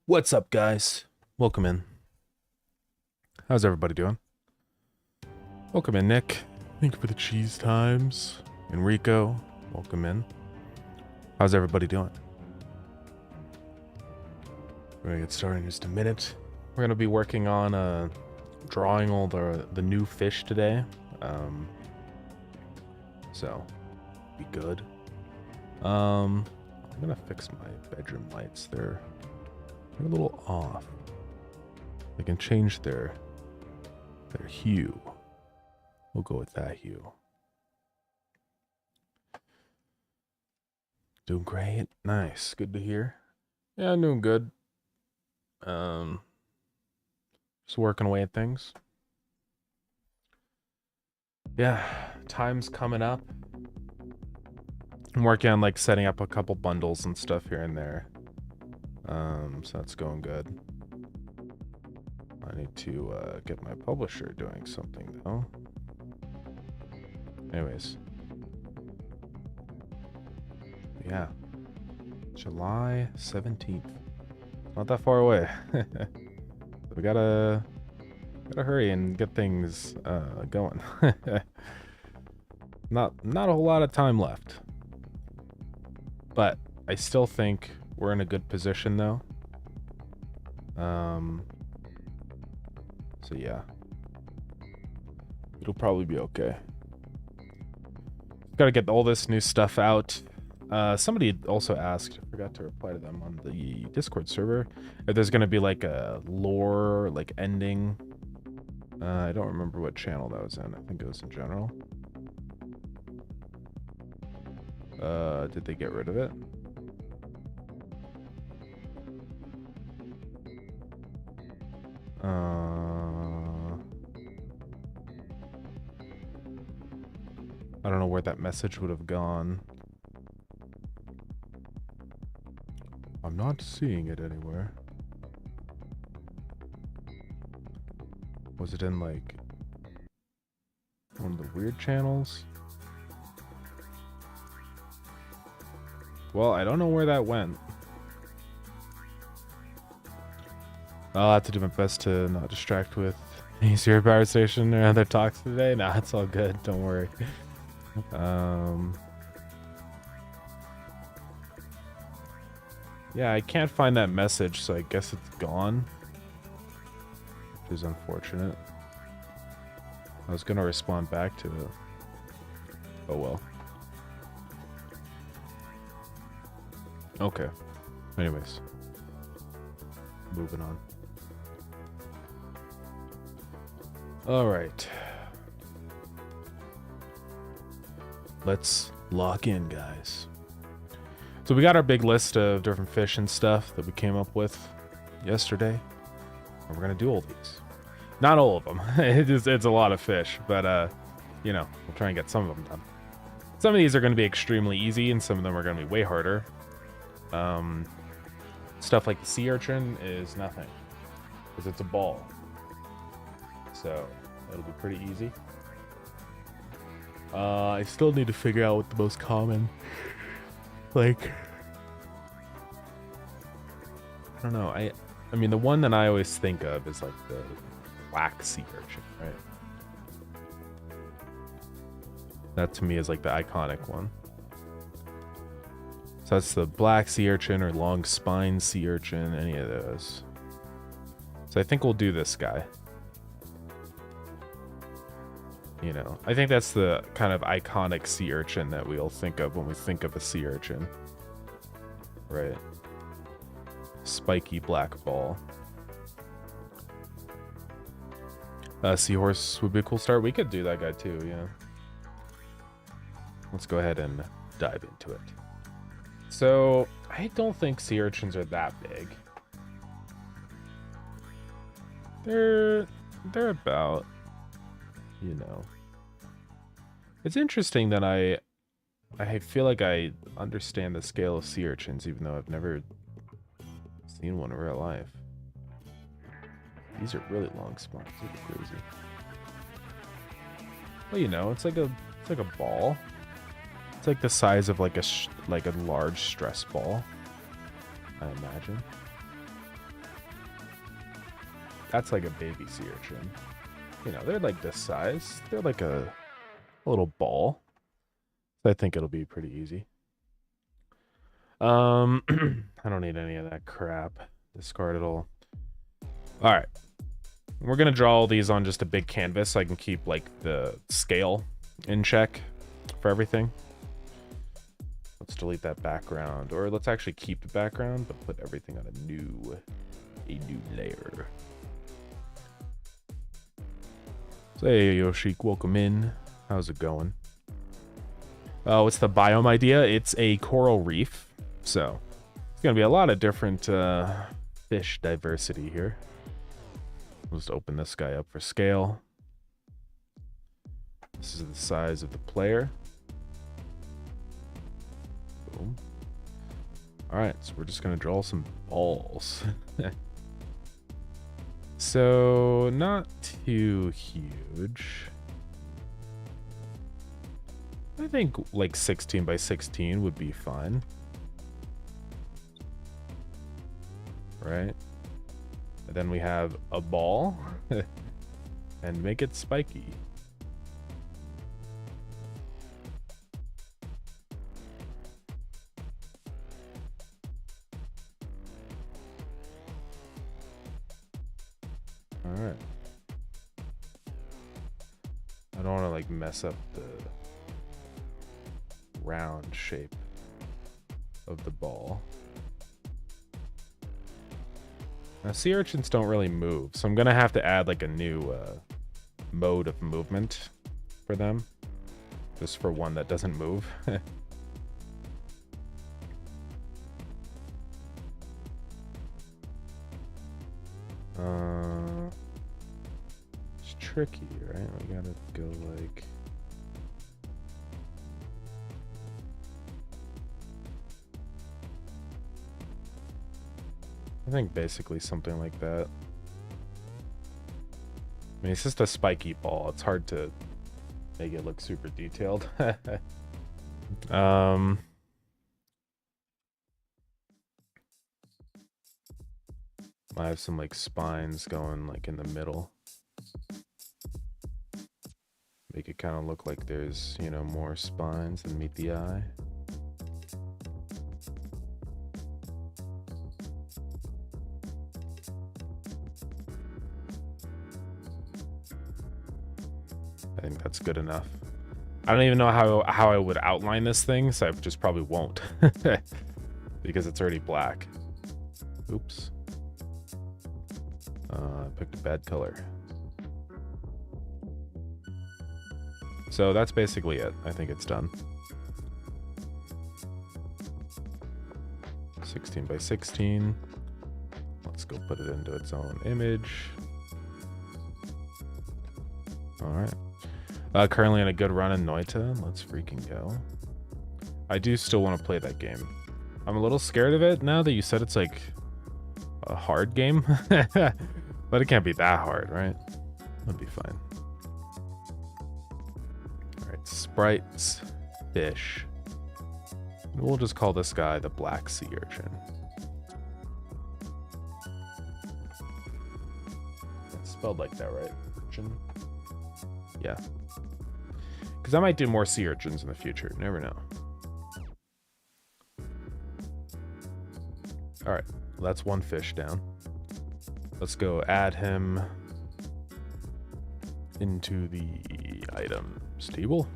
What's up, guys? Welcome in. How's everybody doing? Welcome in, Nick. Thank you for the cheese times. Enrico, welcome in. How's everybody doing? We're gonna get started in just a minute. We're gonna be working on drawing all the new fish today. So be good. I'm gonna fix my bedroom lights. They're a little off. I can change their hue. We'll go with that hue. Doing great. Nice. Good to hear. Yeah, I'm doing good. Just working away at things. Yeah, time's coming up. I'm working on like setting up a couple bundles and stuff here and there. So that's going good. I need to get my publisher doing something though. Anyways. Yeah. July 17th. Not that far away. We gotta hurry and get things going. Not a whole lot of time left. But I still think we're in a good position though. So yeah. It'll probably be okay. Gotta get all this new stuff out. Somebody also asked, I forgot to reply to them on the Discord server, if there's gonna be like a lore, like ending. I don't remember what channel that was in. I think it was in general. Did they get rid of it? I don't know where that message would have gone. I'm not seeing it anywhere. Was it in like one of the weird channels? Well, I don't know where that went. I'll have to do my best to not distract with Zero Power Station or other talks today. Nah, it's all good. Don't worry. Yeah, I can't find that message, so I guess it's gone. Which is unfortunate. I was gonna respond back to it. Oh well. Okay. Anyways. Moving on. Alright. Let's lock in, guys. So we got our big list of different fish and stuff that we came up with yesterday. And we're gonna do all these. Not all of them. It's a lot of fish, but you know, we'll try and get some of them done. Some of these are gonna be extremely easy, and some of them are gonna be way harder. Stuff like the sea urchin is nothing, because it's a ball. So it'll be pretty easy. I still need to figure out what the most common, like, I don't know. I mean, the one that I always think of is like the black sea urchin, right? That to me is like the iconic one. So that's the black sea urchin or long spine sea urchin, any of those. So I think we'll do this guy. You know, I think that's the kind of iconic sea urchin that we all think of when we think of a sea urchin. Right. Spiky black ball. Seahorse would be a cool start. We could do that guy too, yeah. Let's go ahead and dive into it. So, I don't think sea urchins are that big. They're about, you know. It's interesting that I feel like I understand the scale of sea urchins, even though I've never seen one in real life. These are really long spines. These are crazy. Well, you know, it's like a ball. It's like the size of like a large stress ball, I imagine. That's like a baby sea urchin. You know, they're like this size. They're like a little ball. I think it'll be pretty easy. I don't need any of that crap. Discard it all. All right. We're going to draw all these on just a big canvas so I can keep like the scale in check for everything. Let's delete that background, or let's actually keep the background but put everything on a new layer. So hey Yoshik, welcome in. How's it going? Oh, what's the biome idea? It's a coral reef, so it's gonna be a lot of different fish diversity here. We'll just open this guy up for scale. This is the size of the player. Boom. All right, so we're just gonna draw some balls. So not too huge. I think like 16 by 16 would be fine. Right? And then we have a ball and make it spiky. All right. I don't want to like mess up the round shape of the ball. Now, sea urchins don't really move, so I'm gonna have to add like a new mode of movement for them, just for one that doesn't move. It's tricky, right? We gotta go like... I think basically something like that. I mean, it's just a spiky ball. It's hard to make it look super detailed. I have some like spines going like in the middle. Make it kind of look like there's, you know, more spines than meet the eye. I think that's good enough. I don't even know how I would outline this thing, so I just probably won't. Because it's already black. Oops. I picked a bad color. So that's basically it. I think it's done. 16 by 16. Let's go put it into its own image. All right. Currently in a good run in Noita. Let's freaking go. I do still want to play that game. I'm a little scared of it now that you said it's like a hard game. But it can't be that hard, right? It'll be fine. All right, sprites, fish. We'll just call this guy the black sea urchin. It's spelled like that, right? Urchin? Yeah. Because I might do more sea urchins in the future. You never know. All right, well, that's one fish down. Let's go add him into the items table.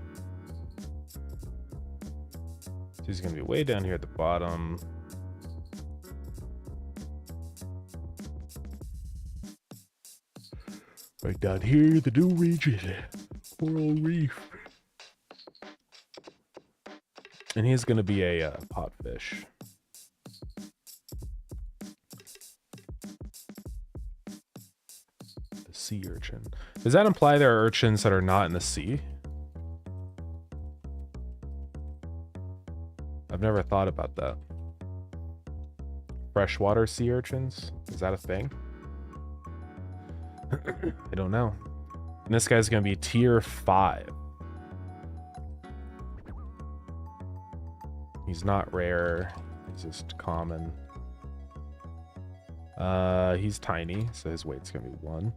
So he's going to be way down here at the bottom. Right down here, the new region, coral reef. And he's going to be a pot fish. The sea urchin. Does that imply there are urchins that are not in the sea? I've never thought about that. Freshwater sea urchins? Is that a thing? I don't know. And this guy's gonna be tier 5. He's not rare. He's just common. He's tiny, so his weight's gonna be 1.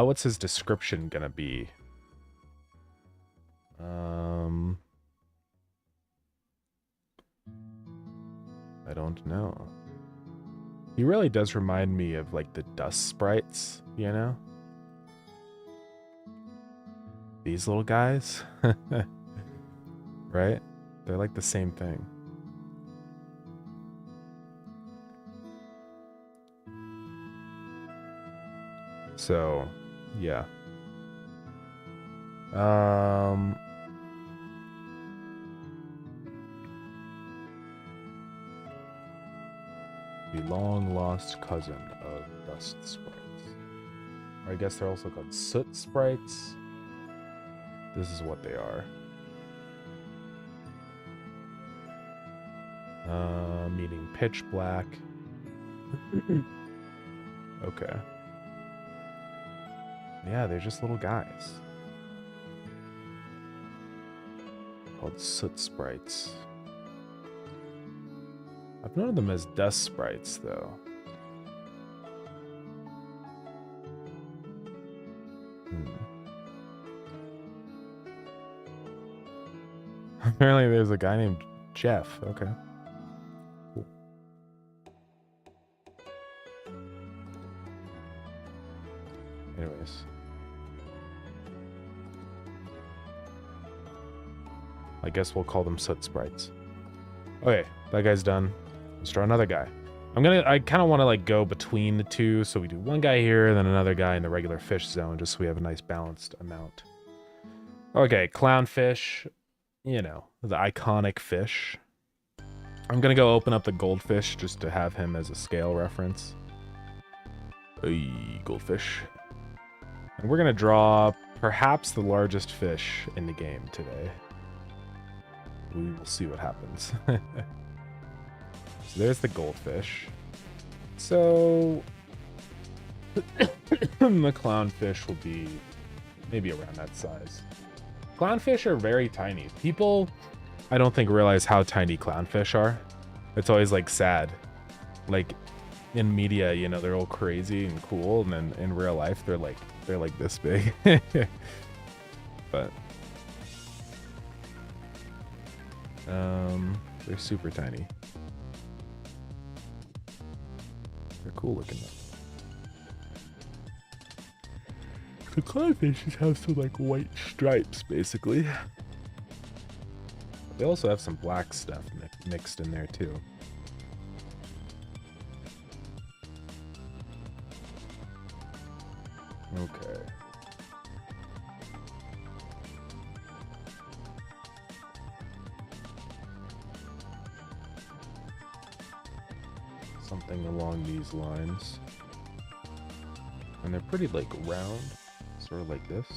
What's his description gonna be? I don't know. He really does remind me of like the dust sprites, you know? These little guys, right? They're like the same thing. So, yeah. The long lost cousin of dust sprites. Or I guess they're also called soot sprites. This is what they are. Meaning pitch black. Okay. Yeah, they're just little guys. Called soot sprites. I've known them as dust sprites, though. Apparently there's a guy named Jeff. Okay. Cool. Anyways. I guess we'll call them soot sprites. Okay, that guy's done. Let's draw another guy. I kind of want to like go between the two, so we do one guy here and then another guy in the regular fish zone, just so we have a nice balanced amount. Okay, clownfish, you know, the iconic fish. I'm gonna go open up the goldfish just to have him as a scale reference. Hey, goldfish. And we're gonna draw perhaps the largest fish in the game today. We will see what happens. So there's the goldfish. So the clownfish will be maybe around that size. Clownfish are very tiny. People, I don't think, realize how tiny clownfish are. It's always like sad. Like in media, you know, they're all crazy and cool, and then in real life they're like this big. But they're super tiny. They're cool looking though. The clownfishes have some like white stripes, basically. They also have some black stuff mixed in there too. Okay. Something along these lines. And they're pretty like round, sort of like this.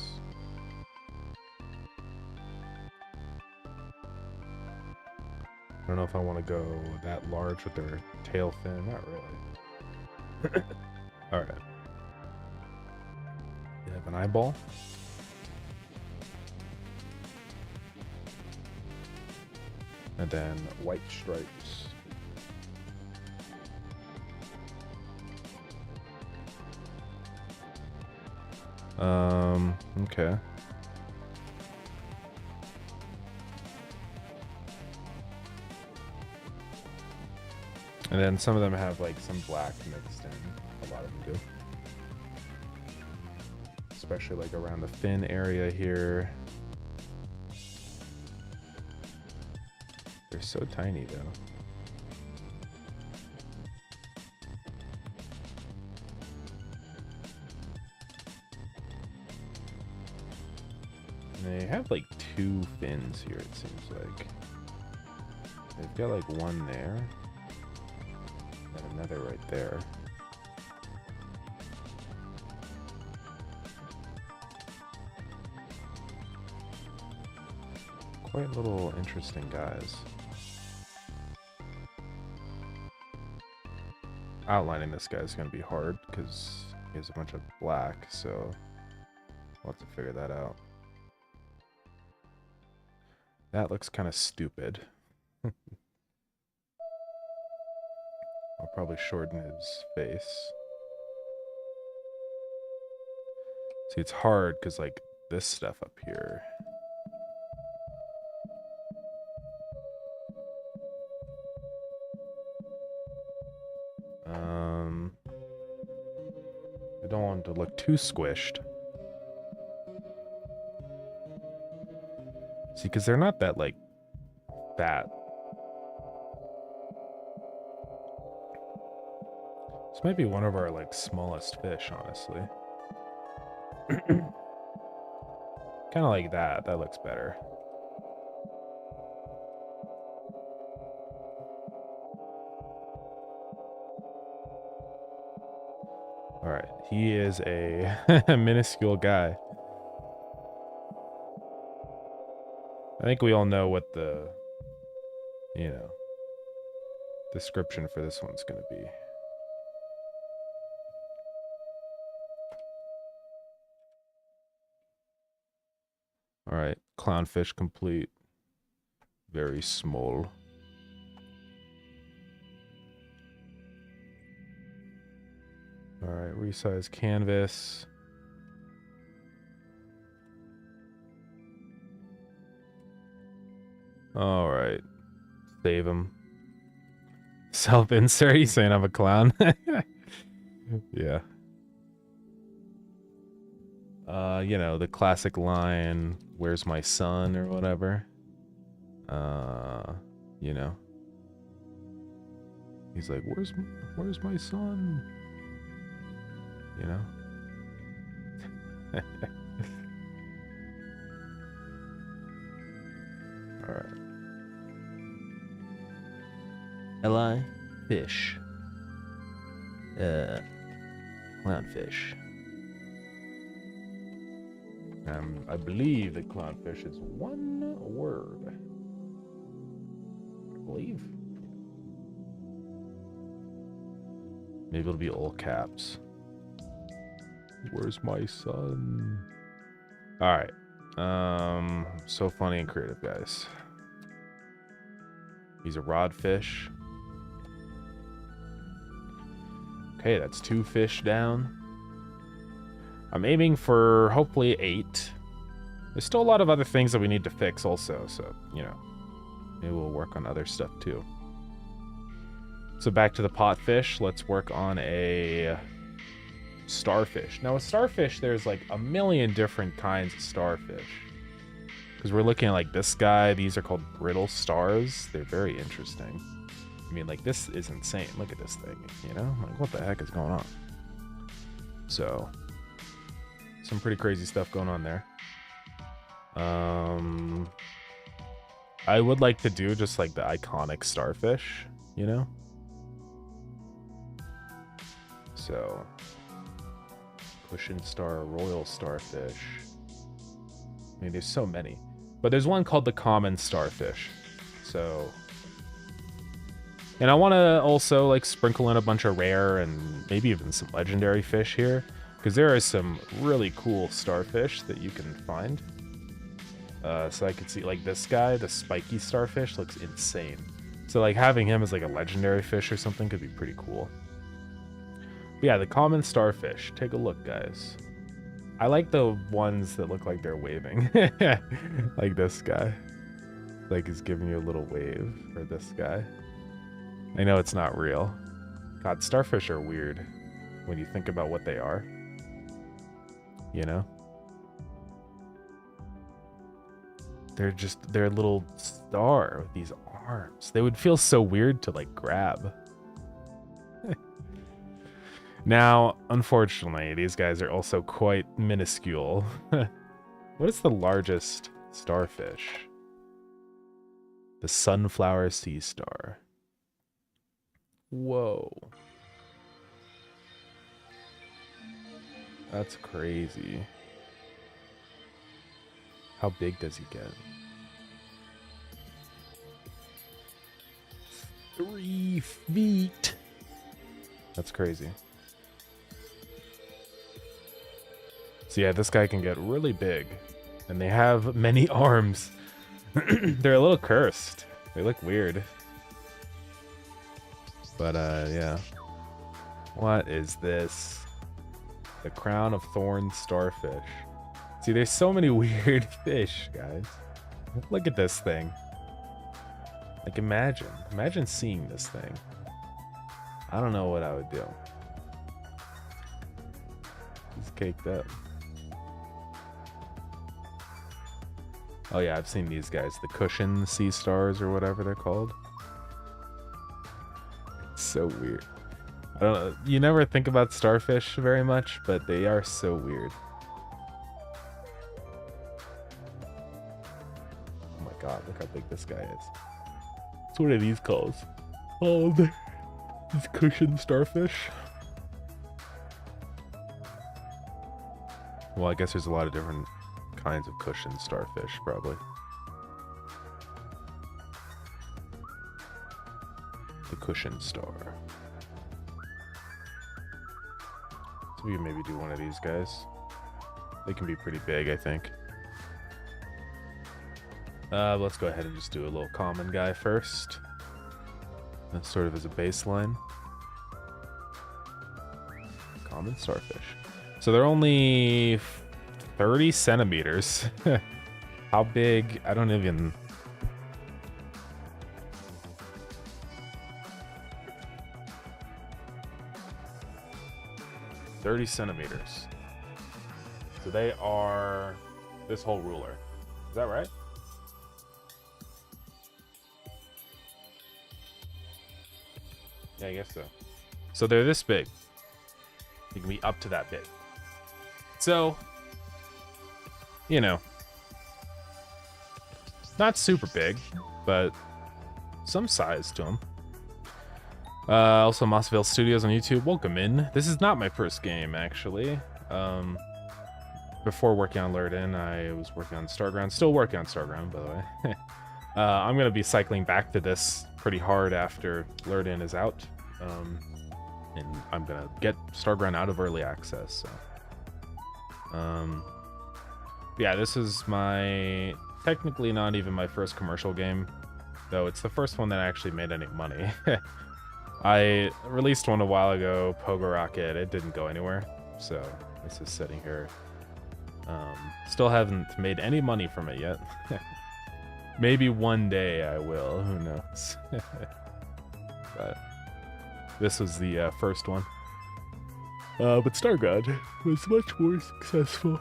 I don't know if I want to go that large with their tail fin. Not really. Alright. You have an eyeball. And then white stripes. Okay. And then some of them have like some black mixed in. A lot of them do. Especially like around the fin area here. They're so tiny though. And they have like 2 fins here, it seems like. They've got like one there. And another right there. Quite little interesting guys. Outlining this guy is going to be hard because he has a bunch of black, so we'll have to figure that out. That looks kind of stupid. I'll probably shorten his face. See, it's hard because, like, this stuff up here. I don't want it to look too squished. See, because they're not that, like, fat. This might be one of our, like, smallest fish, honestly. Kind of like that. That looks better. All right. He is a minuscule guy. I think we all know what the, you know, description for this one's going to be. All right, clownfish complete. Very small. All right, resize canvas. All right, save him. Self-insert, he's saying I'm a clown. Yeah. You know, the classic line, "Where's my son?" or whatever. You know. He's like, "Where's my son?" You know? All right. Li fish. Clownfish. I believe that clownfish is one word. I believe. Maybe it'll be all caps. Where's my son? All right. So funny and creative, guys. He's a rod fish. Okay, that's 2 fish down. I'm aiming for hopefully 8. There's still a lot of other things that we need to fix also, so, you know, maybe we'll work on other stuff too. So back to the pot fish, let's work on a starfish. Now with starfish, there's like a million different kinds of starfish. Because we're looking at like this guy, these are called brittle stars. They're very interesting. I mean, like, this is insane. Look at this thing, you know? Like, what the heck is going on? So, some pretty crazy stuff going on there. I would like to do just like the iconic starfish, you know? So, cushion star, royal starfish. I mean, there's so many. But there's one called the common starfish. So, and I want to also like sprinkle in a bunch of rare and maybe even some legendary fish here, because there are some really cool starfish that you can find. So I could see like this guy, the spiky starfish, looks insane. So like having him as like a legendary fish or something could be pretty cool. But yeah, the common starfish. Take a look, guys. I like the ones that look like they're waving. Like this guy. Like he's giving you a little wave. Or this guy. I know it's not real. God, starfish are weird when you think about what they are. You know? They're a little star with these arms. They would feel so weird to like grab. Now, unfortunately, these guys are also quite minuscule. What is the largest starfish? The sunflower sea star. Whoa. That's crazy. How big does he get? 3 feet. That's crazy. So yeah, this guy can get really big. And they have many arms. They're a little cursed. They look weird. But yeah. What is this? The crown of thorns starfish. See, there's so many weird fish, guys. Look at this thing. Like, imagine seeing this thing. I don't know what I would do. He's caked up. Oh yeah, I've seen these guys, the cushion sea stars or whatever they're called. It's so weird. I don't know. You never think about starfish very much, but they are so weird. Oh my god, look how big this guy is. So what are these called? Oh, these cushion starfish. Well, I guess there's a lot of different kinds of cushion starfish, probably. The cushion star. So we can maybe do one of these guys. They can be pretty big, I think. Let's go ahead and just do a little common guy first. That's sort of as a baseline. Common starfish. So they're only 30 centimeters. How big? I don't even... "30 centimeters. So they are this whole ruler. Is that right? Yeah, I guess so. So they're this big. They can be up to that big. So, you know, not super big, but some size to them. Also, Mossville Studios on YouTube. Welcome in. This is not my first game, actually. Before working on Lured In, I was working on Starground. Still working on Starground, by the way. I'm going to be cycling back to this pretty hard after Lured In is out. And I'm going to get Starground out of early access. So. Yeah, this is my... technically not even my first commercial game, though it's the first one that actually made any money. I released one a while ago, Pogo Rocket. It didn't go anywhere, so this is sitting here. Still haven't made any money from it yet. Maybe one day I will, who knows. But this was the first one. But Starground was much more successful.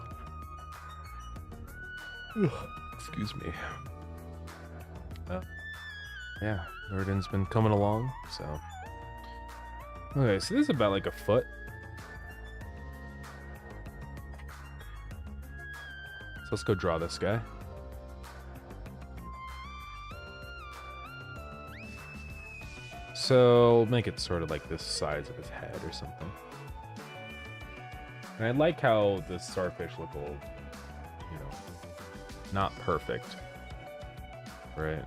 Excuse me. Yeah, Lured In's been coming along, so... Okay, so this is about like a foot. So let's go draw this guy. So make it sort of like this size of his head or something. And I like how the starfish look old, you know, not perfect, right?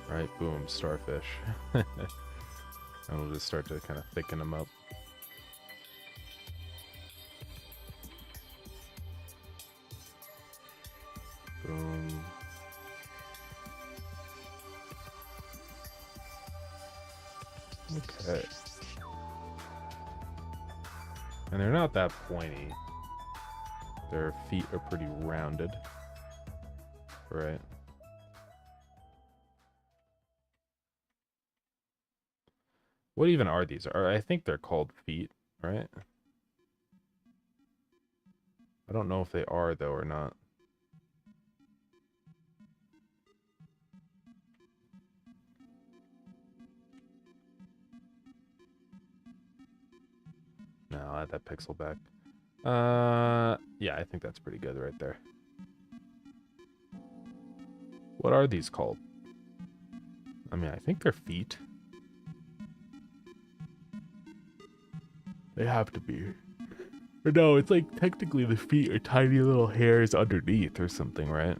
Right, boom, starfish. And we'll just start to kind of thicken them up. Boom. Okay. And they're not that pointy. Their feet are pretty rounded. Right. What even are these? I think they're called feet, right? I don't know if they are, though, or not. No, I'll add that pixel back. Yeah, I think that's pretty good right there. What are these called? I mean, I think they're feet. They have to be. Or no, it's like technically the feet are tiny little hairs underneath or something, right?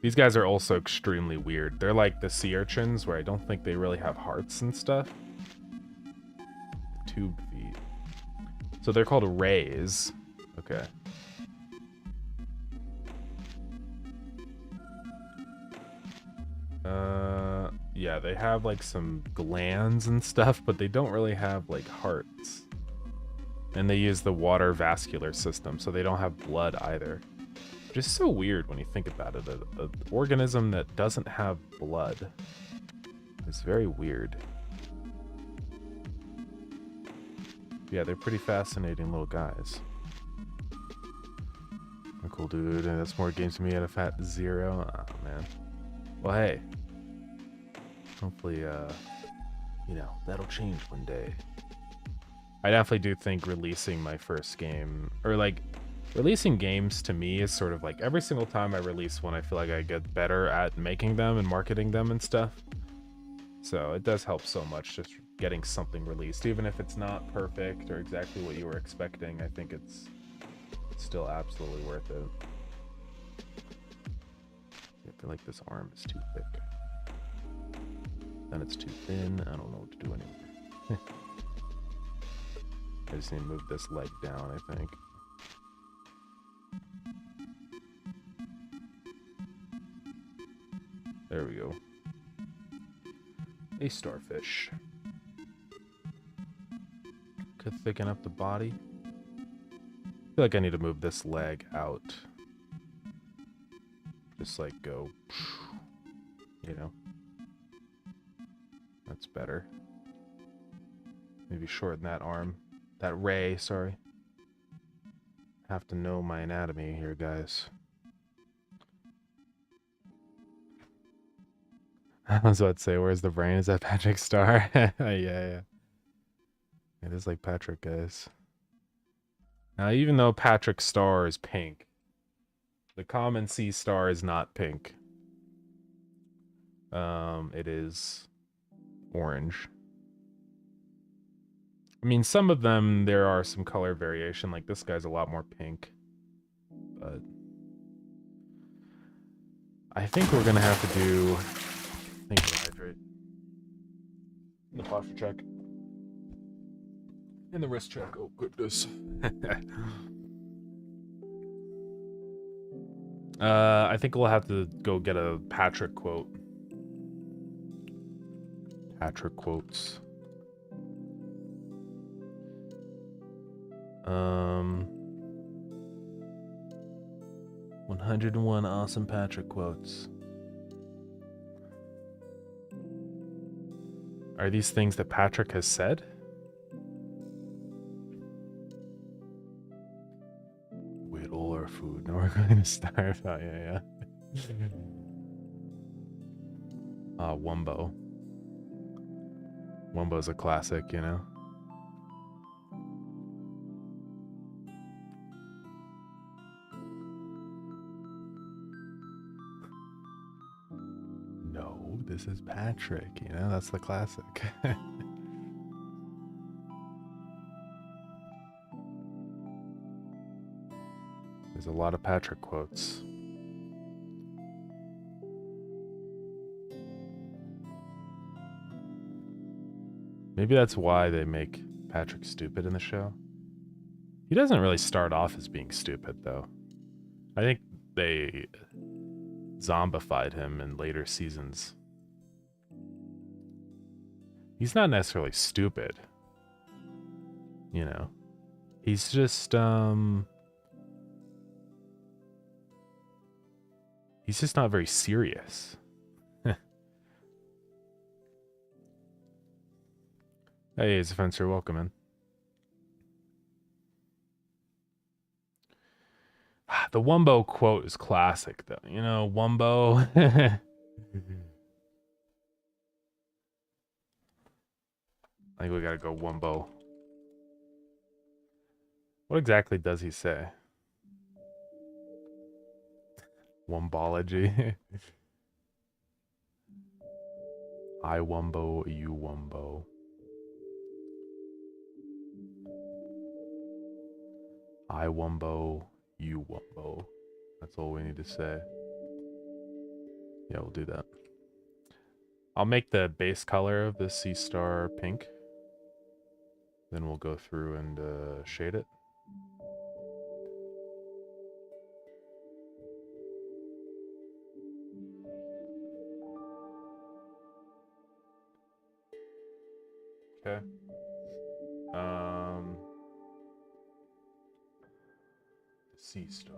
These guys are also extremely weird. They're like the sea urchins, where I don't think they really have hearts and stuff. Tube feet. So they're called rays. Okay. Yeah, they have like some glands and stuff, but they don't really have like hearts. And they use the water vascular system, so they don't have blood either. Which is so weird when you think about it. An organism that doesn't have blood is very weird. Yeah, they're pretty fascinating little guys. Oh, cool, dude. And that's more games to me at a fat 0. Oh, man. Well, hey. Hopefully, you know, that'll change one day. I definitely do think releasing my first game, or like, releasing games to me is sort of like every single time I release one, I feel like I get better at making them and marketing them and stuff. So it does help so much just getting something released, even if it's not perfect or exactly what you were expecting. I think it's still absolutely worth it. I feel like this arm is too thick. Then it's too thin. I don't know what to do anymore. I just need to move this leg down, I think. There we go. A starfish. Could thicken up the body. I feel like I need to move this leg out. Just like go, you know. That's better. Maybe shorten that arm. That ray, sorry. Have to know my anatomy here, guys. I was about to say, where's the brain? Is that Patrick Star? Yeah. It is like Patrick, guys. Now, even though Patrick Star is pink, the common sea star is not pink. It is orange. I mean, some of them, there are some color variation. Like, this guy's a lot more pink. But I think we're going to have to do... Think hydrate. The posture check. And the wrist check. Oh, goodness. I think we'll have to go get a Patrick quote. Patrick quotes. 101 awesome Patrick quotes. Are these things that Patrick has said? Whittle or food? No, we're going to starve. Oh, yeah. Wumbo. Wumbo's a classic, you know? No, this is Patrick, you know? That's the classic. There's a lot of Patrick quotes. Maybe that's why they make Patrick stupid in the show. He doesn't really start off as being stupid, though. I think they zombified him in later seasons. He's not necessarily stupid. You know. He's just, he's just not very serious. Hey, as a fencer, welcome in. The Wumbo quote is classic, though. You know, Wumbo. I think we gotta go Wumbo. What exactly does he say? Wumbology. I Wumbo, you Wumbo. I Wumbo, you Wumbo. That's all we need to say. Yeah, we'll do that. I'll make the base color of the sea star pink. Then we'll go through and shade it. Okay. The sea star.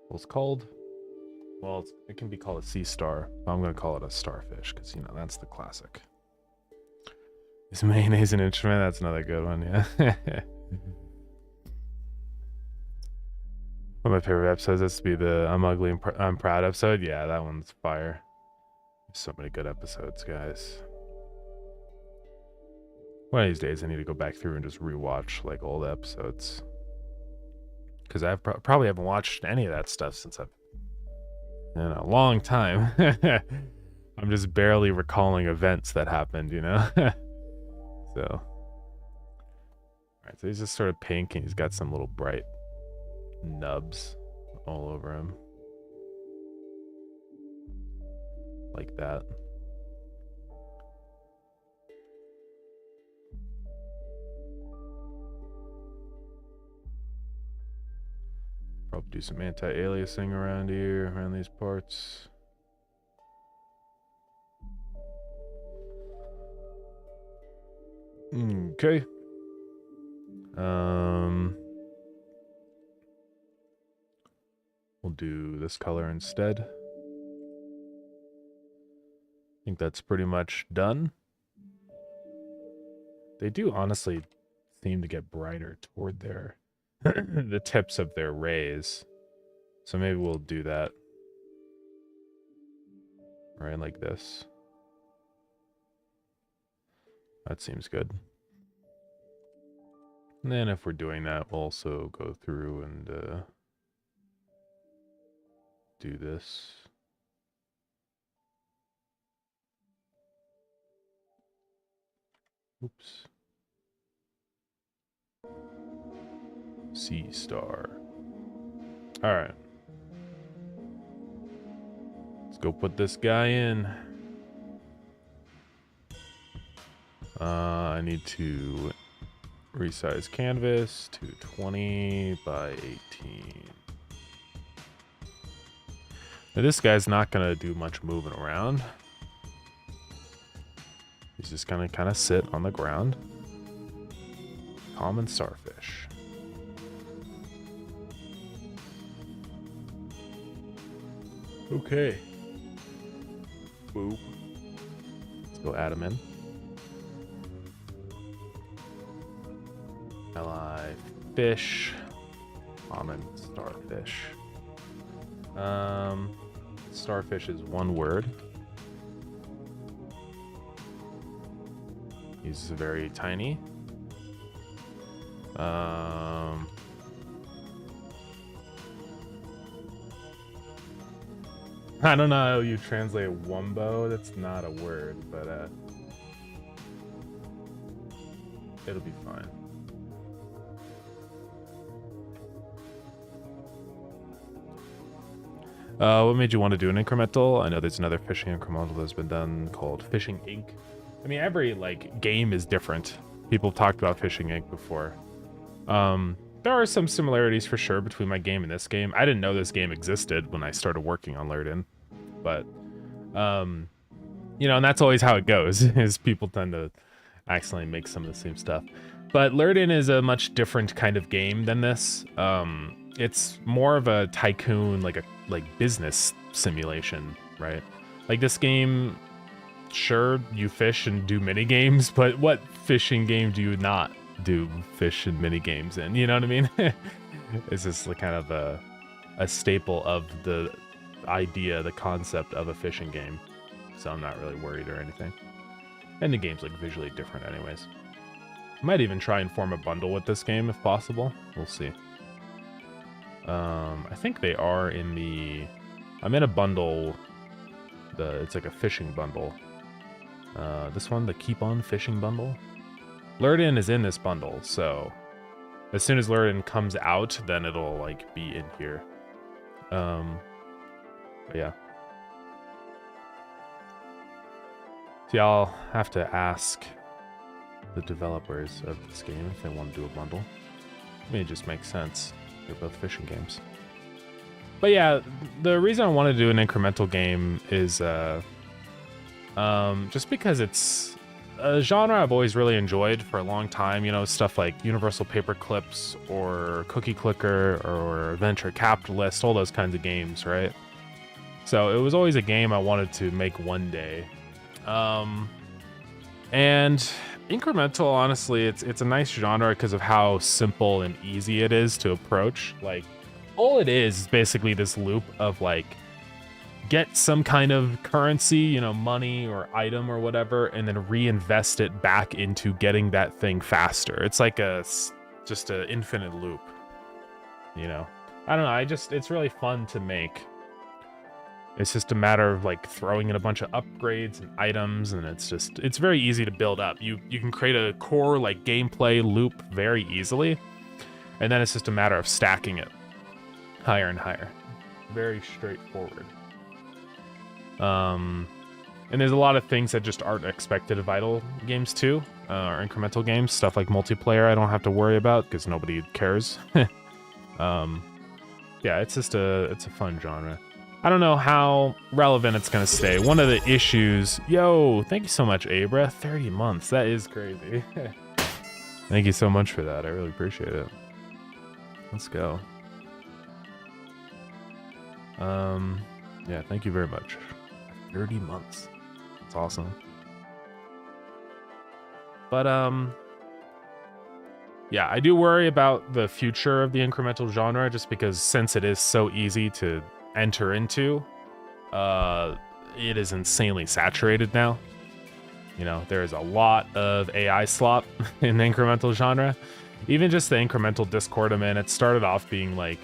Well, it's called. Well, it can be called a sea star. I'm gonna call it a starfish because that's the classic. Is mayonnaise an instrument? That's another good one. Yeah. One of my favorite episodes has to be the I'm Ugly and I'm Proud episode. Yeah, that one's fire. There's so many good episodes, guys. One of these days, I need to go back through and just rewatch like old episodes. Because I probably haven't watched any of that stuff since I've in a long time. I'm just barely recalling events that happened, So, all right, so he's just sort of pink and he's got some little bright nubs all over him. Like that. Probably do some anti-aliasing around here, around these parts. Okay. We'll do this color instead. I think that's pretty much done. They do honestly seem to get brighter toward their the tips of their rays. So maybe we'll do that. Right, like this. That seems good. And then if we're doing that, we'll also go through and do this. Oops. Sea star. All right. Let's go put this guy in. I need to resize canvas to 20 by 18. Now this guy's not gonna do much moving around. He's just gonna kind of sit on the ground. Common starfish. Okay. Boop. Let's go add him in. Li fish. Common starfish. Starfish is one word. He's very tiny. I don't know how you translate wumbo. That's not a word, but it'll be fine. What made you want to do an incremental? I know there's another fishing incremental that's been done called Fishing Inc. I mean, every game is different. People have talked about Fishing Inc. before. There are some similarities for sure between my game and this game. I didn't know this game existed when I started working on Lured-In, but and that's always how it goes. Is people tend to accidentally make some of the same stuff. But Lured-In is a much different kind of game than this. It's more of a tycoon, like business simulation, right? Like this game, sure, you fish and do mini games, but what fishing game do you not do fish and mini games in? You know what I mean? It's just kind of a staple of the idea, the concept of a fishing game. So I'm not really worried or anything. And the game's visually different anyways. I might even try and form a bundle with this game if possible. We'll see. I think they are in the... I'm in a bundle. It's like a fishing bundle. This one, the Keep On Fishing bundle. Lured-In is in this bundle, so as soon as Lured-In comes out, then it'll be in here. But yeah. See, I'll have to ask the developers of this game if they want to do a bundle. I mean, it just makes sense. They're both fishing games. But yeah, the reason I want to do an incremental game is just because it's a genre I've always really enjoyed for a long time. You know, stuff like Universal Paper Clips or Cookie Clicker or Venture Capitalist, all those kinds of games, right? So it was always a game I wanted to make one day. And incremental, honestly, it's a nice genre because of how simple and easy it is to approach. Like, all it is basically this loop of like, get some kind of currency, you know, money or item or whatever, and then reinvest it back into getting that thing faster. It's like just an infinite loop, you know. I don't know, it's really fun to make. It's just a matter of like throwing in a bunch of upgrades and items, and it's very easy to build up. You can create a core like gameplay loop very easily, and then it's just a matter of stacking it higher and higher. Very straightforward. And there's a lot of things that just aren't expected of idle games too, or incremental games. Stuff like multiplayer I don't have to worry about because nobody cares. Yeah, it's a fun genre. I don't know how relevant it's gonna stay. One of the issues, yo, thank you so much, Abra. 30 months, that is crazy. Thank you so much for that, I really appreciate it. Let's go. Yeah, thank you very much. 30 months, that's awesome. But yeah, I do worry about the future of the incremental genre just because since it is so easy to enter into, it is insanely saturated now. You know, there is a lot of AI slop in the incremental genre. Even just the incremental Discord I'm in, it started off being like,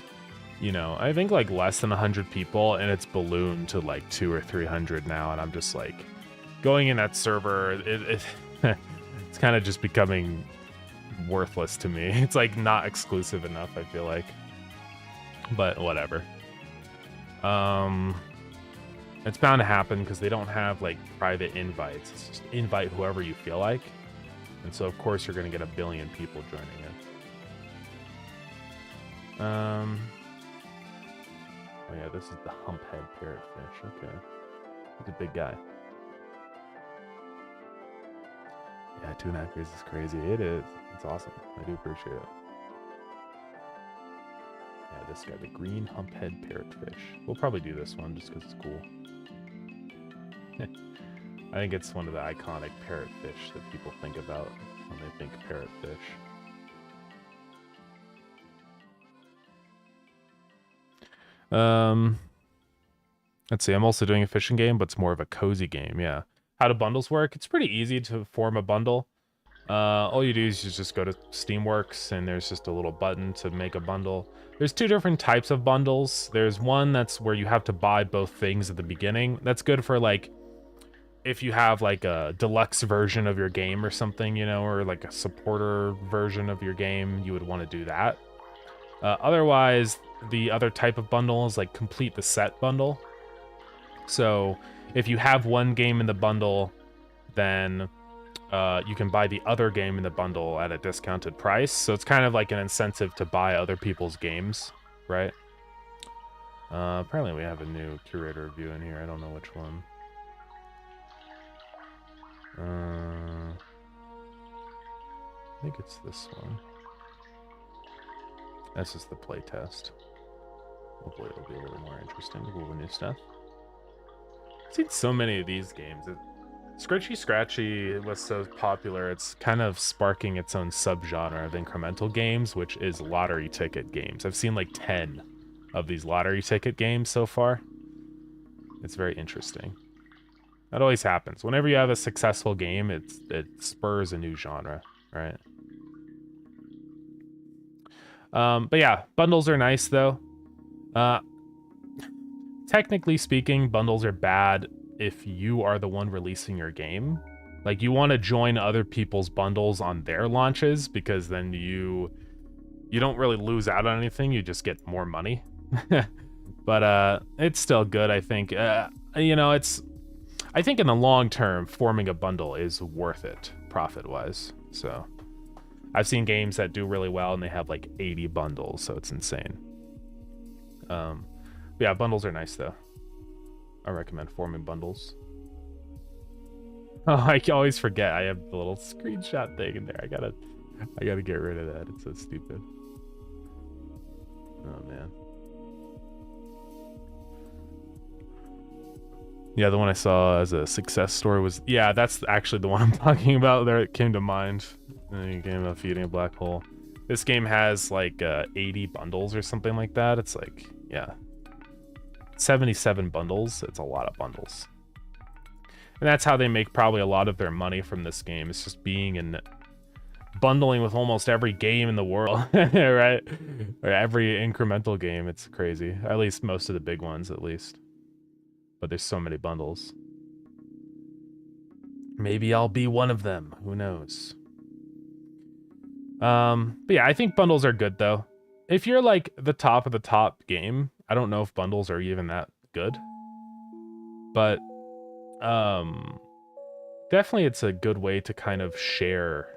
you know, I think like less than 100 people, and it's ballooned to like 200 or 300 now, and I'm just like, going in that server, it's kind of just becoming worthless to me. It's like not exclusive enough, I feel like. But whatever. It's bound to happen because they don't have like private invites. It's just invite whoever you feel like, and so of course you're gonna get a billion people joining it. Oh yeah, this is the humphead parrotfish. Okay, he's a big guy. Yeah, 2.5 years is crazy. It is. It's awesome. I do appreciate it. Yeah, this guy, the green humphead parrotfish. We'll probably do this one just because it's cool. I think it's one of the iconic parrotfish that people think about when they think parrotfish. Let's see. I'm also doing a fishing game, but it's more of a cozy game. Yeah. How do bundles work? It's pretty easy to form a bundle. All you do is you just go to Steamworks, and there's just a little button to make a bundle. There's two different types of bundles. There's one that's where you have to buy both things at the beginning. That's good for like if you have like a deluxe version of your game or something, you know, or like a supporter version of your game, you would want to do that. Otherwise, the other type of bundle is like complete the set bundle. So if you have one game in the bundle, then you can buy the other game in the bundle at a discounted price. So it's kind of like an incentive to buy other people's games, right? Apparently we have a new curator review in here. I don't know which one. I think it's this one. This is the playtest. Hopefully it'll be a little more interesting with all the new stuff. I've seen so many of these games. Scritchy Scratchy was so popular, it's kind of sparking its own subgenre of incremental games, which is lottery ticket games. I've seen like 10 of these lottery ticket games so far. It's very interesting. That always happens. Whenever you have a successful game, it spurs a new genre, right? But yeah, bundles are nice though. Technically speaking, bundles are bad if you are the one releasing your game. Like, you want to join other people's bundles on their launches, because then you don't really lose out on anything, you just get more money. But it's still good, I think. You know, I think in the long term, forming a bundle is worth it, profit-wise. So I've seen games that do really well and they have like 80 bundles, so it's insane. Yeah, bundles are nice though. I recommend forming bundles. Oh, I always forget I have the little screenshot thing in there. I gotta get rid of that. It's so stupid. Oh man. Yeah, the one I saw as a success story was, yeah, that's actually the one I'm talking about. There, it came to mind. A game about feeding a black hole. This game has like 80 bundles or something like that. It's like, yeah, 77 bundles. It's a lot of bundles. And that's how they make probably a lot of their money from this game. It's just being in bundling with almost every game in the world, right? Or every incremental game. It's crazy. At least most of the big ones, at least. But there's so many bundles. Maybe I'll be one of them. Who knows? But yeah, I think bundles are good though. If you're like the top of the top game, I don't know if bundles are even that good. But definitely it's a good way to kind of share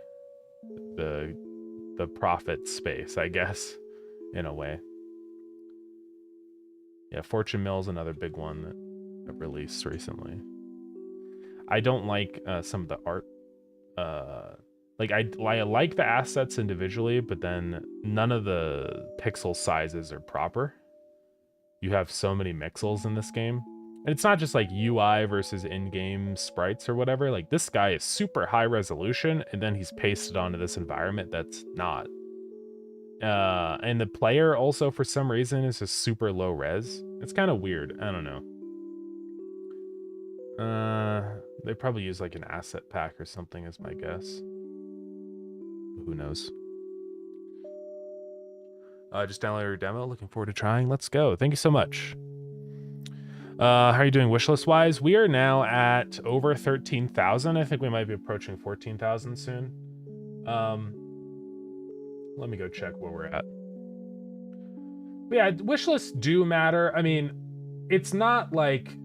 the profit space, I guess, in a way. Yeah, Fortune Mill's another big one that I've released recently. I don't like some of the art. Like I like the assets individually, but then none of the pixel sizes are proper. You have so many pixels in this game. And it's not just like UI versus in-game sprites or whatever. Like this guy is super high resolution, and then he's pasted onto this environment that's not. And the player also, for some reason, is just super low res. It's kind of weird. I don't know. They probably use like an asset pack or something, is my guess. Who knows? Just downloaded your demo. Looking forward to trying. Let's go. Thank you so much. How are you doing wishlist wise? We are now at over 13,000. I think we might be approaching 14,000 soon. Let me go check where we're at. But yeah, wishlists do matter. I mean, it's not like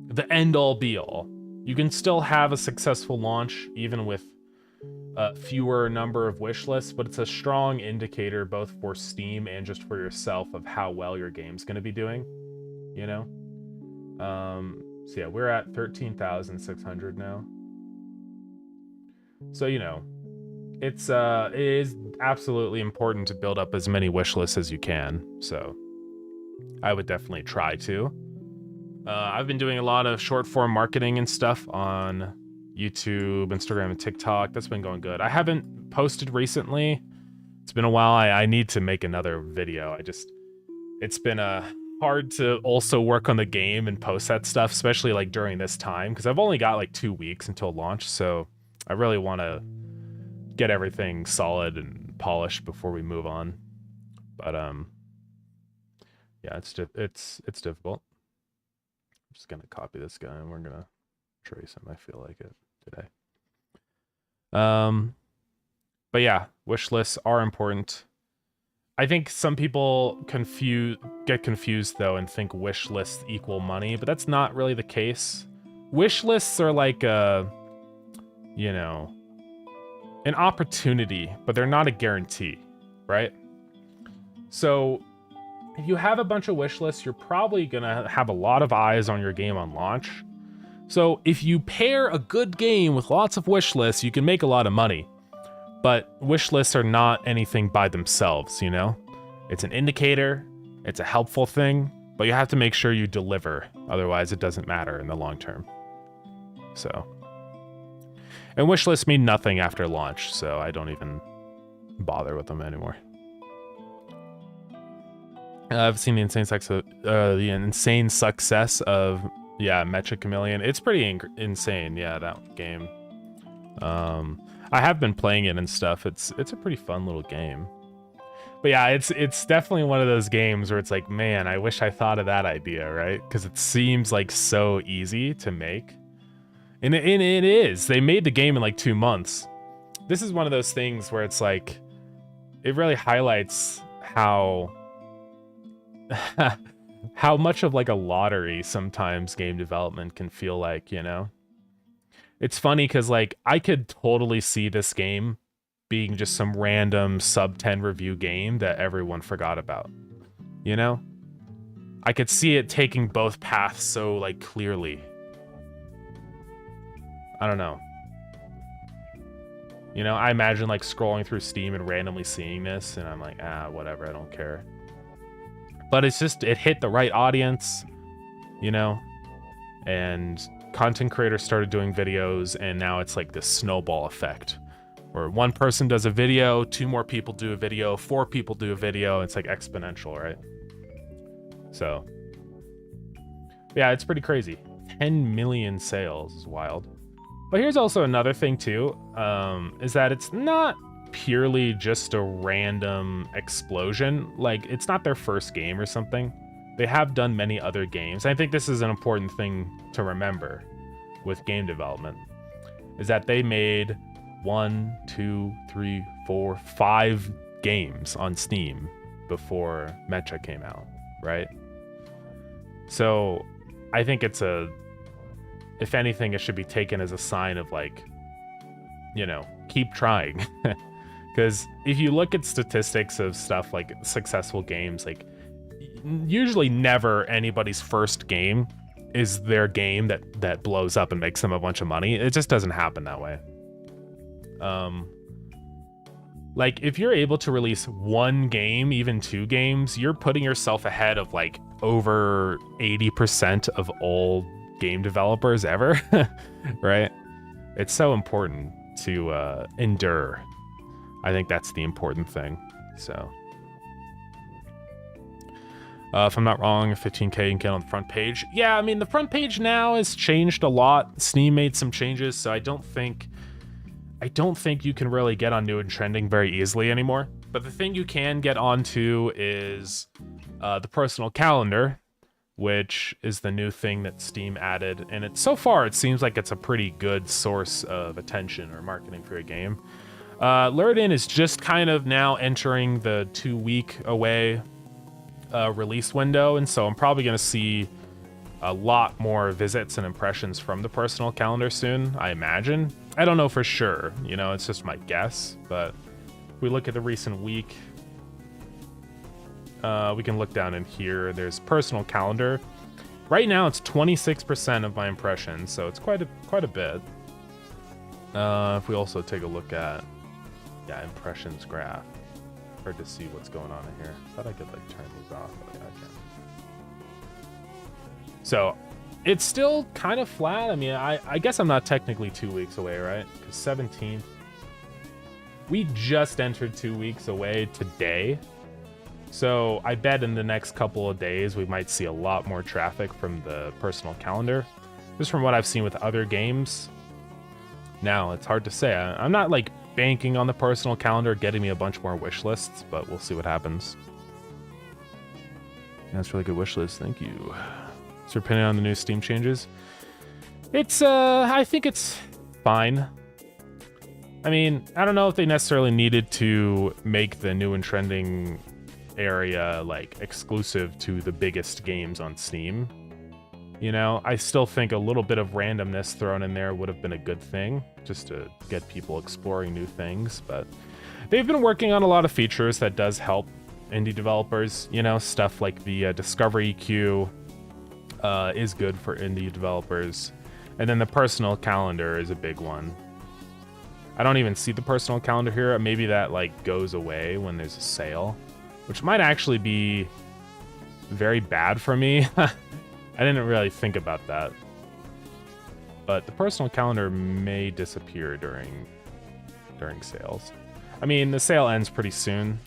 the end all be all. You can still have a successful launch even with a fewer number of wish lists, but it's a strong indicator both for Steam and just for yourself of how well your game's going to be doing, you know? So yeah, we're at 13,600 now. So, you know, it is absolutely important to build up as many wish lists as you can. So I would definitely try to. I've been doing a lot of short form marketing and stuff on YouTube, Instagram, and TikTok. That's been going good. I haven't posted recently. It's been a while. I need to make another video. It's been hard to also work on the game and post that stuff, especially like during this time, because I've only got like 2 weeks until launch. So I really want to get everything solid and polished before we move on. But yeah, it's difficult. I'm just gonna copy this guy and we're gonna trace him. I feel like it today. But yeah, wish lists are important. I think some people get confused though and think wish lists equal money, but that's not really the case. Wish lists are like you know, an opportunity, but they're not a guarantee, right? So if you have a bunch of wish lists, you're probably gonna have a lot of eyes on your game on launch. So if you pair a good game with lots of wish lists, you can make a lot of money. But wish lists are not anything by themselves, you know? It's an indicator, it's a helpful thing, but you have to make sure you deliver. Otherwise, it doesn't matter in the long term. So. And wish lists mean nothing after launch, so I don't even bother with them anymore. I've seen the insane success of, yeah, Mecha Chameleon. It's pretty insane, yeah, that game. I have been playing it and stuff. It's a pretty fun little game. But yeah, it's definitely one of those games where it's like, man, I wish I thought of that idea, right? Because it seems like so easy to make. And it is. They made the game in like 2 months. This is one of those things where it's like, it really highlights how how much of like a lottery sometimes game development can feel like, you know? It's funny because like I could totally see this game being just some random sub 10 review game that everyone forgot about, you know? I could see it taking both paths so like clearly. I don't know. You know, I imagine like scrolling through Steam and randomly seeing this, and I'm like, whatever, I don't care. But it's just, it hit the right audience, you know, and content creators started doing videos, and now it's like this snowball effect where one person does a video, 2 more people do a video, 4 people do a video. It's like exponential, right? So yeah, it's pretty crazy. 10 million sales is wild. But here's also another thing too, is that it's not purely just a random explosion. Like, it's not their first game or something. They have done many other games. I think this is an important thing to remember with game development, is that they made 1, 2, 3, 4, 5 games on Steam before Mecha came out, right? So I think it's if anything, it should be taken as a sign of like, you know, keep trying. Because if you look at statistics of stuff like successful games, like usually never anybody's first game is their game that blows up and makes them a bunch of money. It just doesn't happen that way. Like if you're able to release 1 game, even 2 games, you're putting yourself ahead of like over 80% of all game developers ever. Right? It's so important to endure. I think that's the important thing. So if I'm not wrong, 15K you can get on the front page. Yeah, I mean the front page now has changed a lot. Steam made some changes, so I don't think you can really get on new and trending very easily anymore. But the thing you can get onto is the personal calendar, which is the new thing that Steam added. And so far, it seems like it's a pretty good source of attention or marketing for a game. Lured In is just kind of now entering the 2-week away release window. And so I'm probably going to see a lot more visits and impressions from the personal calendar soon, I imagine. I don't know for sure, you know, it's just my guess. But if we look at the recent week, we can look down in here. There's personal calendar. Right now, it's 26% of my impressions, so it's quite a bit. If we also take a look at, impressions graph. Hard to see what's going on in here. Thought I could like turn these off, but I can't. So it's still kind of flat. I mean, I guess I'm not technically 2 weeks away, right? Because 17th, we just entered 2 weeks away today. So I bet in the next couple of days, we might see a lot more traffic from the personal calendar, just from what I've seen with other games. Now, it's hard to say. I'm not like banking on the personal calendar getting me a bunch more wish lists, but we'll see what happens. That's a really good wish list. Thank you. So your opinion on the new Steam changes? It's, I think it's fine. I mean, I don't know if they necessarily needed to make the new and trending area like exclusive to the biggest games on Steam. You know, I still think a little bit of randomness thrown in there would have been a good thing, just to get people exploring new things. But they've been working on a lot of features that does help indie developers. You know, stuff like the discovery queue is good for indie developers. And then the personal calendar is a big one. I don't even see the personal calendar here. Maybe that like goes away when there's a sale, which might actually be very bad for me. I didn't really think about that. But the personal calendar may disappear during sales. I mean, the sale ends pretty soon,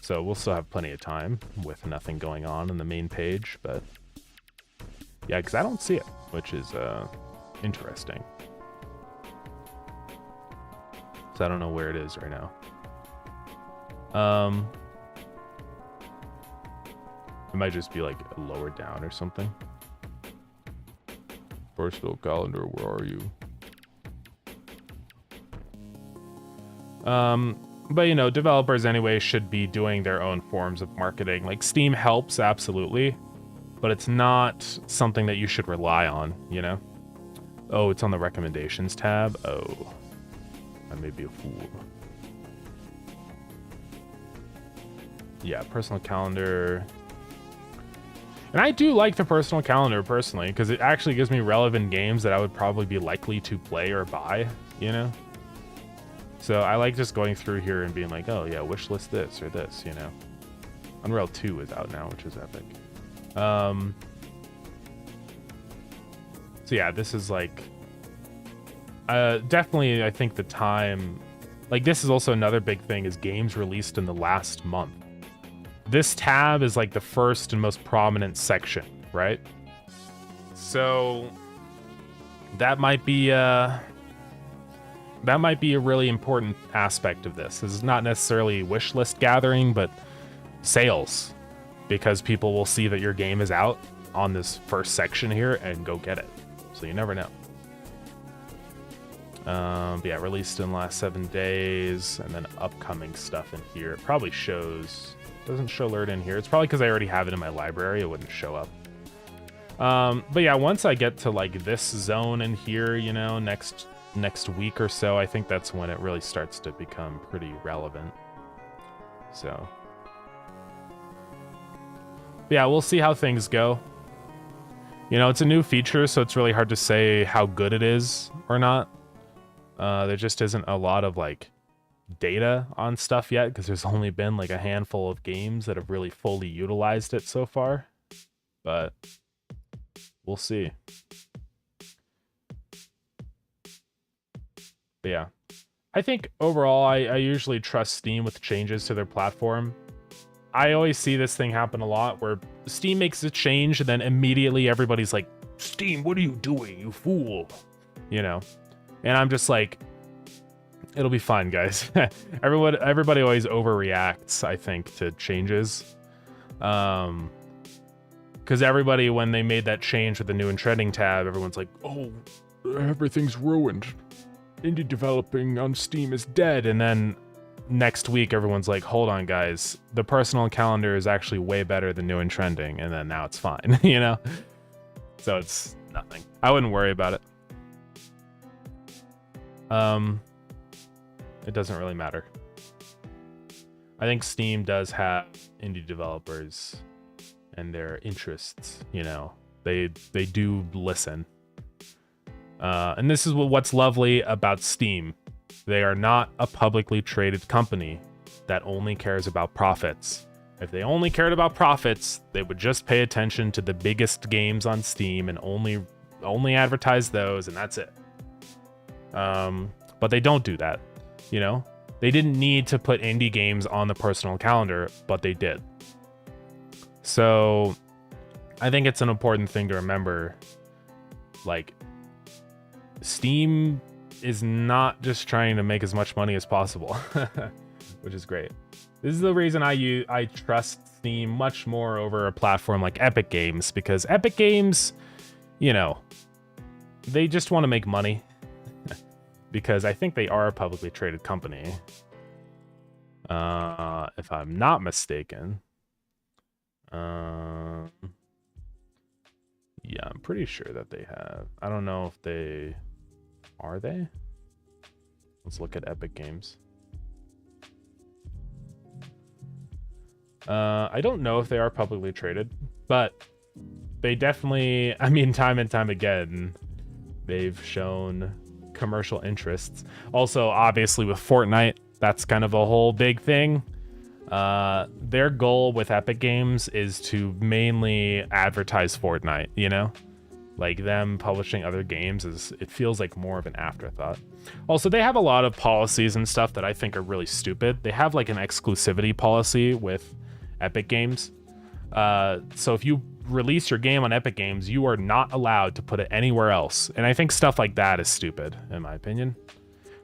so we'll still have plenty of time with nothing going on the main page. But yeah, because I don't see it, which is interesting. So I don't know where it is right now. It might just be like lower down or something. Personal calendar, where are you? But you know, developers anyway should be doing their own forms of marketing. Like Steam helps, absolutely, but it's not something that you should rely on, you know? Oh, it's on the recommendations tab. Oh, I may be a fool. Yeah, personal calendar. And I do like the personal calendar personally, because it actually gives me relevant games that I would probably be likely to play or buy, you know? So I like just going through here and being like, oh yeah, wish list this or this, you know? Unreal 2 is out now, which is epic. So yeah, this is like, definitely I think the time, like this is also another big thing is games released in the last month. This tab is like the first and most prominent section, right? So that might be a really important aspect of this. This is not necessarily wish list gathering, but sales, because people will see that your game is out on this first section here and go get it. So you never know. Yeah, released in the last 7 days, and then upcoming stuff in here. It probably shows. Doesn't show alert in here. It's probably because I already have it in my library. It wouldn't show up. But yeah, once I get to like this zone in here, you know, next week or so, I think that's when it really starts to become pretty relevant. So yeah, we'll see how things go. You know, it's a new feature, so it's really hard to say how good it is or not. There just isn't a lot of like data on stuff yet, because there's only been like a handful of games that have really fully utilized it so far, but we'll see. But yeah, I think overall I usually trust Steam with changes to their platform. I always see this thing happen a lot where Steam makes a change and then immediately everybody's like, Steam, what are you doing, you fool, you know? And I'm just like, it'll be fine, guys. Everybody always overreacts, I think, to changes. Because everybody, when they made that change with the new and trending tab, everyone's like, oh, everything's ruined. Indie developing on Steam is dead. And then next week, everyone's like, hold on, guys. The personal calendar is actually way better than new and trending. And then now it's fine, you know? So it's nothing. I wouldn't worry about it. It doesn't really matter. I think Steam does have indie developers and their interests, you know. They do listen. And this is what's lovely about Steam. They are not a publicly traded company that only cares about profits. If they only cared about profits, they would just pay attention to the biggest games on Steam and only advertise those, and that's it. But they don't do that, you know? They didn't need to put indie games on the personal calendar, but they did. So I think it's an important thing to remember. Like, Steam is not just trying to make as much money as possible, which is great. This is the reason I trust Steam much more over a platform like Epic Games, because Epic Games, you know, they just want to make money. Because I think they are a publicly traded company. If I'm not mistaken. Yeah, I'm pretty sure that they have. I don't know if they... Are they? Let's look at Epic Games. I don't know if they are publicly traded, but they definitely, I mean, time and time again, they've shown commercial interests. Also, obviously with Fortnite, that's kind of a whole big thing. Their goal with Epic Games is to mainly advertise Fortnite, you know? Like, them publishing other games it feels like more of an afterthought. Also, they have a lot of policies and stuff that I think are really stupid. They have like an exclusivity policy with Epic Games. So if you release your game on Epic Games, you are not allowed to put it anywhere else. And I think stuff like that is stupid, in my opinion.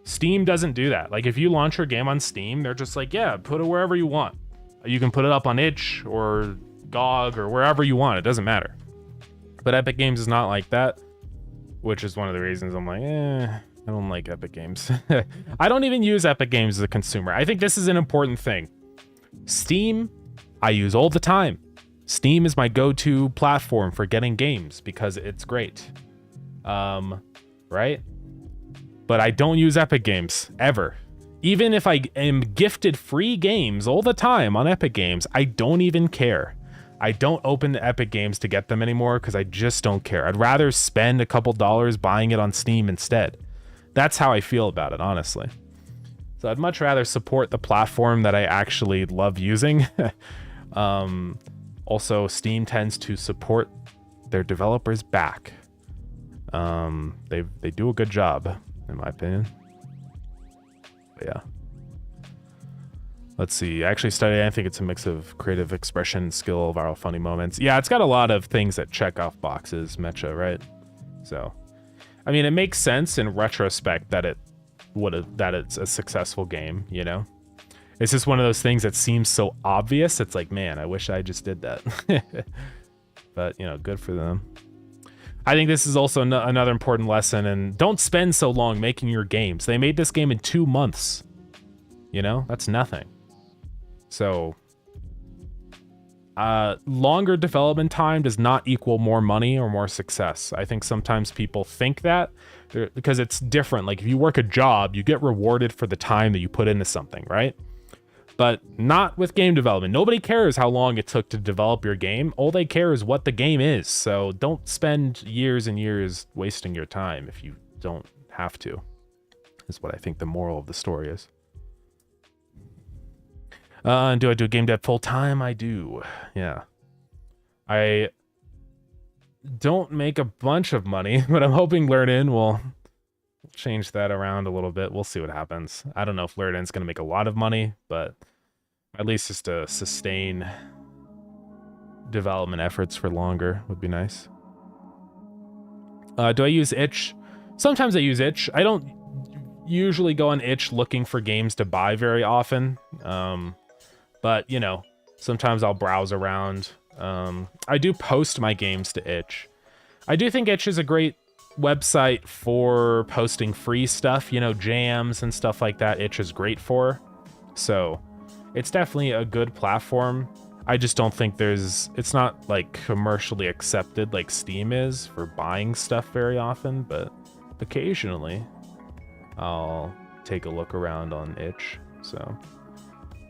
Steam doesn't do that. Like, if you launch your game on Steam, they're just like, yeah, put it wherever you want. You can put it up on itch or GOG or wherever you want. It doesn't matter. But Epic Games is not like that, which is one of the reasons I'm like, I don't like Epic Games. I don't even use Epic Games as a consumer. I think this is an important thing. Steam, I use all the time. Steam is my go-to platform for getting games because it's great. Right? But I don't use Epic Games, ever. Even if I am gifted free games all the time on Epic Games, I don't even care. I don't open the Epic games to get them anymore because I just don't care. I'd rather spend a couple dollars buying it on Steam instead. That's how I feel about it, honestly. So I'd much rather support the platform that I actually love using. Also, Steam tends to support their developers back. They do a good job, in my opinion. But yeah. Let's see. I actually studied. I think it's a mix of creative expression, skill, viral, funny moments. Yeah, it's got a lot of things that check off boxes, Mecha, right? So, I mean, it makes sense in retrospect that it's a successful game. You know, it's just one of those things that seems so obvious. It's like, man, I wish I just did that. But you know, good for them. I think this is also another important lesson. And don't spend so long making your games. They made this game in 2 months. You know, that's nothing. So, longer development time does not equal more money or more success. I think sometimes people think that because it's different. Like if you work a job, you get rewarded for the time that you put into something, right? But not with game development. Nobody cares how long it took to develop your game. All they care is what the game is. So don't spend years and years wasting your time if you don't have to, is what I think the moral of the story is. And do I do game dev full time? I do. Yeah. I don't make a bunch of money, but I'm hoping Lured will change that around a little bit. We'll see what happens. I don't know if Lured is going to make a lot of money, but at least just to sustain development efforts for longer would be nice. Do I use itch? Sometimes I use itch. I don't usually go on itch looking for games to buy very often. But, you know, sometimes I'll browse around. I do post my games to itch. I do think itch is a great website for posting free stuff, you know, jams and stuff like that. Itch is great for. So it's definitely a good platform. I just don't think it's not like commercially accepted like Steam is for buying stuff very often, but occasionally I'll take a look around on itch. So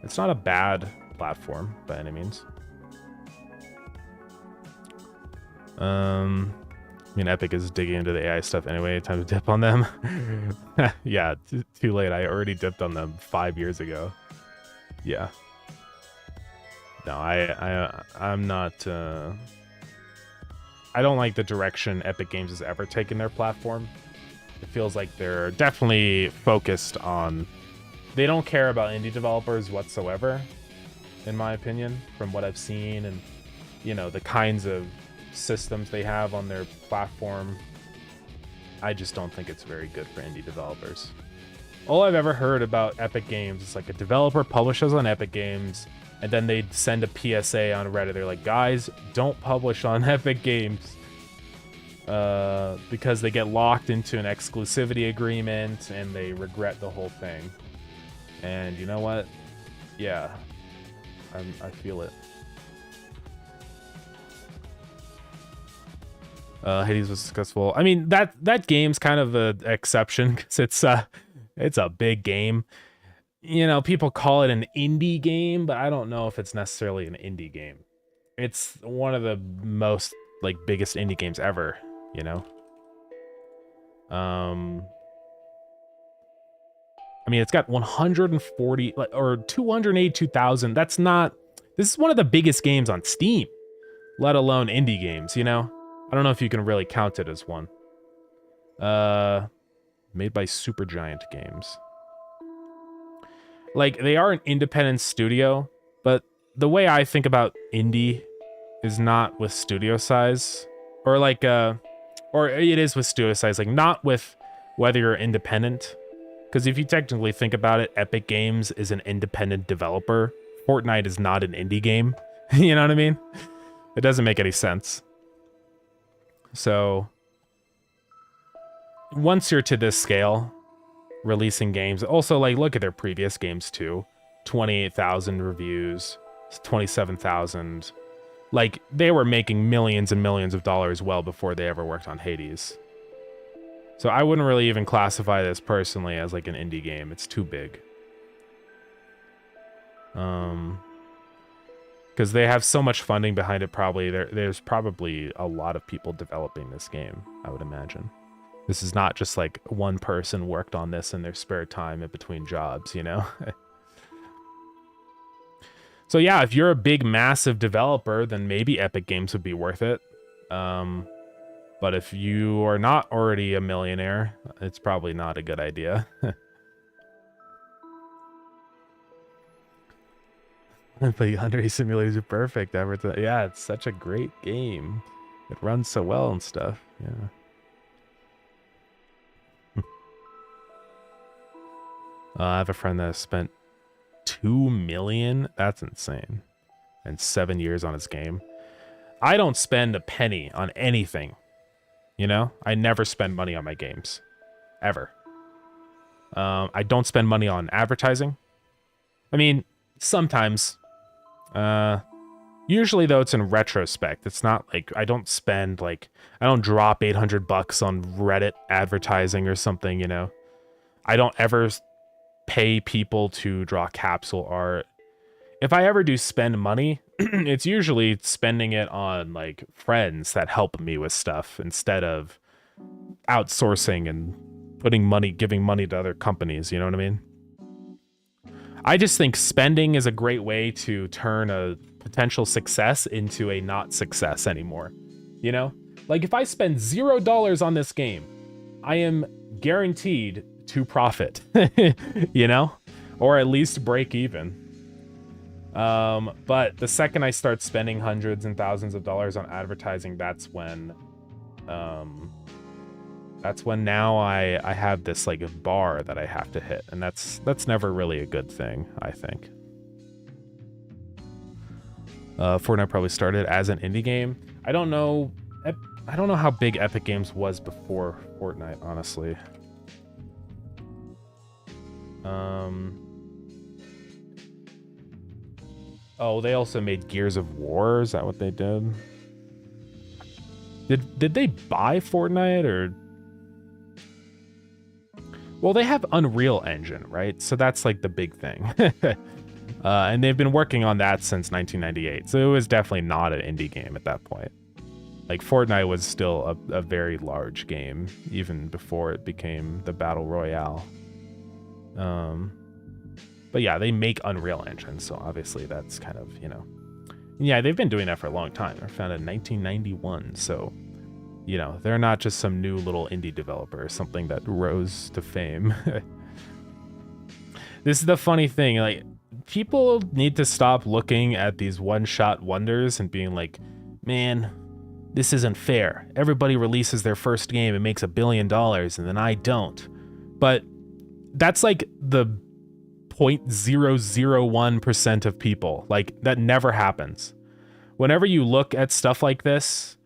it's not a bad platform by any means. I mean, Epic is digging into the AI stuff anyway. Time to dip on them. Yeah, too late. I already dipped on them 5 years ago. Yeah. No, I'm not. I don't like the direction Epic Games has ever taken their platform. It feels like they're definitely focused on. They don't care about indie developers whatsoever, in my opinion, from what I've seen, and you know the kinds of systems they have on their platform. I just don't think it's very good for indie developers. All I've ever heard about Epic Games is like a developer publishes on Epic Games, and then they send a PSA on Reddit. They're like, guys, don't publish on Epic Games because they get locked into an exclusivity agreement and they regret the whole thing. And you know what? Yeah, I feel it. Hades was successful. I mean, that game's kind of an exception because it's a big game. You know, people call it an indie game, but I don't know if it's necessarily an indie game. It's one of the most like biggest indie games ever, you know. I mean, it's got 140 or 282,000. That's not. This is one of the biggest games on Steam, let alone indie games, you know. I don't know if you can really count it as one. Made by Supergiant Games. Like, they are an independent studio, but the way I think about indie is not with studio size, or like, or it is with studio size, like not with whether you're independent. Because if you technically think about it, Epic Games is an independent developer. Fortnite is not an indie game. You know what I mean? It doesn't make any sense. So once you're to this scale, releasing games, also like look at their previous games too. 28,000 reviews, 27,000. Like they were making millions and millions of dollars well before they ever worked on Hades. So I wouldn't really even classify this personally as like an indie game. It's too big. because they have so much funding behind it. Probably there's probably a lot of people developing this game, I would imagine. This is not just like one person worked on this in their spare time in between jobs, you know? So yeah, if you're a big, massive developer, then maybe Epic Games would be worth it. But if you are not already a millionaire, it's probably not a good idea. But Yandere simulators are perfect. Yeah, it's such a great game. It runs so well and stuff. Yeah. I have a friend that has spent $2 million. That's insane. And 7 years on his game. I don't spend a penny on anything. You know, I never spend money on my games, ever. I don't spend money on advertising. I mean, sometimes. Usually though, it's in retrospect. It's not like I don't spend like I don't drop $800 on Reddit advertising or something. You know, I don't ever pay people to draw capsule art. If I ever do spend money, it's usually spending it on like friends that help me with stuff instead of outsourcing and giving money to other companies. You know what I mean? I just think spending is a great way to turn a potential success into a not success anymore. You know? Like if I spend $0 on this game, I am guaranteed to profit, you know? Or at least break even. But the second I start spending hundreds and thousands of dollars on advertising, that's when now I have this like bar that I have to hit, and that's never really a good thing, I think. Fortnite probably started as an indie game. I don't know how big Epic Games was before Fortnite, honestly. Oh, they also made Gears of War. Is that what they did? Did they buy Fortnite or? Well, they have Unreal Engine, right? So that's like the big thing. And they've been working on that since 1998. So it was definitely not an indie game at that point. Like Fortnite was still a very large game even before it became the Battle Royale. But yeah, they make Unreal Engine, so obviously that's kind of, you know. Yeah, they've been doing that for a long time. They were founded in 1991, so, you know, they're not just some new little indie developer or something that rose to fame. This is the funny thing, like, people need to stop looking at these one-shot wonders and being like, man, this isn't fair. Everybody releases their first game and makes $1 billion, and then I don't. But that's like the 0.001% of people. Like, that never happens. Whenever you look at stuff like this,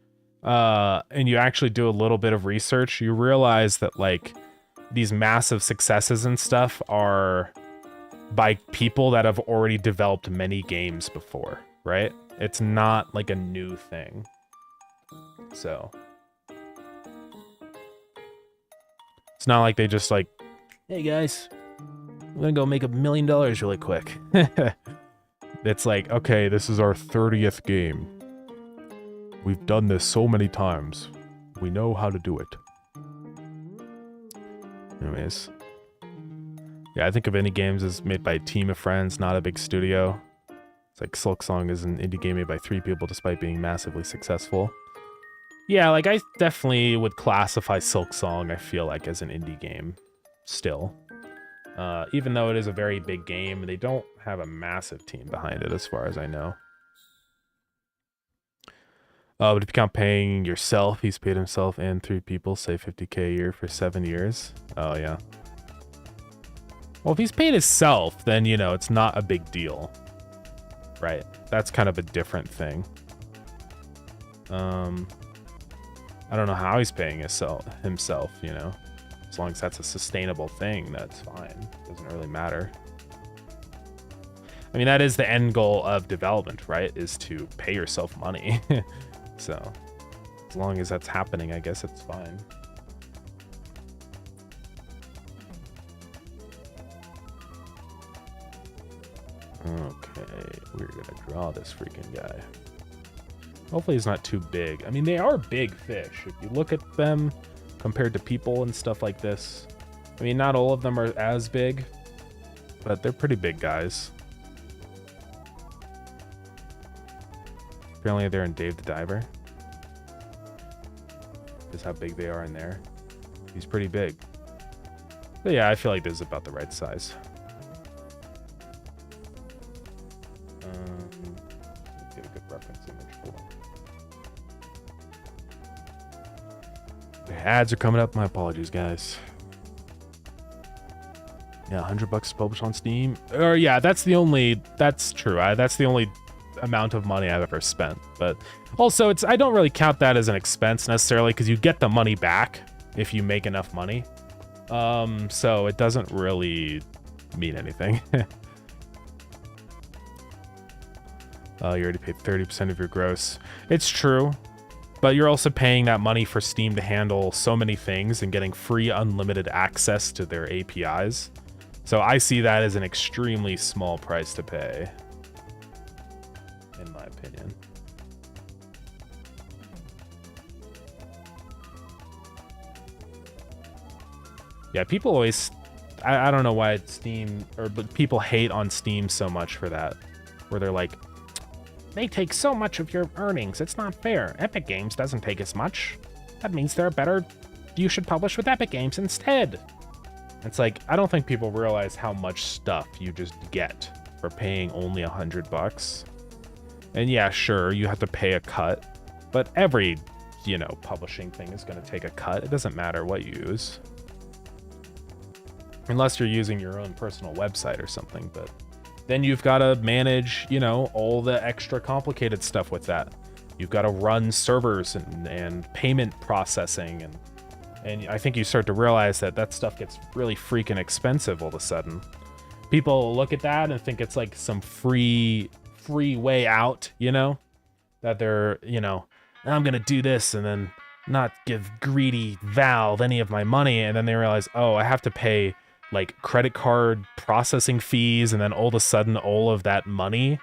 and you actually do a little bit of research, you realize that like these massive successes and stuff are by people that have already developed many games before, right? It's not like a new thing. So it's not like they just like, hey guys, I'm gonna go make $1 million really quick. It's like, okay, this is our 30th game. We've done this so many times. We know how to do it. Anyways. Yeah, I think of indie games as made by a team of friends, not a big studio. It's like Silksong is an indie game made by 3 people despite being massively successful. Yeah, like I definitely would classify Silksong, I feel like, as an indie game still. Even though it is a very big game, they don't have a massive team behind it as far as I know. But if you count paying yourself, he's paid himself and 3 people, say $50K a year for 7 years. Oh, yeah. Well, if he's paid himself, then, you know, it's not a big deal. Right. That's kind of a different thing. I don't know how he's paying himself, you know. As long as that's a sustainable thing, that's fine. Doesn't really matter. I mean, that is the end goal of development, right? Is to pay yourself money. So, as long as that's happening, I guess it's fine. Okay. Okay, we're gonna draw this freaking guy. Hopefully he's not too big. I mean, they are big fish. If you look at them compared to people and stuff like this, I mean, not all of them are as big, but they're pretty big guys. Apparently they're in Dave the Diver. This is how big they are in there. He's pretty big. But yeah, I feel like this is about the right size. Get a good reference image. Hold on. The ads are coming up. My apologies, guys. Yeah, $100 to publish on Steam. Or yeah, that's true. That's the only amount of money I've ever spent. But also, I don't really count that as an expense necessarily, because you get the money back if you make enough money. So it doesn't really mean anything. You already paid 30% of your gross. It's true, but you're also paying that money for Steam to handle so many things and getting free unlimited access to their APIs. So I see that as an extremely small price to pay, in my opinion. Yeah, people always, I don't know why Steam, but people hate on Steam so much for that, where they're like, they take so much of your earnings, it's not fair. Epic Games doesn't take as much. That means they're better. You should publish with Epic Games instead. It's like, I don't think people realize how much stuff you just get for paying only $100. And yeah, sure, you have to pay a cut, but every, publishing thing is going to take a cut. It doesn't matter what you use. Unless you're using your own personal website or something, but then you've got to manage, all the extra complicated stuff with that. You've got to run servers and payment processing, and I think you start to realize that stuff gets really freaking expensive all of a sudden. People look at that and think it's like some free way out, that they're, I'm gonna do this and then not give greedy Valve any of my money, and then they realize, oh, I have to pay like credit card processing fees, and then all of a sudden all of that money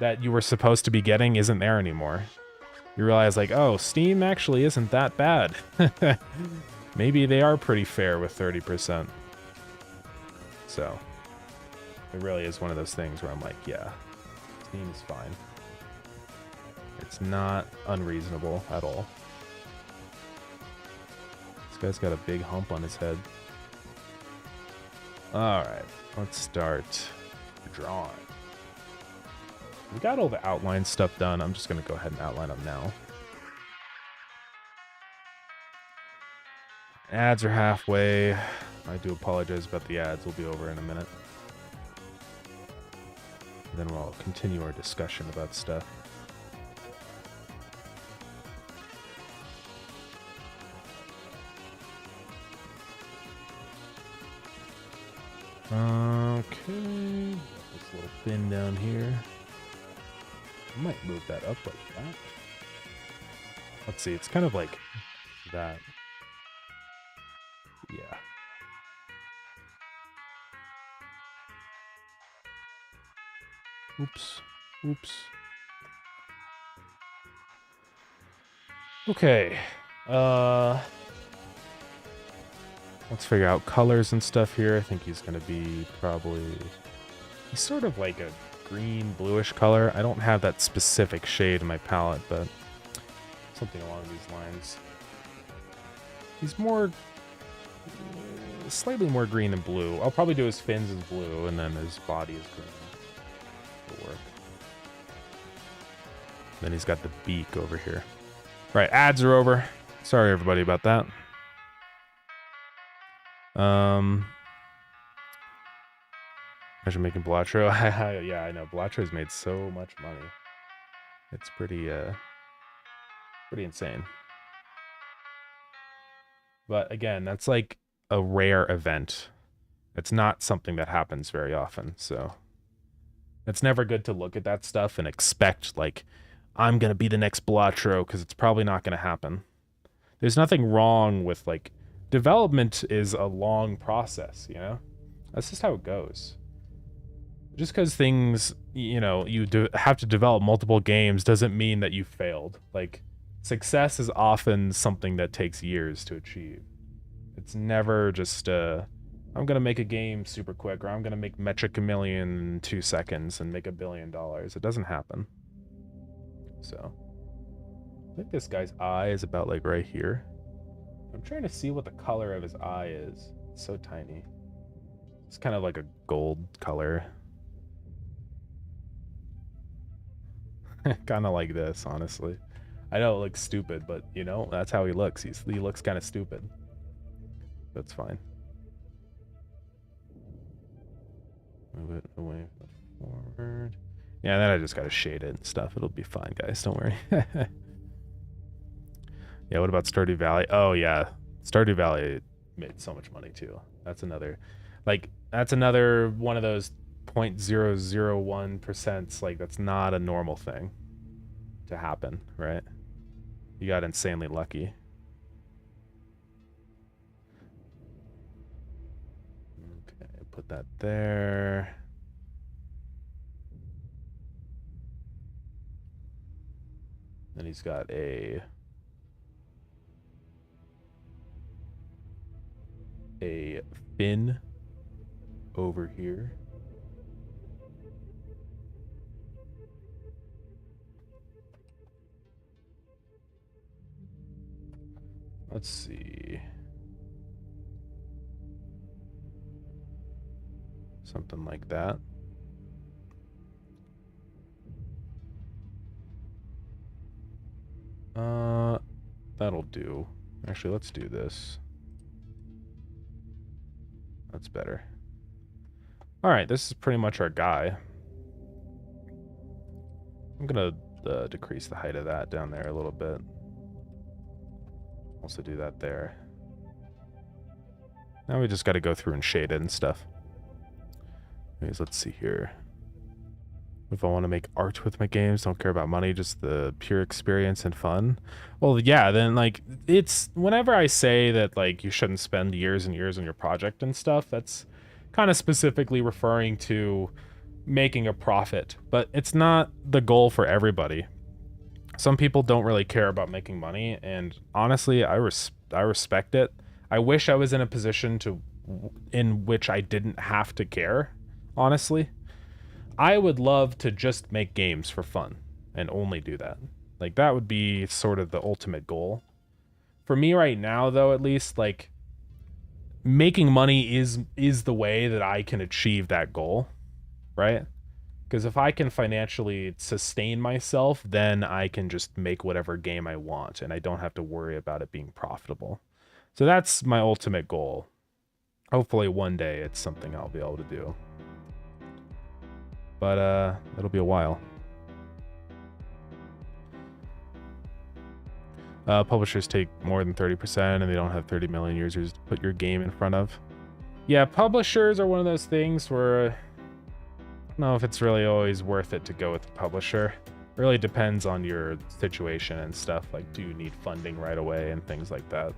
that you were supposed to be getting isn't there anymore. You realize like, oh, Steam actually isn't that bad. Maybe they are pretty fair with 30%. So it really is one of those things where I'm like, yeah, Steam is fine. It's not unreasonable at all. This guy's got a big hump on his head. Alright, let's start drawing. We got all the outline stuff done. I'm just going to go ahead and outline them now. Ads are halfway. I do apologize about the ads. We'll be over in a minute. And then we'll continue our discussion about stuff. Okay, this little bin down here. I might move that up like that. Let's see, it's kind of like that. Yeah. Oops. Okay. Let's figure out colors and stuff here. I think he's going to be he's sort of like a green, bluish color. I don't have that specific shade in my palette, but something along these lines. He's slightly more green than blue. I'll probably do his fins as blue, and then his body is green. It'll work. Then he's got the beak over here. Right, ads are over. Sorry, everybody, about that. Imagine making Blatro. Yeah, I know. Blatro's made so much money. It's pretty insane. But again, that's like a rare event. It's not something that happens very often, so it's never good to look at that stuff and expect like, I'm gonna be the next Blatro, because it's probably not gonna happen. There's nothing wrong with like, development is a long process, That's just how it goes. Just because things, you know, you have to develop multiple games doesn't mean that you failed. Like, success is often something that takes years to achieve. It's never just, I'm gonna make a game super quick, or I'm gonna make Metric a Million in 2 seconds and make $1 billion. It doesn't happen. So, I think this guy's eye is about like right here. I'm trying to see what the color of his eye is. It's so tiny. It's kind of like a gold color. Kind of like this, honestly. I know it looks stupid, but you know, that's how he looks. He looks kind of stupid. That's fine. Move it away forward. Yeah, then I just gotta shade it and stuff. It'll be fine, guys. Don't worry. Yeah, what about Stardew Valley? Oh yeah, Stardew Valley made so much money too. That's another, like, that's another one of those 0.001%. Like, that's not a normal thing to happen, right? You got insanely lucky. Okay, put that there. Then he's got a fin over here. Let's see. Something like that. That'll do. Actually, let's do this. That's better. All right, this is pretty much our guy. I'm gonna decrease the height of that down there a little bit. Also do that there. Now we just got to go through and shade it and stuff. Anyways, let's see here. If I want to make art with my games, don't care about money, just the pure experience and fun. Well, yeah, then like it's whenever I say that like you shouldn't spend years and years on your project and stuff, that's kind of specifically referring to making a profit, but it's not the goal for everybody. Some people don't really care about making money, and honestly, I respect it. I wish I was in a position in which I didn't have to care, honestly. I would love to just make games for fun and only do that. Like, that would be sort of the ultimate goal. For me right now, though, at least, like, making money is the way that I can achieve that goal, right? Because if I can financially sustain myself, then I can just make whatever game I want, and I don't have to worry about it being profitable. So that's my ultimate goal. Hopefully one day it's something I'll be able to do. But it'll be a while. Publishers take more than 30%, and they don't have 30 million users to put your game in front of. Yeah, publishers are one of those things where I don't know if it's really always worth it to go with the publisher. It really depends on your situation and stuff. Like, do you need funding right away and things like that.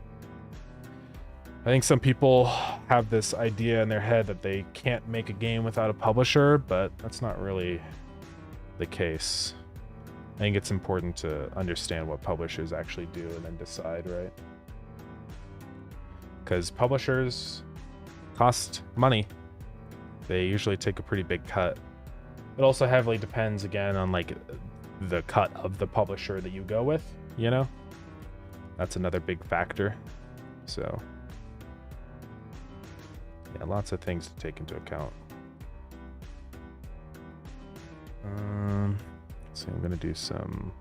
I think some people have this idea in their head that they can't make a game without a publisher, but that's not really the case. I think it's important to understand what publishers actually do and then decide, right? Because publishers cost money. They usually take a pretty big cut. It also heavily depends, again, on like the cut of the publisher that you go with, you know? That's another big factor. So yeah, lots of things to take into account. So I'm gonna do some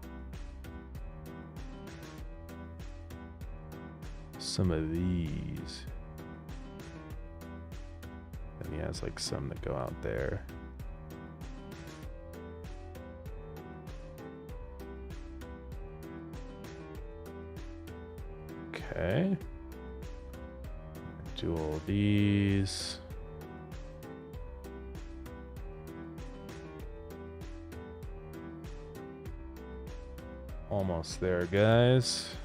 of these. And he has like some that go out there. Okay. Do all these. Almost there, guys.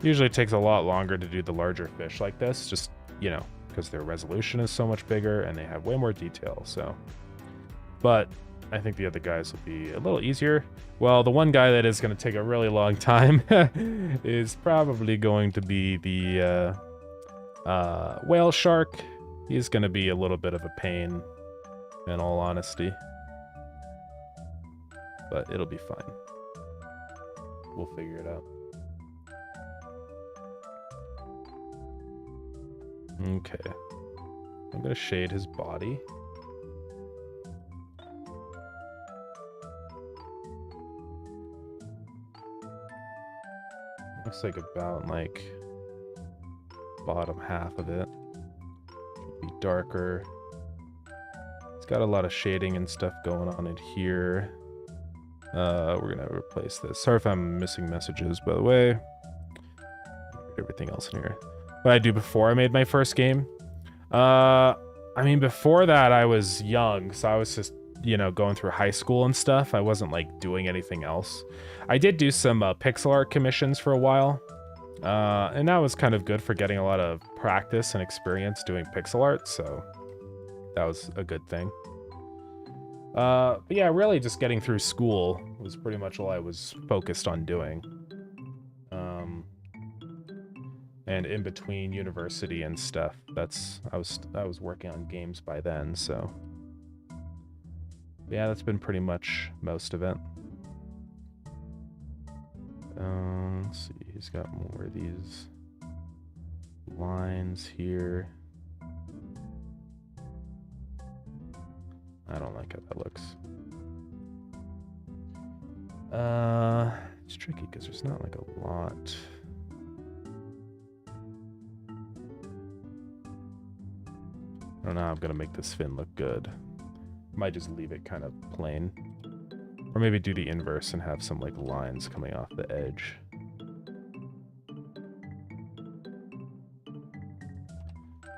Usually it takes a lot longer to do the larger fish like this. Just, you know, because their resolution is so much bigger and they have way more detail. So, but I think the other guys will be a little easier. Well, the one guy that is going to take a really long time is probably going to be the whale shark. He's going to be a little bit of a pain, in all honesty. But it'll be fine. We'll figure it out. Okay. I'm going to shade his body. Looks like about like bottom half of it. Should be darker. It's got a lot of shading and stuff going on in here. We're gonna replace this. Sorry if I'm missing messages, by the way. Everything else in here. What I do before I made my first game. I mean, before that I was young, so I was just, you know, going through high school and stuff. I wasn't like doing anything else. I did do some pixel art commissions for a while, and that was kind of good for getting a lot of practice and experience doing pixel art, so that was a good thing. But yeah, really just getting through school was pretty much all I was focused on doing. And in between university and stuff, I was working on games by then, so yeah, that's been pretty much most of it. Let's see, he's got more of these lines here. I don't like how that looks. It's tricky because there's not like a lot. I don't know how I'm gonna make this fin look good. Might just leave it kind of plain. Or maybe do the inverse and have some like lines coming off the edge.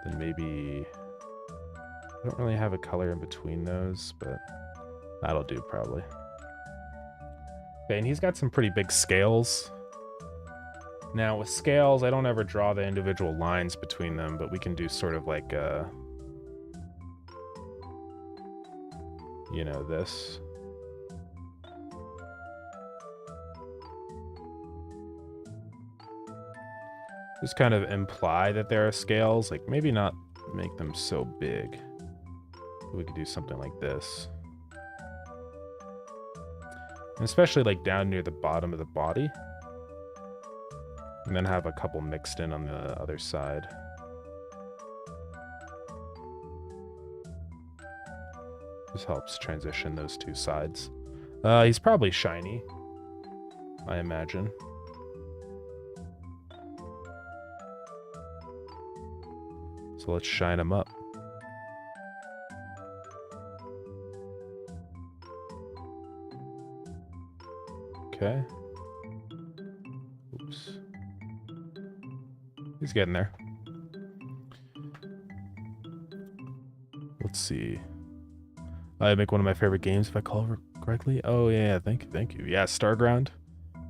Then maybe... I don't really have a color in between those, but that'll do probably. Okay, and he's got some pretty big scales. Now with scales, I don't ever draw the individual lines between them, but we can do sort of like a... you know, this. Just kind of imply that there are scales, like maybe not make them so big. We could do something like this. And especially like down near the bottom of the body. And then have a couple mixed in on the other side. This helps transition those two sides. He's probably shiny, I imagine. So let's shine him up. Okay. Oops. He's getting there. Let's see. I make one of my favorite games, if I call it correctly. Oh yeah, thank you. Yeah, Starground.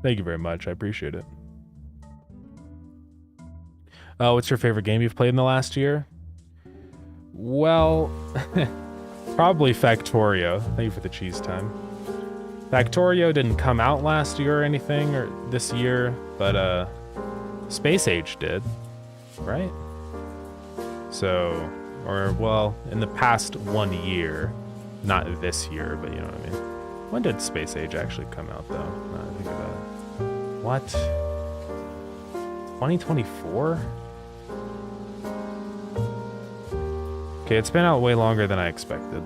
Thank you very much. I appreciate it. What's your favorite game you've played in the last year? Well, probably Factorio. Thank you for the cheese time. Factorio didn't come out last year or anything, or this year, but Space Age did, right? So, or well, in the past 1 year, not this year, but you know what I mean. When did Space Age actually come out, though? Now I think about it. What? 2024? Okay, it's been out way longer than I expected.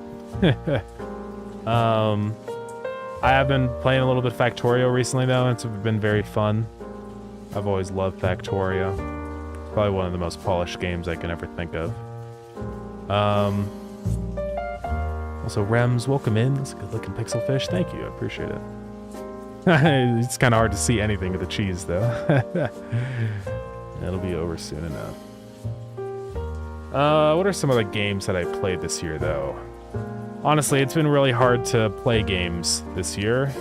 I have been playing a little bit Factorio recently, though, and it's been very fun. I've always loved Factorio. It's probably one of the most polished games I can ever think of. Also, Rems, welcome in. That's a good-looking pixel fish. Thank you, I appreciate it. It's kind of hard to see anything with the cheese, though. It'll be over soon enough. What are some other games that I played this year, though? Honestly, it's been really hard to play games this year,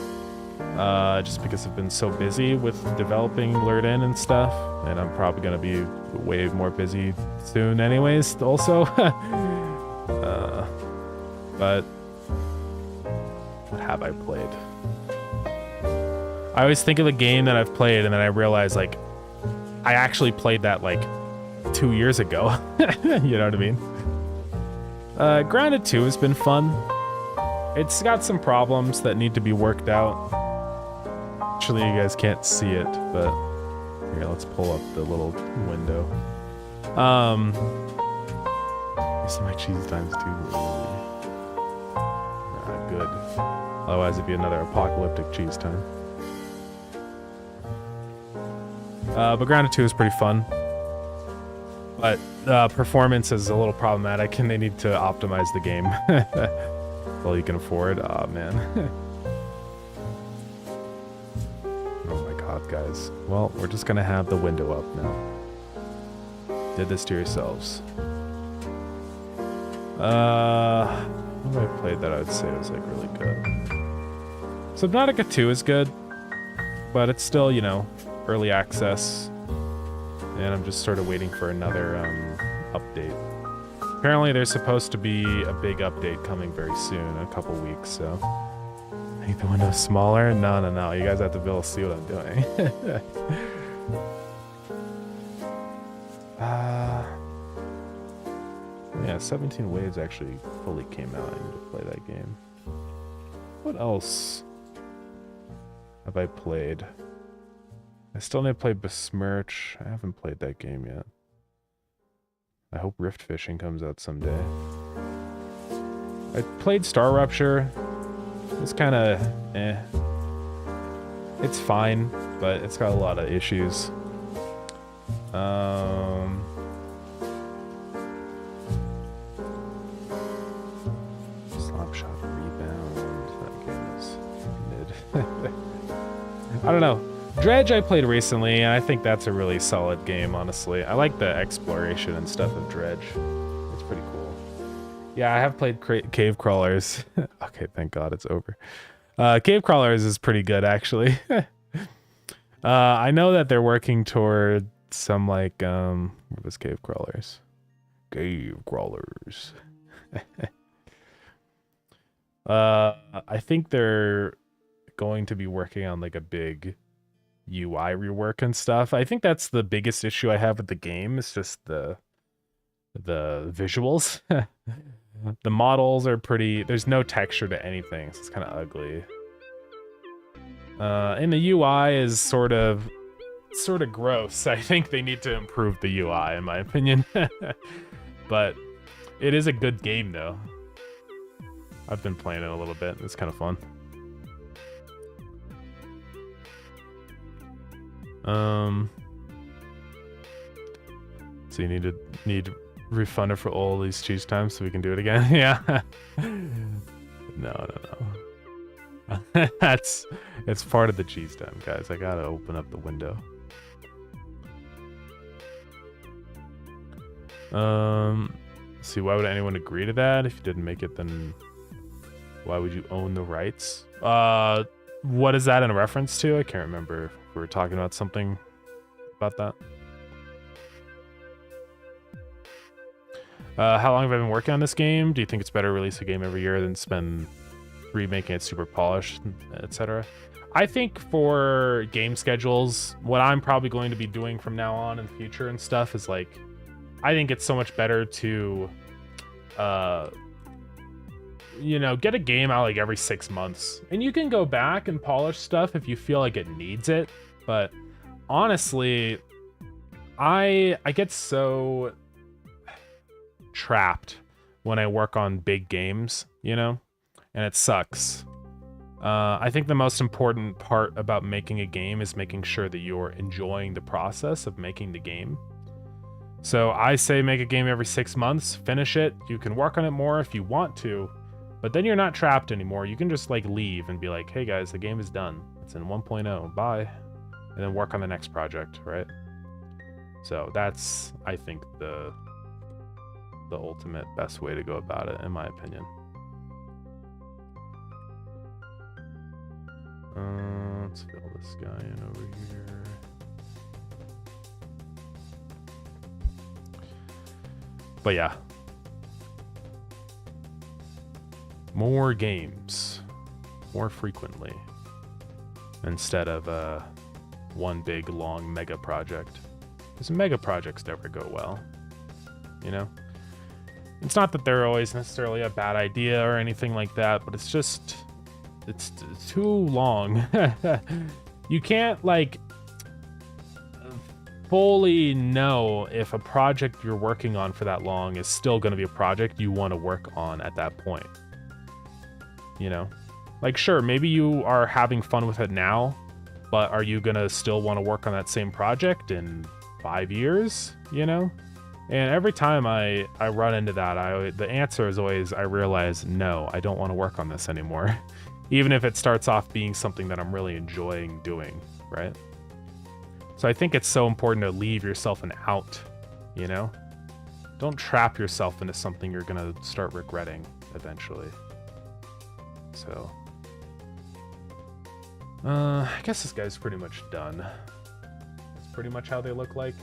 just because I've been so busy with developing Lured In and stuff, and I'm probably going to be way more busy soon anyways, also. But what have I played? I always think of a game that I've played and then I realize, like, I actually played that, like, 2 years ago. You know what I mean? Grounded 2 has been fun. It's got some problems that need to be worked out. Actually, you guys can't see it, but here, let's pull up the little window. Guess my cheese time's too good. Otherwise, it'd be another apocalyptic cheese time. But Grounded 2 is pretty fun. But performance is a little problematic, and they need to optimize the game. All you can afford. Oh man. Oh my god, guys. Well, we're just gonna have the window up now. Did this to yourselves. What have I played that I would say was like really good? Subnautica 2 is good, but it's still, you know, early access. And I'm just sort of waiting for another update. Apparently there's supposed to be a big update coming very soon, in a couple weeks, so. Make the window smaller? No. You guys have to be able to see what I'm doing. Yeah, 17 Waves actually fully came out. I need to play that game. What else have I played? I still need to play Besmirch. I haven't played that game yet. I hope Rift Fishing comes out someday. I played Star Rupture. It's kind of eh. It's fine, but it's got a lot of issues. Slapshot Rebound. That game is mid. I don't know. Dredge I played recently, and I think that's a really solid game, honestly. I like the exploration and stuff of Dredge. It's pretty cool. Yeah, I have played Cave Crawlers. Okay, thank God it's over. Cave Crawlers is pretty good, actually. I know that they're working toward some, like, what was Cave Crawlers? Cave Crawlers. I think they're going to be working on, like, a big UI rework and stuff. I think that's the biggest issue I have with the game. It's just the visuals. The models are pretty, there's no texture to anything, so it's kind of ugly. And the UI is sort of gross. I think they need to improve the UI, in my opinion. But it is a good game, though. I've been playing it a little bit. It's kind of fun. So you need refunded for all these cheese times so we can do it again. Yeah. No. It's part of the cheese time, guys. I gotta open up the window. See, why would anyone agree to that? If you didn't make it, then why would you own the rights? What is that in reference to? I can't remember if we were talking about something about that. How long have I been working on this game? Do you think it's better to release a game every year than spend remaking it super polished, etc.? I think for game schedules, what I'm probably going to be doing from now on in the future and stuff is like, I think it's so much better to, you know, get a game out like every 6 months. And you can go back and polish stuff if you feel like it needs it. But honestly, I get so trapped when I work on big games, you know, and it sucks. I think the most important part about making a game is making sure that you're enjoying the process of making the game. So I say make a game every 6 months, finish it. You can work on it more if you want to, but then you're not trapped anymore. You can just like leave and be like, hey guys, the game is done. It's in 1.0, bye. And then work on the next project, right? So that's, I think, the ultimate best way to go about it, in my opinion. Let's fill this guy in over here. But yeah. More games. More frequently. Instead of one big, long mega project. Because mega projects never go well. You know? It's not that they're always necessarily a bad idea or anything like that, but it's just... It's too long. You can't, like... fully know if a project you're working on for that long is still going to be a project you want to work on at that point. You know? Like, sure, maybe you are having fun with it now, but are you going to still want to work on that same project in 5 years? You know? And every time I run into that, the answer is always, I realize, no, I don't want to work on this anymore. Even if it starts off being something that I'm really enjoying doing, right? So I think it's so important to leave yourself an out, you know? Don't trap yourself into something you're going to start regretting eventually. So... I guess this guy's pretty much done. That's pretty much how they look like.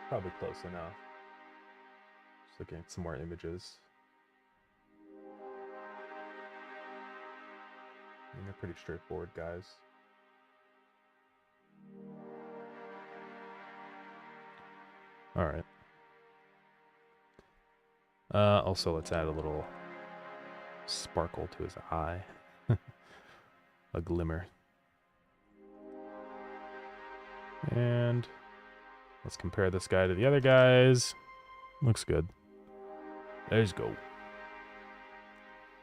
Probably close enough. Just looking at some more images. I mean, they're pretty straightforward, guys. All right. Also, let's add a little sparkle to his eye. A glimmer. And let's compare this guy to the other guys. Looks good. There's go.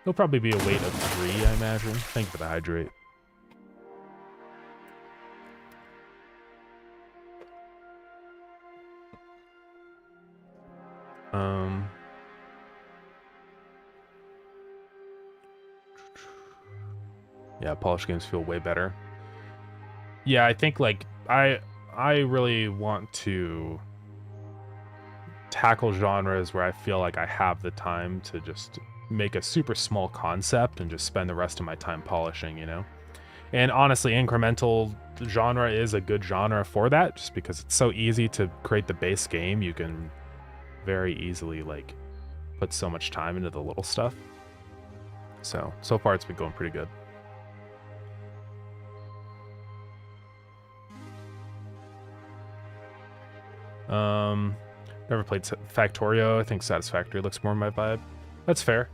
He'll probably be a weight of 3, I imagine. Thank you for the hydrate. Yeah, polished games feel way better. Yeah, I think like I really want to tackle genres where I feel like I have the time to just make a super small concept and just spend the rest of my time polishing, you know? And honestly, incremental genre is a good genre for that, just because it's so easy to create the base game. You can very easily like put so much time into the little stuff. So far it's been going pretty good. Never played Factorio. I think Satisfactory looks more my vibe. That's fair.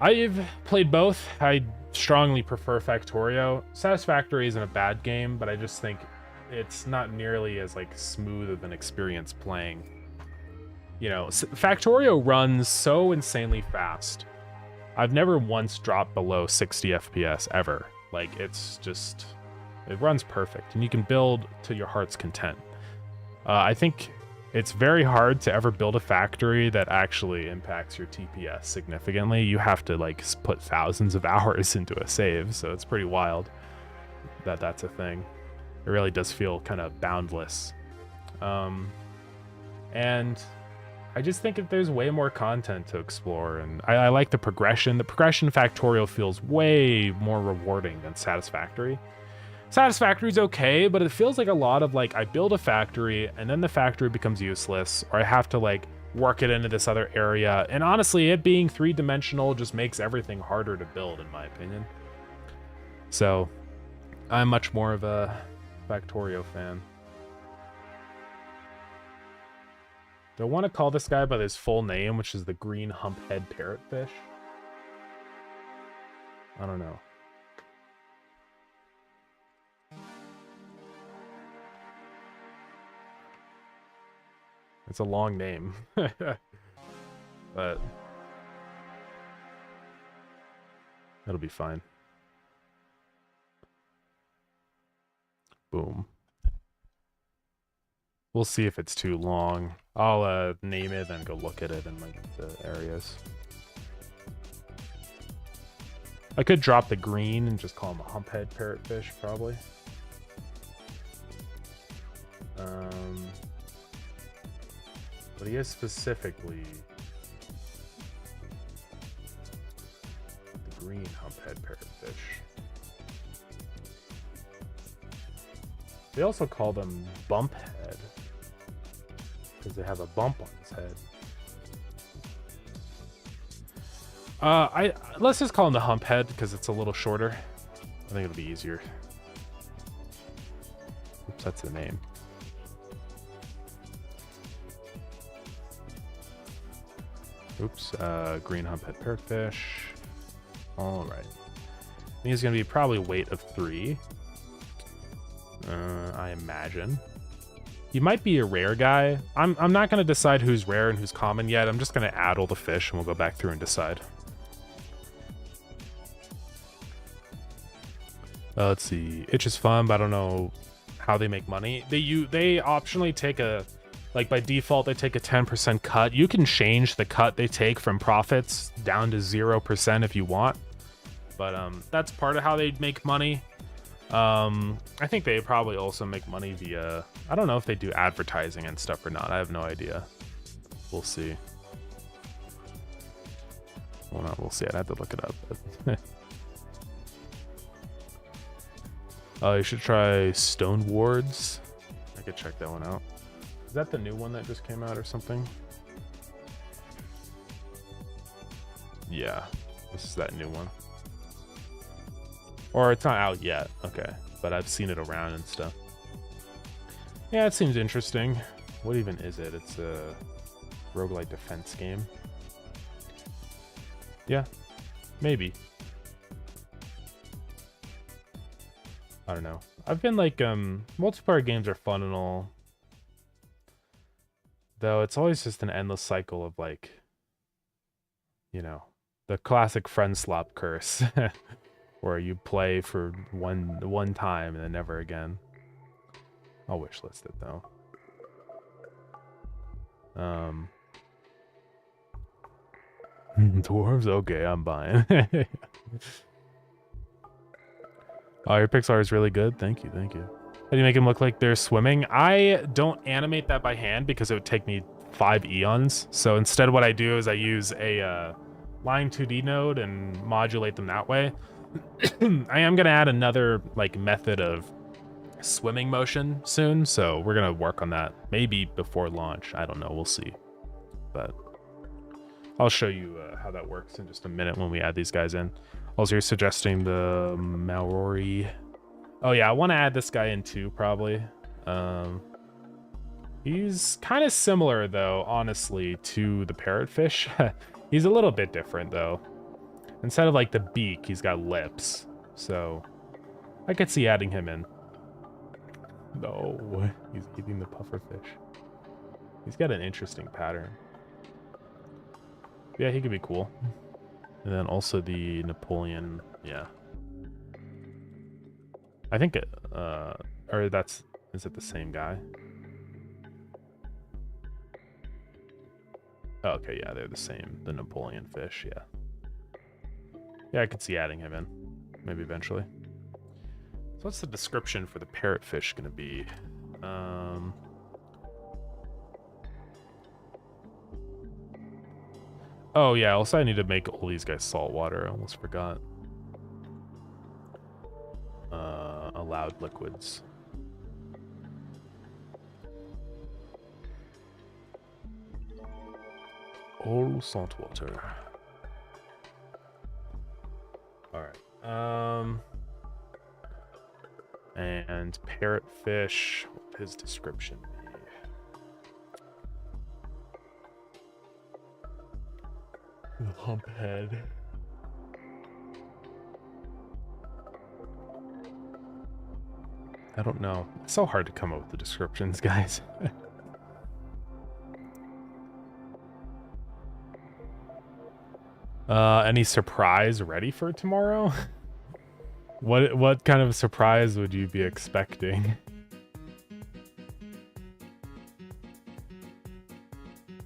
I've played both. I strongly prefer Factorio. Satisfactory isn't a bad game, but I just think it's not nearly as like smooth of an experience playing. You know, Factorio runs so insanely fast. I've never once dropped below 60 FPS ever. Like, it's just, it runs perfect, and you can build to your heart's content. I think it's very hard to ever build a factory that actually impacts your TPS significantly. You have to like put thousands of hours into a save, so it's pretty wild that that's a thing. It really does feel kind of boundless. And I just think that there's way more content to explore, and I like the progression. The progression Factorio feels way more rewarding than Satisfactory. Satisfactory's okay, but it feels like a lot of like, I build a factory and then the factory becomes useless, or I have to like work it into this other area. And honestly, it being 3-dimensional just makes everything harder to build, in my opinion. So I'm much more of a Factorio fan. Do I want to call this guy by his full name, which is the green humphead parrotfish? I don't know. It's a long name, but it'll be fine. Boom. We'll see if it's too long. I'll name it and go look at it in like the areas. I could drop the green and just call him a humphead parrotfish, probably. But he is specifically the green humphead parrotfish. They also call them bump head because they have a bump on his head. Let's just call him the hump head because it's a little shorter. I think it'll be easier. Oops, that's the name. Oops, green humphead parrotfish. All right. I think it's gonna be probably weight of 3. I imagine. He might be a rare guy. I'm not gonna decide who's rare and who's common yet. I'm just gonna add all the fish and we'll go back through and decide. Let's see. Itch is fun, but I don't know how they make money. They optionally take a, like by default, they take a 10% cut. You can change the cut they take from profits down to 0% if you want. But that's part of how they make money. I think they probably also make money via, I don't know if they do advertising and stuff or not. I have no idea. We'll see. Well, not we'll see. I'd have to look it up. But you should try Stone Wards. I could check that one out. Is that the new one that just came out or something? Yeah, this is that new one. Or it's not out yet. Okay, but I've seen it around and stuff. Yeah, it seems interesting. What even is it? It's a roguelike defense game. Yeah, maybe. I don't know. I've been like, multiplayer games are fun and all. Though it's always just an endless cycle of like, you know, the classic friend slop curse. Where you play for one time and then never again. I'll wishlist it though. Dwarves? Okay, I'm buying. Oh, your Pixar is really good. Thank you, thank you. How do you make them look like they're swimming? I don't animate that by hand because it would take me 5 eons. So instead what I do is I use a Line 2D node and modulate them that way. I am going to add another like method of swimming motion soon, so we're going to work on that maybe before launch. I don't know, we'll see. But I'll show you how that works in just a minute when we add these guys in. Also, you're suggesting the Maori. Oh yeah, I want to add this guy in too, probably. He's kind of similar though, honestly, to the parrotfish. He's a little bit different though. Instead of like the beak, he's got lips. So I could see adding him in. No, he's eating the pufferfish. He's got an interesting pattern. Yeah, he could be cool. And then also the Napoleon, yeah. I think it, or is it the same guy? Oh, okay, yeah, they're the same. The Napoleon fish, yeah. Yeah, I could see adding him in, maybe eventually. So what's the description for the parrotfish gonna be? Oh yeah, also I need to make all these guys saltwater. I almost forgot. Allowed liquids. All saltwater. Alright. And parrotfish, what would his description be? The hump head. I don't know. It's so hard to come up with the descriptions, guys. Any surprise ready for tomorrow? What kind of surprise would you be expecting?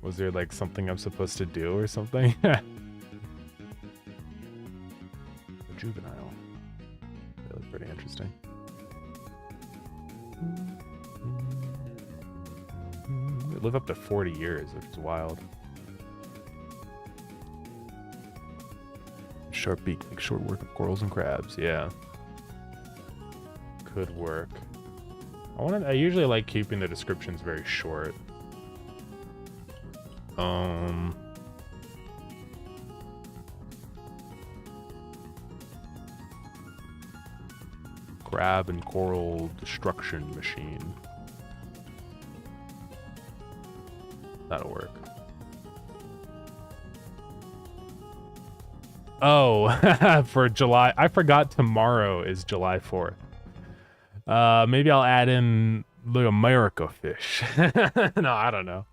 Was there like something I'm supposed to do or something? Juvenile. They look pretty interesting. They live up to 40 years, which is wild. Sharp beak, like short work of corals and crabs. Yeah. Could work. I usually like keeping the descriptions very short. Crab and coral destruction machine. That'll work. Oh, for July. I forgot tomorrow is July 4th. Maybe I'll add in the America fish. No, I don't know.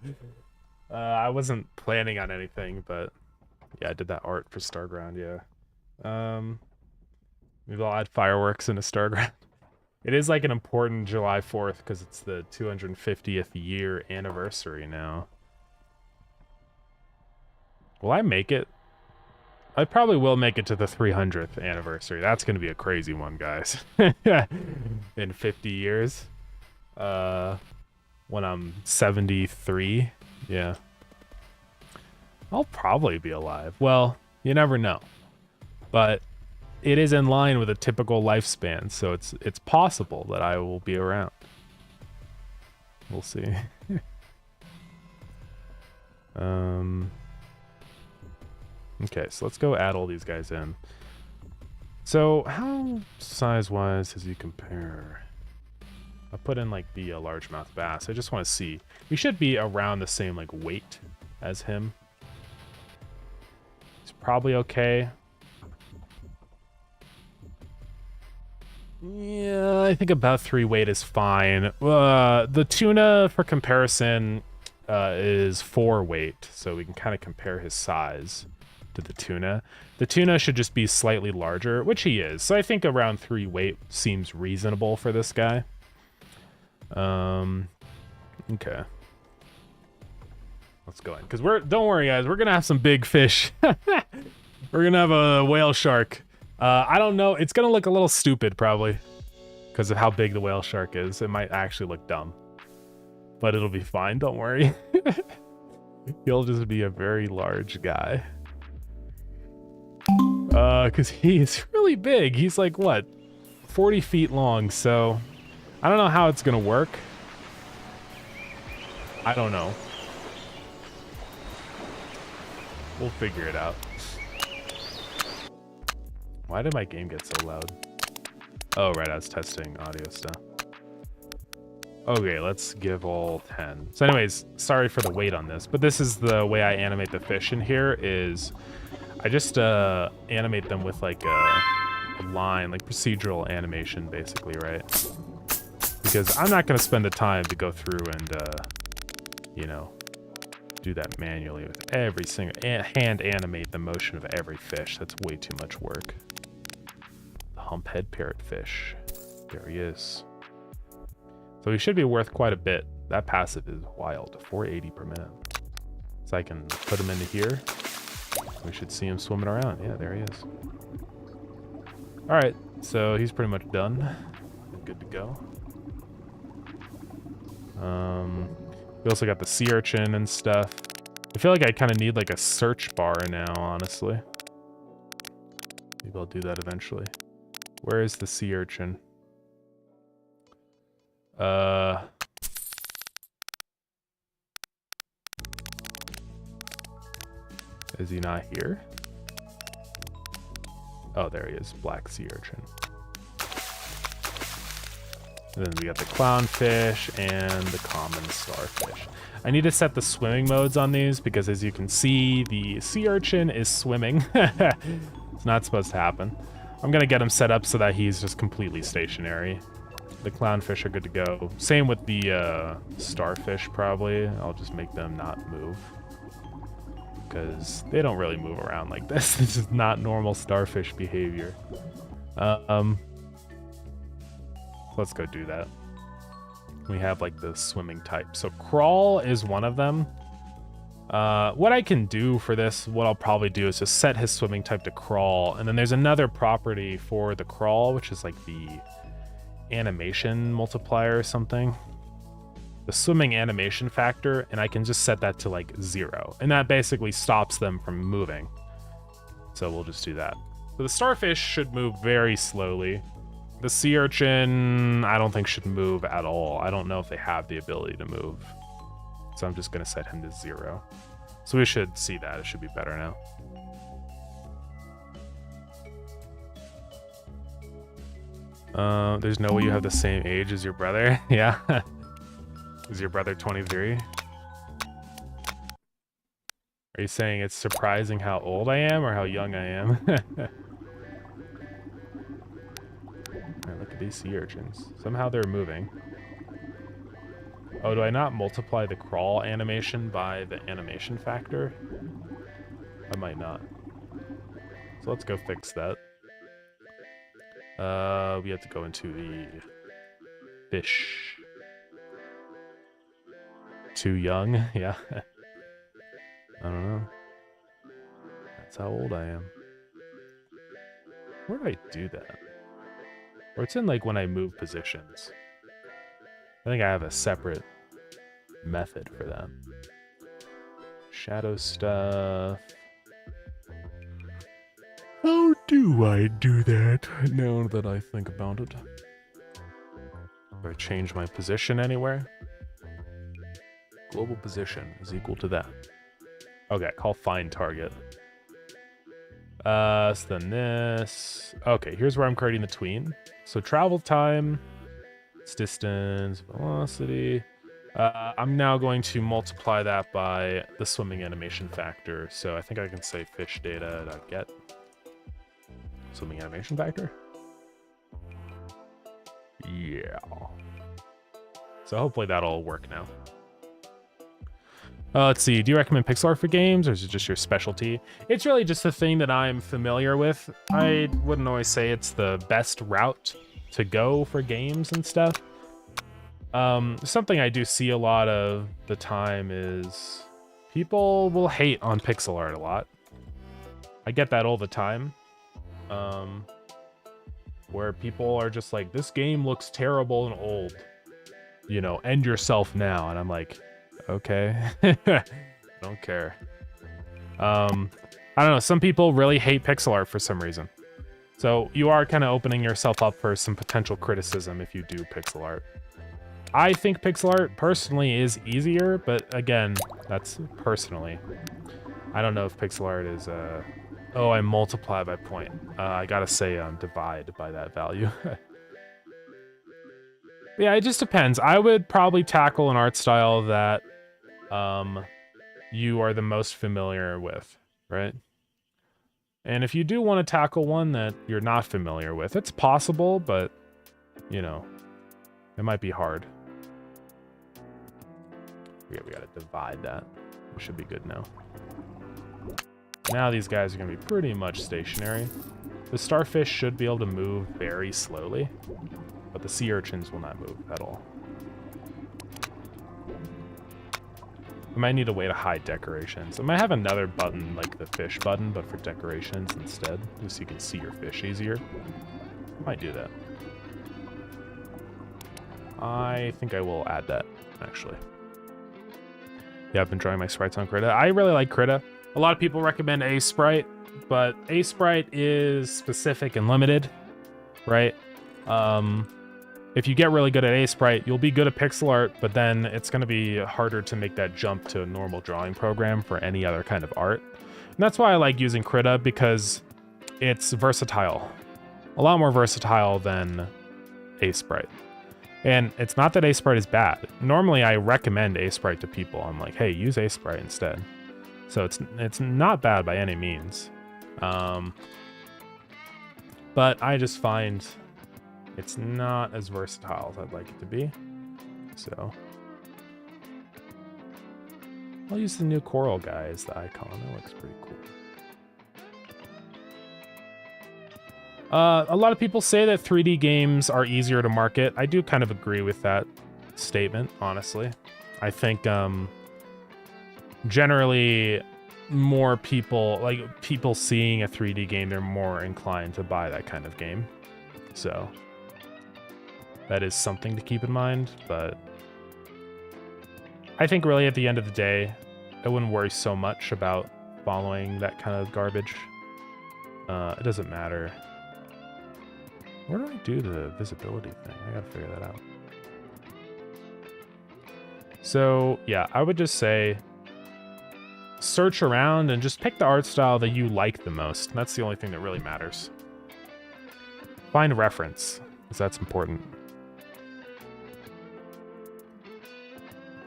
I wasn't planning on anything, but yeah, I did that art for Starground, yeah. Maybe I'll add fireworks into Starground. It is like an important July 4th because it's the 250th year anniversary now. Will I make it? I probably will make it to the 300th anniversary. That's going to be a crazy one, guys. In 50 years. When I'm 73. Yeah. I'll probably be alive. Well, you never know. But it is in line with a typical lifespan, so it's possible that I will be around. We'll see. Okay, so let's go add all these guys in. So how size-wise does he compare? I put in like the largemouth bass. I just want to see. We should be around the same like weight as him. He's probably okay. Yeah, I think about 3 weight is fine. The tuna, for comparison, is 4 weight, so we can kind of compare his size to the tuna. The tuna should just be slightly larger, which he is. So I think around 3 weight seems reasonable for this guy. Okay. Let's go in. Because don't worry, guys, we're going to have some big fish. We're going to have a whale shark. I don't know. It's going to look a little stupid, probably, because of how big the whale shark is. It might actually look dumb. But it'll be fine. Don't worry. He'll just be a very large guy. Because he's really big. He's like, what? 40 feet long, so I don't know how it's going to work. I don't know. We'll figure it out. Why did my game get so loud? Oh, right, I was testing audio stuff. Okay, let's give all 10. So anyways, sorry for the wait on this, but this is the way I animate the fish in here is I just animate them with like a line, like procedural animation basically, right? Because I'm not going to spend the time to go through and, you know, do that manually with every single, hand animate the motion of every fish. That's way too much work. The humphead parrotfish. There he is. So he should be worth quite a bit. That passive is wild, 480 per minute. So I can put him into here. We should see him swimming around. Yeah, there he is. All right, so he's pretty much done. Good to go. We also got the sea urchin and stuff. I feel like I kind of need like a search bar now, honestly. Maybe I'll do that eventually. Where is the sea urchin? Is he not here? Oh, there he is. Black sea urchin. And then we got the clownfish and the common starfish. I need to set the swimming modes on these because as you can see, the sea urchin is swimming. It's not supposed to happen. I'm gonna get him set up so that he's just completely stationary. The clownfish are good to go. Same with the starfish, probably. I'll just make them not move. Because they don't really move around like this. This is not normal starfish behavior. Let's go do that. We have like the swimming type. So crawl is one of them. What I can do for this, what I'll probably do is just set his swimming type to crawl. And then there's another property for the crawl, which is like the animation multiplier or something. The swimming animation factor, and I can just set that to like 0. And that basically stops them from moving. So we'll just do that. So the starfish should move very slowly. The sea urchin, I don't think should move at all. I don't know if they have the ability to move. So I'm just going to set him to 0. So we should see that. It should be better now. There's no way you have the same age as your brother. Yeah. Is your brother 23? Are you saying it's surprising how old I am or how young I am? Alright, look at these sea urchins. Somehow they're moving. Oh, do I not multiply the crawl animation by the animation factor? I might not. So let's go fix that. We have to go into the fish. Too young? Yeah. I don't know. That's how old I am. Where do I do that? Or it's in like when I move positions. I think I have a separate method for that. Shadow stuff. How do I do that now that I think about it? Do I change my position anywhere? Global position is equal to that. Okay, call find target. So then this. Okay, here's where I'm creating the tween. So travel time, its distance, velocity. I'm now going to multiply that by the swimming animation factor. So I think I can say fish data.get swimming animation factor. Yeah. So hopefully that'll work now. Let's see. Do you recommend pixel art for games, or is it just your specialty? It's really just the thing that I'm familiar with. I wouldn't always say it's the best route to go for games and stuff. Something I do see a lot of the time is people will hate on pixel art a lot. I get that all the time. Where people are just like, this game looks terrible and old. You know, end yourself now. And I'm like, okay. Don't care. I don't know. Some people really hate pixel art for some reason. So you are kind of opening yourself up for some potential criticism if you do pixel art. I think pixel art personally is easier, but again, that's personally. I don't know if pixel art is oh, I multiply by point. I gotta say divide by that value. Yeah, it just depends. I would probably tackle an art style that you are the most familiar with, right? And if you do want to tackle one that you're not familiar with, it's possible, but, you know, it might be hard. Yeah, we gotta divide that. We should be good now. Now these guys are gonna be pretty much stationary. The starfish should be able to move very slowly, but the sea urchins will not move at all. I might need a way to hide decorations. I might have another button like the fish button, but for decorations instead, just so you can see your fish easier. I might do that. I think I will add that, actually. Yeah, I've been drawing my sprites on Krita. I really like Krita. A lot of people recommend A Sprite, but A Sprite is specific and limited, right? If you get really good at A Sprite, you'll be good at pixel art, but then it's going to be harder to make that jump to a normal drawing program for any other kind of art. And that's why I like using Krita, because it's versatile. A lot more versatile than A Sprite. And it's not that A Sprite is bad. Normally I recommend A Sprite to people. I'm like, hey, use A Sprite instead. So it's not bad by any means. But I just find it's not as versatile as I'd like it to be. So I'll use the new coral guy as the icon. That looks pretty cool. A lot of people say that 3D games are easier to market. I do kind of agree with that statement, honestly. I think generally more people, like people seeing a 3D game, they're more inclined to buy that kind of game. So that is something to keep in mind, but I think really at the end of the day, I wouldn't worry so much about following that kind of garbage. It doesn't matter. Where do I do the visibility thing? I gotta figure that out. So yeah, I would just say search around and just pick the art style that you like the most. That's the only thing that really matters. Find reference, because that's important.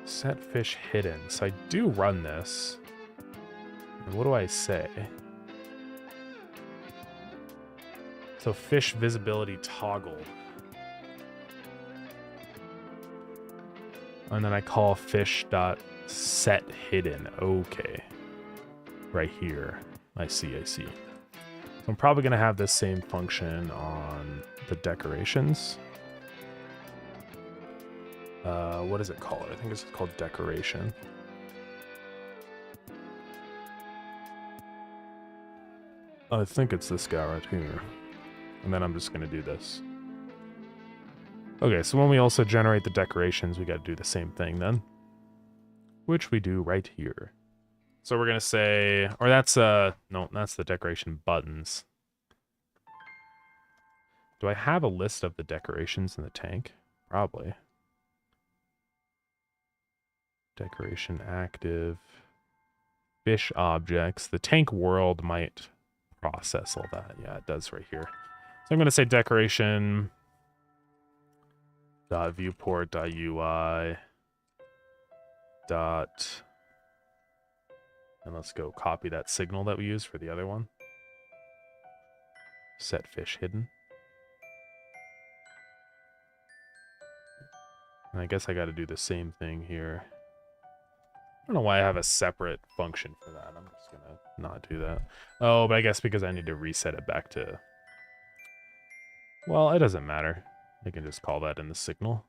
Set fish hidden. So I do run this. And what do I say? So fish visibility toggled. And then I call fish dot set hidden. Okay. Right here. I see. So I'm probably going to have this same function on the decorations. What is it called? I think it's called decoration. I think it's this guy right here. And then I'm just going to do this. Okay, so when we also generate the decorations, we got to do the same thing then. Which we do right here. So we're going to say, or that's, no, that's the decoration buttons. Do I have a list of the decorations in the tank? Probably. Decoration active. Fish objects. The tank world might process all that. Yeah, it does right here. So I'm going to say decoration dot viewport dot UI dot, and let's go copy that signal that we used for the other one. Set fish hidden. And I guess I got to do the same thing here. I don't know why I have a separate function for that. I'm just going to not do that. Oh, but I guess because I need to reset it back to... Well, it doesn't matter. I can just call that in the signal.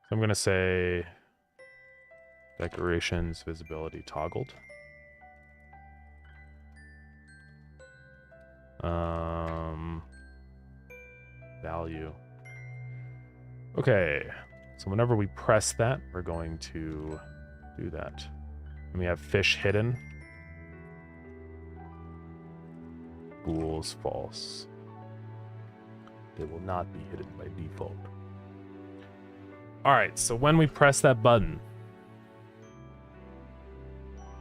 So I'm going to say decorations visibility toggled. Value. Okay. So whenever we press that, we're going to do that. And we have fish hidden. Ghouls false. They will not be hidden by default. Alright, so when we press that button,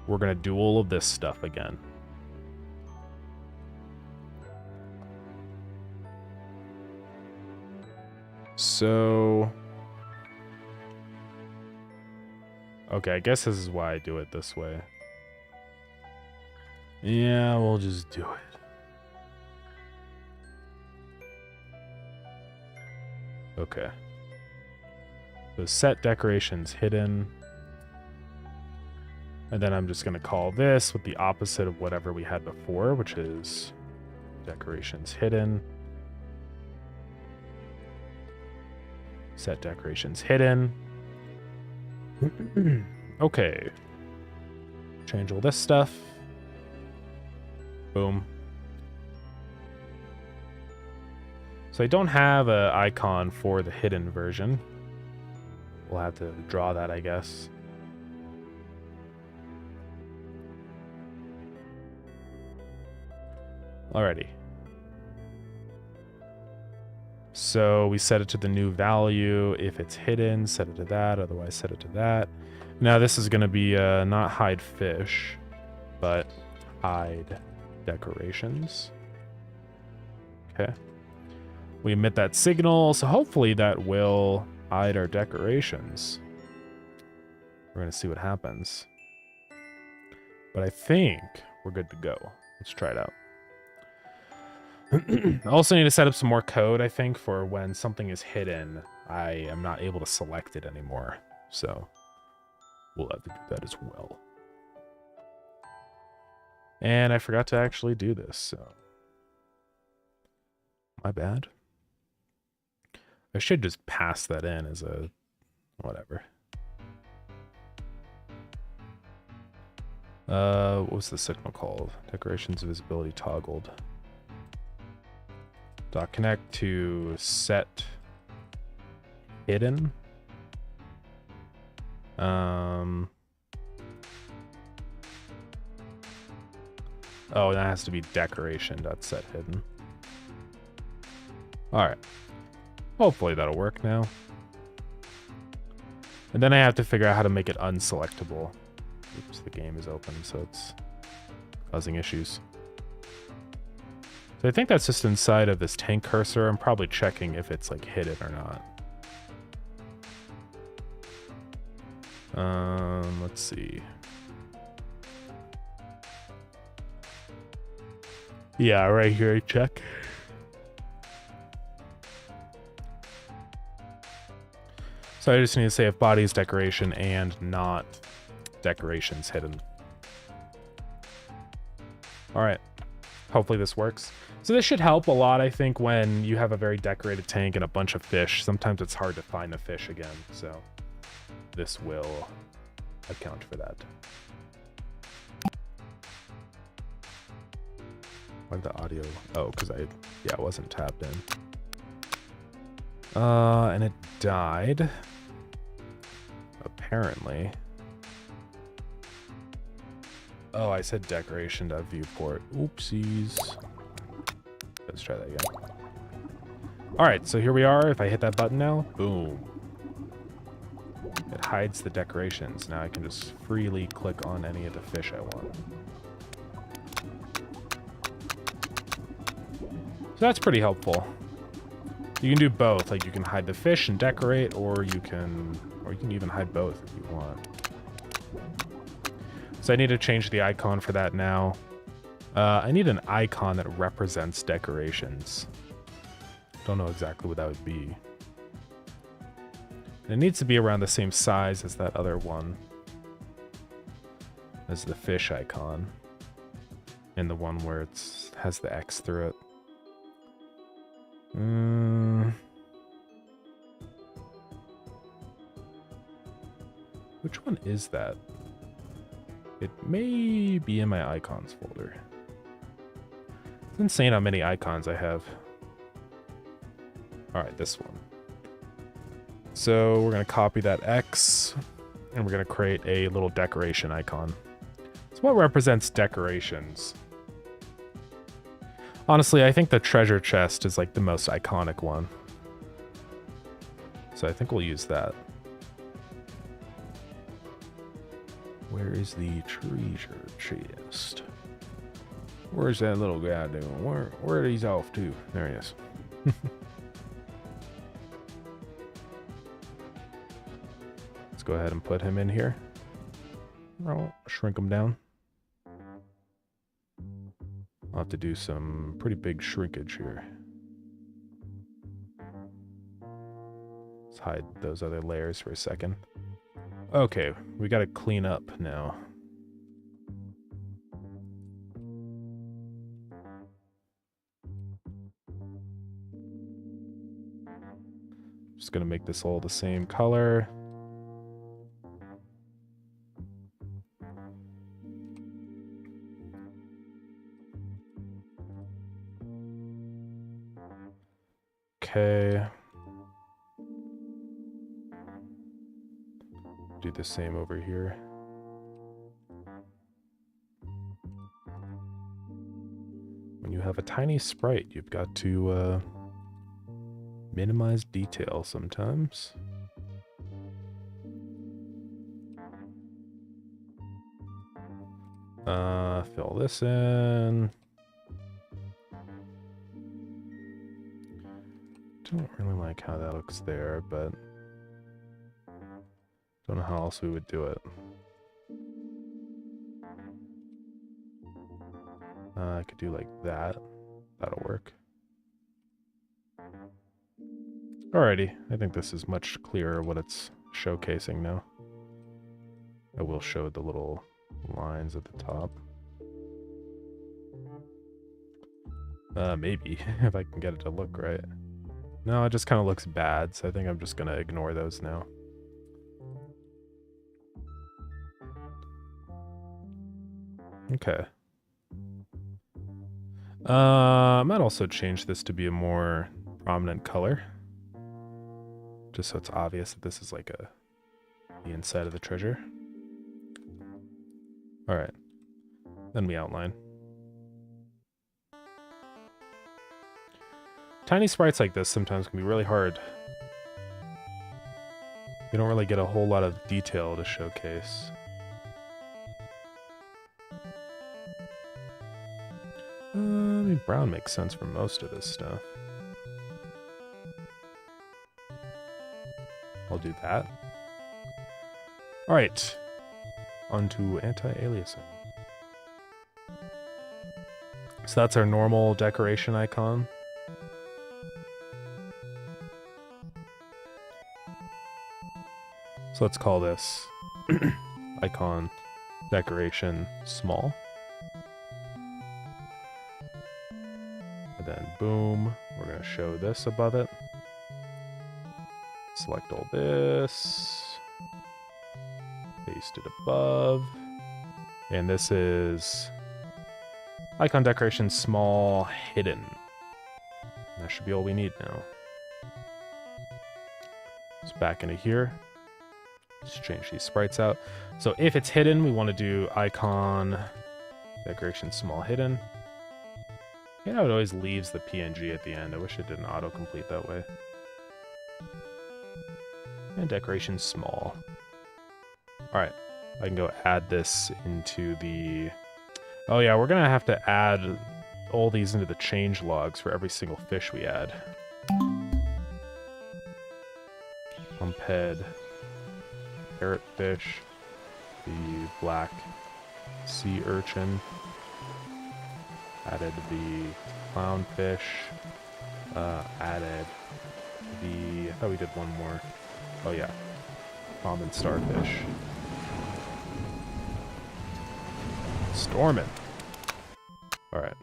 we're going to do all of this stuff again. So... Okay, I guess this is why I do it this way. Yeah, we'll just do it. Okay. So set decorations hidden. And then I'm just going to call this with the opposite of whatever we had before, which is decorations hidden. Set decorations hidden. Okay. Change all this stuff. Boom. So I don't have an icon for the hidden version. We'll have to draw that, I guess. Alrighty. So we set it to the new value. If it's hidden, set it to that. Otherwise, set it to that. Now this is going to be not hide fish, but hide decorations. Okay. We emit that signal, so hopefully that will hide our decorations. We're going to see what happens. But I think we're good to go. Let's try it out. I also need to set up some more code, I think, for when something is hidden, I am not able to select it anymore. So we'll have to do that as well. And I forgot to actually do this, so my bad. I should just pass that in as a whatever. What was the signal called? Decorations visibility toggled. Dot connect to set hidden. Oh, that has to be decoration dot set hidden. Alright. Hopefully that'll work now. And then I have to figure out how to make it unselectable. Oops, the game is open, so it's causing issues. So I think that's just inside of this tank cursor. I'm probably checking if it's like hidden or not. Let's see. Yeah, right here, check. So I just need to say if body is decoration and not decorations hidden. All right. Hopefully this works. So this should help a lot, I think, when you have a very decorated tank and a bunch of fish. Sometimes it's hard to find the fish again, so this will account for that. Why the audio? Oh, because it wasn't tapped in. And it died. Apparently. Oh, I said decoration.viewport. Oopsies. Let's try that again. Alright, so here we are. If I hit that button now, boom. It hides the decorations. Now I can just freely click on any of the fish I want. So that's pretty helpful. You can do both. Like you can hide the fish and decorate, or you can even hide both if you want. So I need to change the icon for that now. I need an icon that represents decorations. Don't know exactly what that would be. It needs to be around the same size as that other one. As the fish icon. And the one where it has the X through it. Which one is that? It may be in my icons folder. It's insane how many icons I have. Alright, this one. So we're going to copy that X, and we're going to create a little decoration icon. So what represents decorations? Honestly, I think the treasure chest is like the most iconic one. So I think we'll use that. Where is the treasure chest? Where's that little guy doing? Where are these off to? There he is. Let's go ahead and put him in here. I'll shrink him down. I'll have to do some pretty big shrinkage here. Let's hide those other layers for a second. Okay, we gotta clean up now. Just gonna make this all the same color. Okay. Do the same over here. When you have a tiny sprite, you've got to minimize detail sometimes. Fill this in. Don't really like how that looks there, but don't know how else we would do it. I could do like that. That'll work. Alrighty, I think this is much clearer what it's showcasing now. I will show the little lines at the top. Maybe, if I can get it to look right. No, it just kind of looks bad, so I think I'm just going to ignore those now. Okay. I might also change this to be a more prominent color. Just so it's obvious that this is like the inside of the treasure. Alright. Then we outline. Tiny sprites like this sometimes can be really hard. You don't really get a whole lot of detail to showcase. I mean, brown makes sense for most of this stuff. I'll do that. All right, on to anti-aliasing. So that's our normal decoration icon. So let's call this icon decoration small. And then boom, we're going to show this above it. Select all this. Paste it above. And this is icon decoration small hidden. That should be all we need now. So back into here. Just change these sprites out. So if it's hidden, we want to do icon decoration small hidden. You know, it always leaves the PNG at the end. I wish it didn't autocomplete that way. And decoration small. All right, I can go add this into the... Oh yeah, we're gonna have to add all these into the change logs for every single fish we add. Pump head, parrotfish, the black sea urchin, added the clownfish, added the... I thought we did one more. Oh yeah, common starfish. Storming. All right.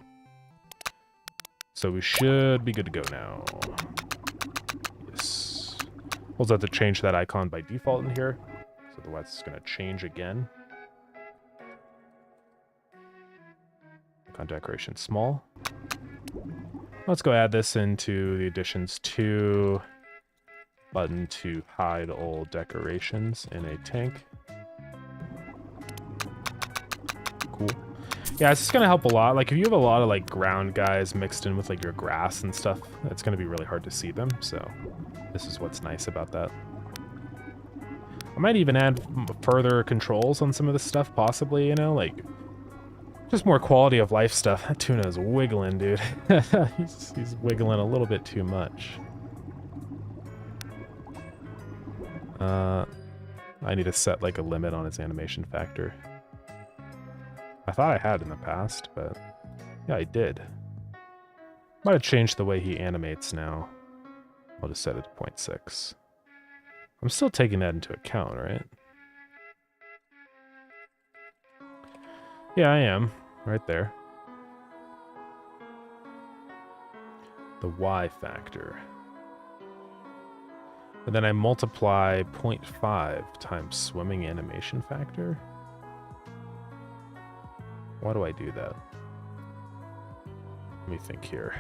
So we should be good to go now. Yes. We'll also have to change that icon by default in here. So otherwise it's going to change again. Icon decoration small. Let's go add this into the additions to button to hide all decorations in a tank. Cool. Yeah, it's just gonna help a lot. Like if you have a lot of like ground guys mixed in with like your grass and stuff, it's gonna be really hard to see them. So this is what's nice about that. I might even add further controls on some of this stuff, possibly, you know, like just more quality of life stuff. That tuna is wiggling, dude. he's wiggling a little bit too much. I need to set like a limit on its animation factor. I thought I had in the past, but yeah, I did. Might have changed the way he animates now. I'll just set it to 0.6. I'm still taking that into account, right? Yeah, I am. Right there. The Y factor. And then I multiply 0.5 times swimming animation factor. Why do I do that? Let me think here.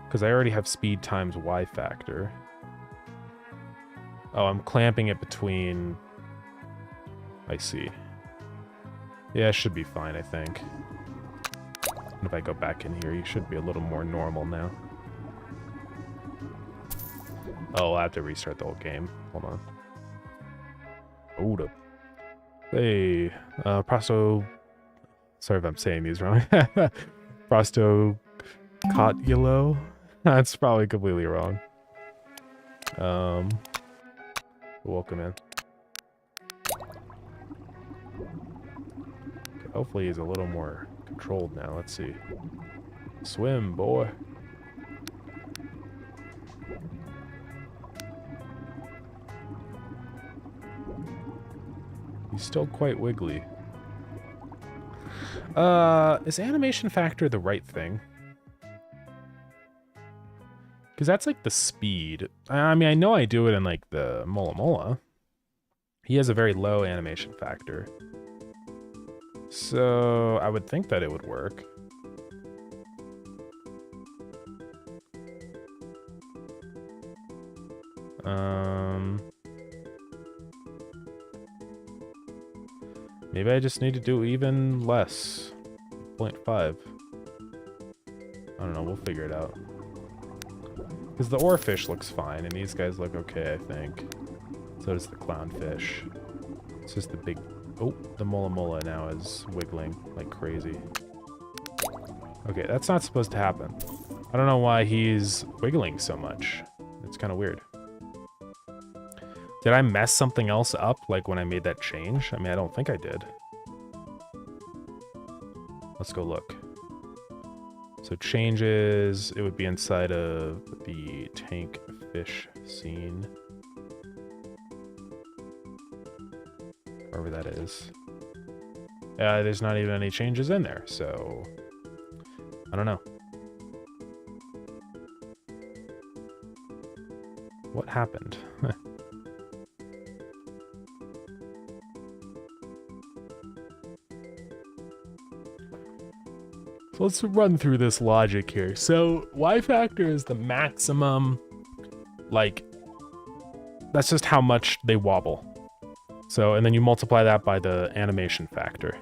Because I already have speed times Y factor. Oh, I'm clamping it between... I see. Yeah, it should be fine, I think. And if I go back in here, you should be a little more normal now. Oh, I'll have to restart the whole game. Hold on. Hold up. Hey, Prosto... Sorry if I'm saying these wrong. Prosto... Cotulo? That's probably completely wrong. Welcome in. Okay, hopefully he's a little more controlled now. Let's see. Swim, boy. He's still quite wiggly. Is animation factor the right thing? Because that's like the speed. I mean, I know I do it in like the Mola Mola. He has a very low animation factor. So I would think that it would work. Maybe I just need to do even less. 0.5. I don't know, we'll figure it out. Because the oarfish looks fine, and these guys look okay, I think. So does the clownfish. It's just the big... Oh, the mola mola now is wiggling like crazy. Okay, that's not supposed to happen. I don't know why he's wiggling so much. It's kind of weird. Did I mess something else up, like when I made that change? I mean, I don't think I did. Let's go look. So changes, it would be inside of the tank fish scene. Wherever that is. There's not even any changes in there, so... I don't know. What happened? So let's run through this logic here. So Y factor is the maximum, like, that's just how much they wobble. So, and then you multiply that by the animation factor.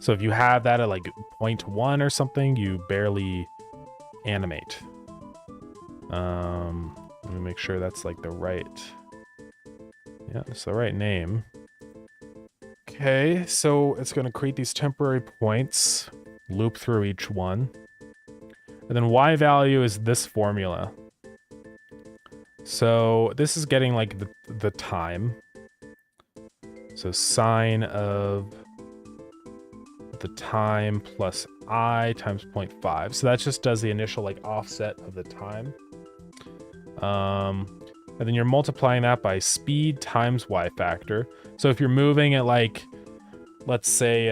So if you have that at like 0.1 or something, you barely animate. Let me make sure that's like the right, yeah, it's the right name. Okay, so it's going to create these temporary points, loop through each one. And then Y value is this formula. So this is getting like the time. So sine of the time plus I times 0.5. So that just does the initial like offset of the time. And then you're multiplying that by speed times Y factor. So if you're moving at like, let's say,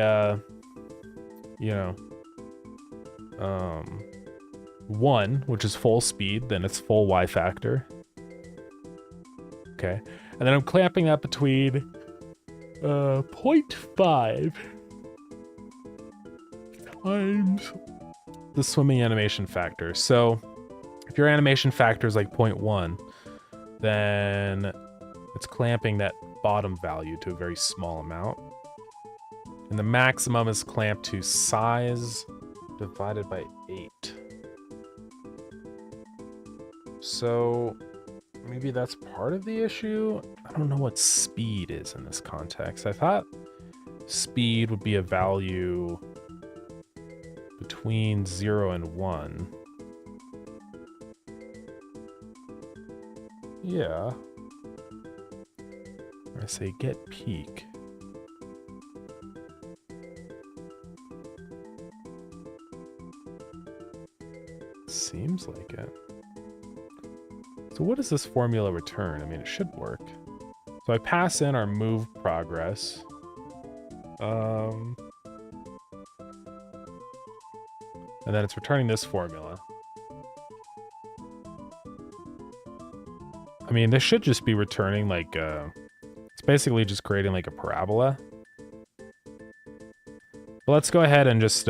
1, which is full speed, then it's full Y factor. Okay. And then I'm clamping that between 0.5 times the swimming animation factor. So if your animation factor is like 0.1, then it's clamping that bottom value to a very small amount. And the maximum is clamped to size divided by 8. So maybe that's part of the issue. I don't know what speed is in this context. I thought speed would be a value between 0 and 1. Yeah. I say get peak. Seems like it. So what does this formula return? I mean, it should work. So I pass in our move progress. And then it's returning this formula. I mean, this should just be returning like, it's basically just creating like a parabola. But let's go ahead and just,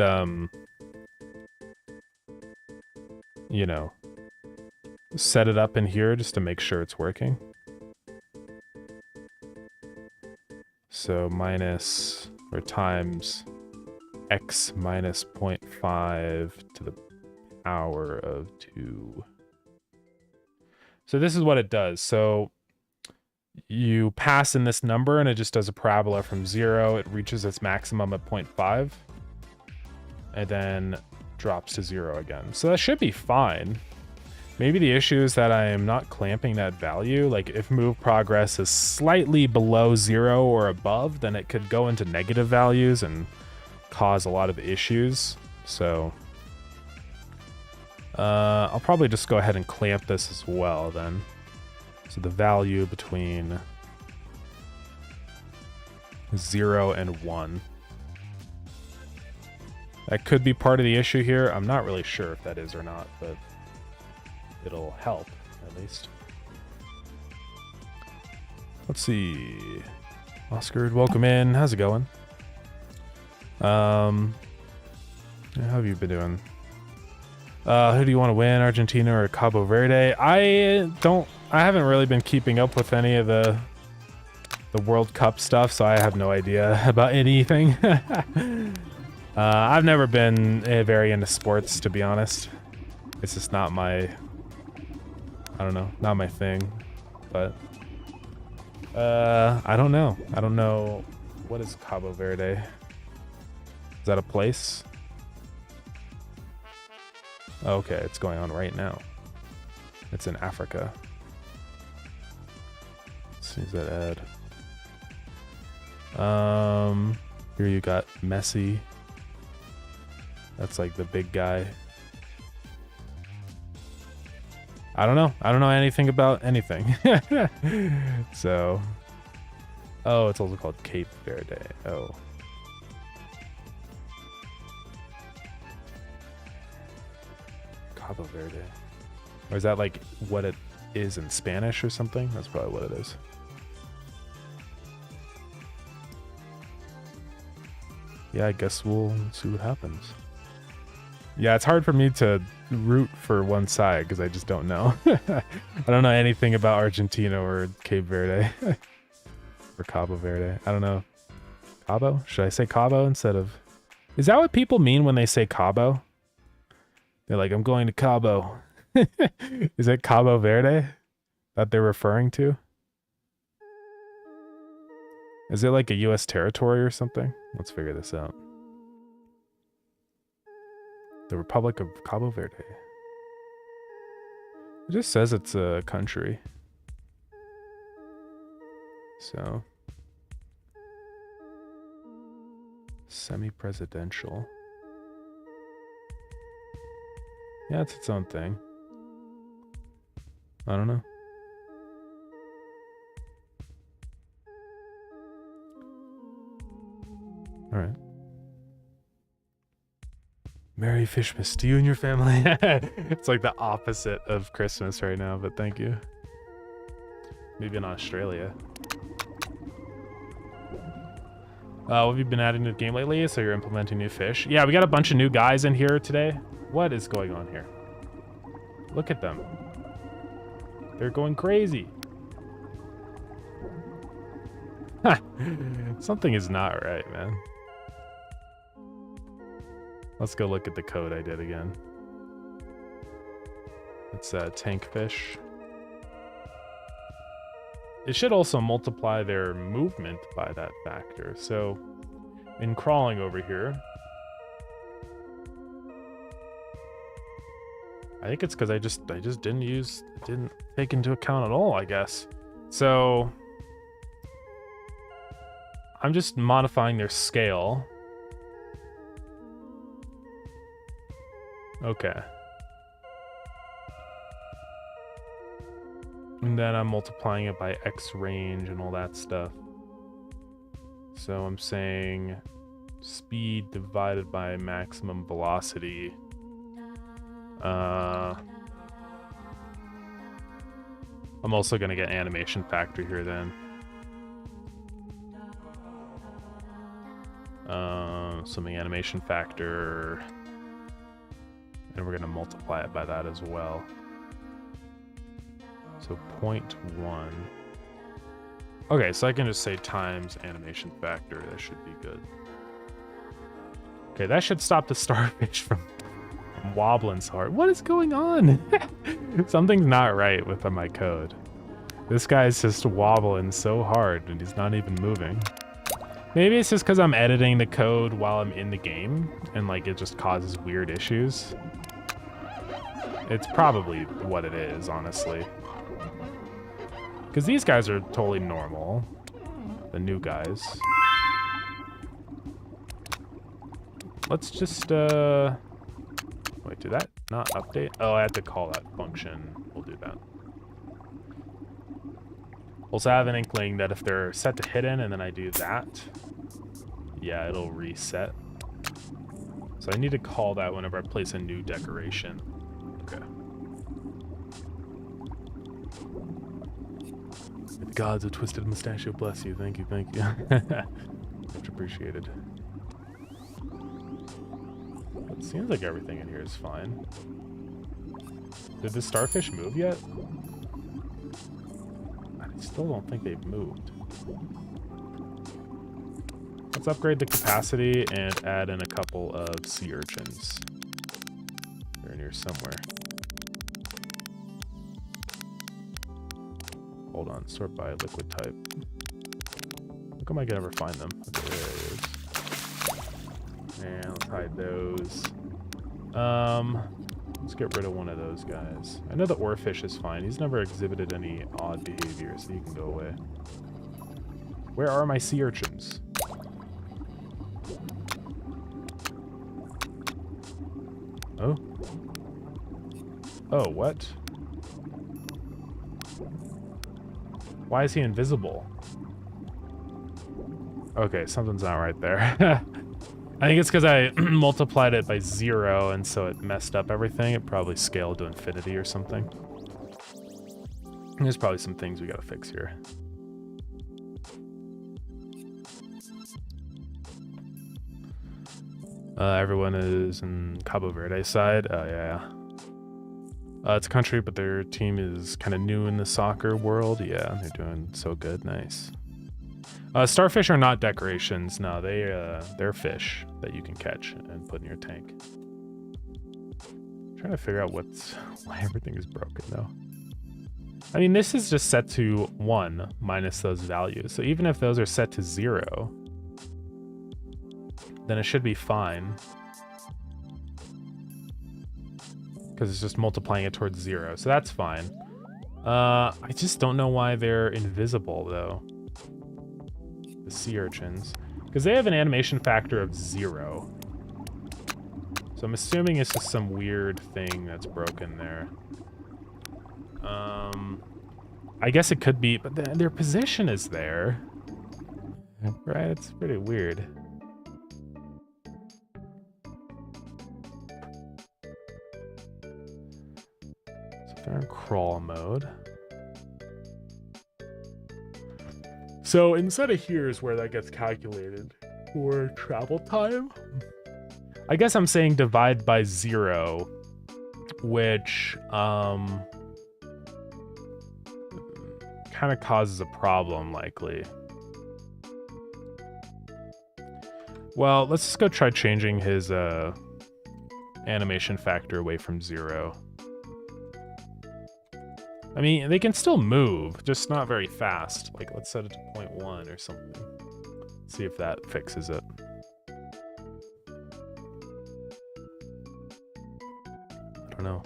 you know, set it up in here just to make sure it's working. So minus, or times x minus 0.5 to the power of 2. So this is what it does. So you pass in this number and it just does a parabola from 0. It reaches its maximum at 0.5 and then drops to 0 again. So that should be fine. Maybe the issue is that I am not clamping that value. Like if move progress is slightly below 0 or above, then it could go into negative values and cause a lot of issues. So I'll probably just go ahead and clamp this as well then. So the value between 0 and 1. That could be part of the issue here. I'm not really sure if that is or not, but it'll help at least. Let's see. Oscar, welcome in. How's it going? How have you been doing? Who do you want to win, Argentina or Cabo Verde? I haven't really been keeping up with any of the World Cup stuff, so I have no idea about anything. I've never been very into sports, to be honest. It's just not my, I don't know, not my thing. But I don't know. I don't know. What is Cabo Verde? Is that a place? Okay, it's going on right now. It's in Africa. Let's see that ad. Here you got Messi. That's like the big guy. I don't know. I don't know anything about anything. So, oh, it's also called Cape Verde. Oh. Cabo Verde. Or is that like what it is in Spanish or something? That's probably what it is. Yeah, I guess we'll see what happens. Yeah, it's hard for me to root for one side because I just don't know. I don't know anything about Argentina or Cape Verde. Or Cabo Verde. I don't know. Cabo? Should I say Cabo instead of... Is that what people mean when they say Cabo? They're like, I'm going to Cabo. Is it Cabo Verde that they're referring to? Is it like a U.S. territory or something? Let's figure this out. The Republic of Cabo Verde. It just says it's a country. So. Semi-presidential. Yeah, it's its own thing. I don't know. All right. Merry Fishmas to you and your family. It's like the opposite of Christmas right now, but thank you. Maybe in Australia. What have you been adding to the game lately? So you're implementing new fish. Yeah, we got a bunch of new guys in here today. What is going on here? Look at them. They're going crazy. Something is not right, man. Let's go look at the code I did again. It's tank fish. It should also multiply their movement by that factor. So in crawling over here, I think it's because I just didn't take into account at all, I guess. So I'm just modifying their scale. Okay. And then I'm multiplying it by X range and all that stuff. So I'm saying speed divided by maximum velocity. I'm also going to get animation factor here then. Something animation factor. And we're going to multiply it by that as well. So 0.1. Okay, so I can just say times animation factor. That should be good. Okay, that should stop the starfish from wobbling so hard. What is going on? Something's not right with my code. This guy's just wobbling so hard and he's not even moving. Maybe it's just because I'm editing the code while I'm in the game and like it just causes weird issues. It's probably what it is, honestly. Because these guys are totally normal. The new guys. Let's just, wait, did that not update? Oh, I had to call that function. We'll do that. Also, I have an inkling that if they're set to hidden and then I do that, yeah, it'll reset. So I need to call that whenever I place a new decoration. Okay. The gods of Twisted Mustachio bless you. Thank you, thank you. Much appreciated. It seems like everything in here is fine. Did the starfish move yet? I still don't think they've moved. Let's upgrade the capacity and add in a couple of sea urchins. They're in here somewhere. Hold on, sort by liquid type. How come I can never find them? Okay, there it is. And let's hide those. Let's get rid of one of those guys. I know the oarfish is fine. He's never exhibited any odd behavior, so he can go away. Where are my sea urchins? Oh? Oh, what? Why is he invisible? Okay, something's not right there. I think it's because I multiplied it by 0, and so it messed up everything. It probably scaled to infinity or something. There's probably some things we gotta fix here. Everyone is in Cabo Verde side. Oh, yeah. It's a country, but their team is kind of new in the soccer world. Yeah, they're doing so good. Nice. Starfish are not decorations. No, they're fish that you can catch and put in your tank. I'm trying to figure out why everything is broken, though. I mean, this is just set to 1 minus those values. So even if those are set to 0... then it should be fine. Because it's just multiplying it towards 0. So that's fine. I just don't know why they're invisible, though. The sea urchins. Because they have an animation factor of 0. So I'm assuming it's just some weird thing that's broken there. I guess it could be, but their position is there. Right? It's pretty weird. They're in crawl mode. So instead of here is where that gets calculated for travel time. I guess I'm saying divide by 0, which kind of causes a problem likely. Well, let's just go try changing his animation factor away from 0. I mean, they can still move, just not very fast. Like, let's set it to 0.1 or something. See if that fixes it. I don't know.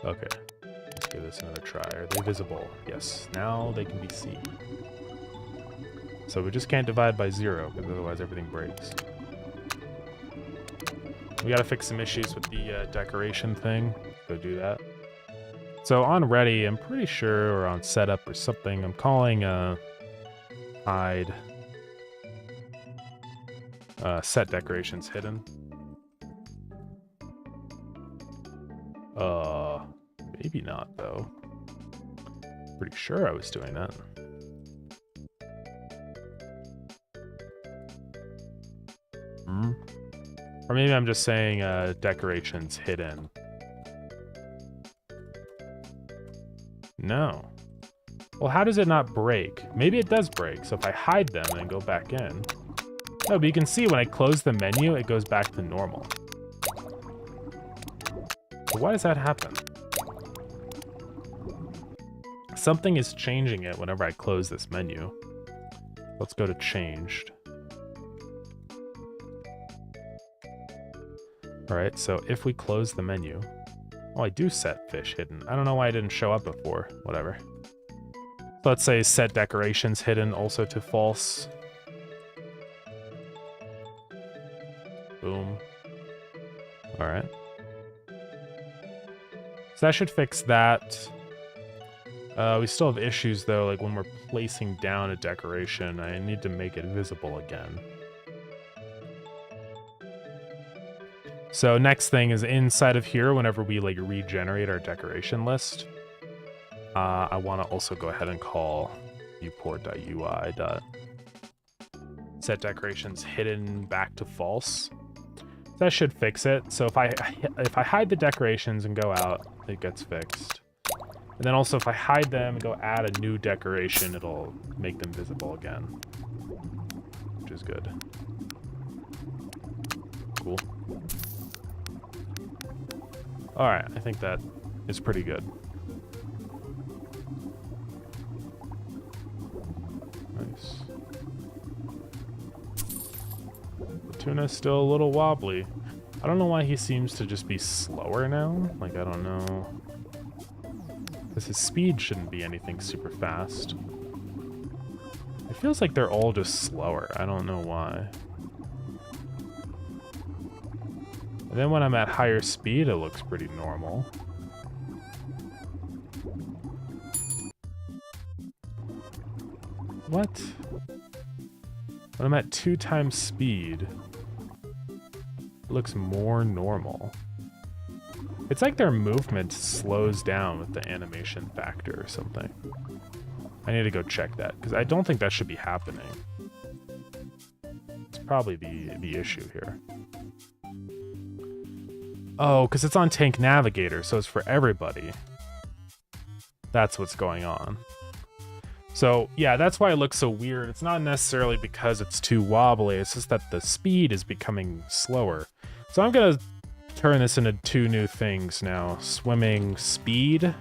Okay, let's give this another try. Are they visible? Yes, now they can be seen. So we just can't divide by 0, because otherwise everything breaks. We gotta fix some issues with the decoration thing. Go do that. So on ready, I'm pretty sure, or on setup or something, I'm calling hide set decorations hidden. Maybe not though. Pretty sure I was doing that. Or maybe I'm just saying decorations hidden. No. Well, how does it not break? Maybe it does break, so if I hide them and go back in... No, but you can see when I close the menu, it goes back to normal. So why does that happen? Something is changing it whenever I close this menu. Let's go to changed. Alright, so if we close the menu... Oh, I do set fish hidden. I don't know why it didn't show up before. Whatever. So let's say set decorations hidden also to false. Boom. Alright. So that should fix that. We still have issues though, like when we're placing down a decoration, I need to make it visible again. So next thing is inside of here, whenever we like regenerate our decoration list, I want to also go ahead and call viewport.ui. Set decorations hidden back to false. That should fix it. So if I hide the decorations and go out, it gets fixed. And then also if I hide them and go add a new decoration, it'll make them visible again, which is good. Cool. All right, I think that is pretty good. Nice. The tuna's still a little wobbly. I don't know why he seems to just be slower now. Like, I don't know. Because his speed shouldn't be anything super fast. It feels like they're all just slower. I don't know why. And then when I'm at higher speed, it looks pretty normal. What? When I'm at 2 times speed, it looks more normal. It's like their movement slows down with the animation factor or something. I need to go check that, because I don't think that should be happening. It's probably the issue here. Oh, because it's on Tank Navigator, so it's for everybody. That's what's going on. So, yeah, that's why it looks so weird. It's not necessarily because it's too wobbly, it's just that the speed is becoming slower. So I'm going to turn this into 2 new things now. Swimming speed,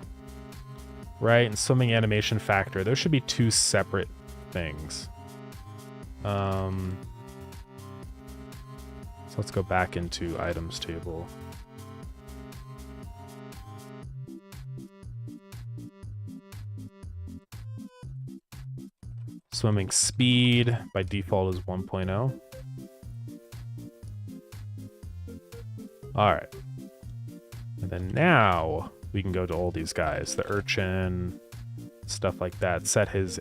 right? And swimming animation factor. There should be 2 separate things. So let's go back into items table. Swimming speed by default is 1.0. All right. And then now we can go to all these guys, the urchin, stuff like that. Set his,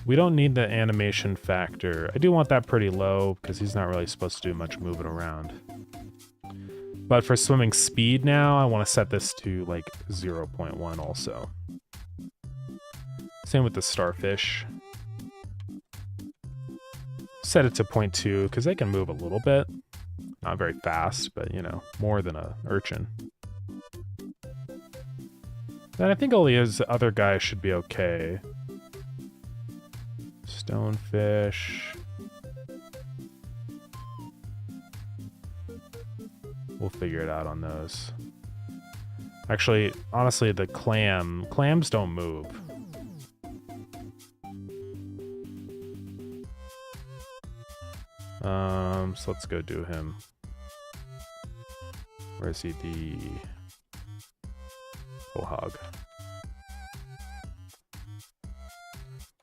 we don't need the animation factor. I do want that pretty low because he's not really supposed to do much moving around. But for swimming speed now, I want to set this to like 0.1 also. Same with the starfish. Set it to 0.2 because they can move a little bit. Not very fast, but, you know, more than a urchin. Then I think all his other guys should be okay. Stonefish. We'll figure it out on those. Actually, honestly, the clams don't move. So let's go do him. Where is he? The hog.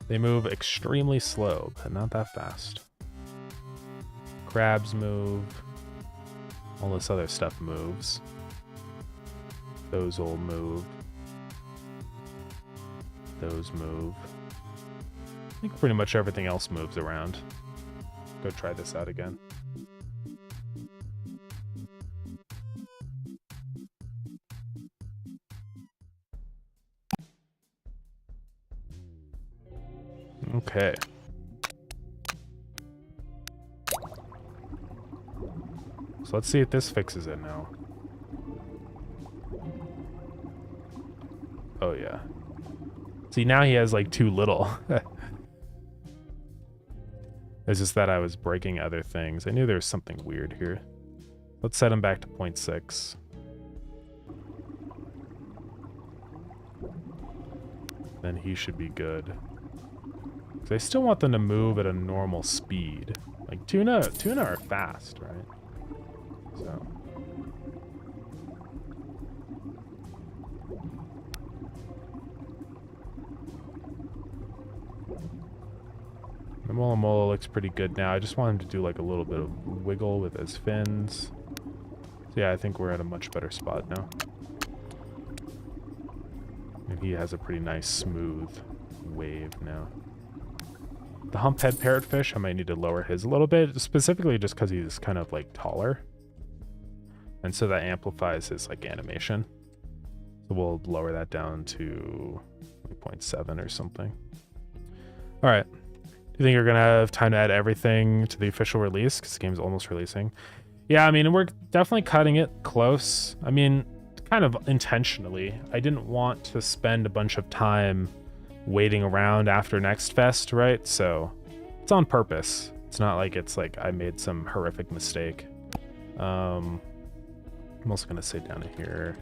They move extremely slow, but not that fast. Crabs move. All this other stuff moves. Those all move. Those move. I think pretty much everything else moves around. Go try this out again. Okay. So let's see if this fixes it now. Oh yeah. See, now he has like too little. It's just that I was breaking other things. I knew there was something weird here. Let's set him back to 0.6. Then he should be good. Because I still want them to move at a normal speed. Like tuna are fast, right? So. The Mola Mola looks pretty good now. I just want him to do like a little bit of wiggle with his fins. So yeah, I think we're at a much better spot now. And he has a pretty nice smooth wave now. The humphead parrotfish, I might need to lower his a little bit, specifically just because he's kind of like taller. And so that amplifies his like animation. So we'll lower that down to 0.7 or something. All right. Do you think you're going to have time to add everything to the official release? Because the game's almost releasing. Yeah, I mean, we're definitely cutting it close. I mean, kind of intentionally. I didn't want to spend a bunch of time waiting around after next fest, right? So it's on purpose. It's not like it's like I made some horrific mistake. I'm also gonna say down here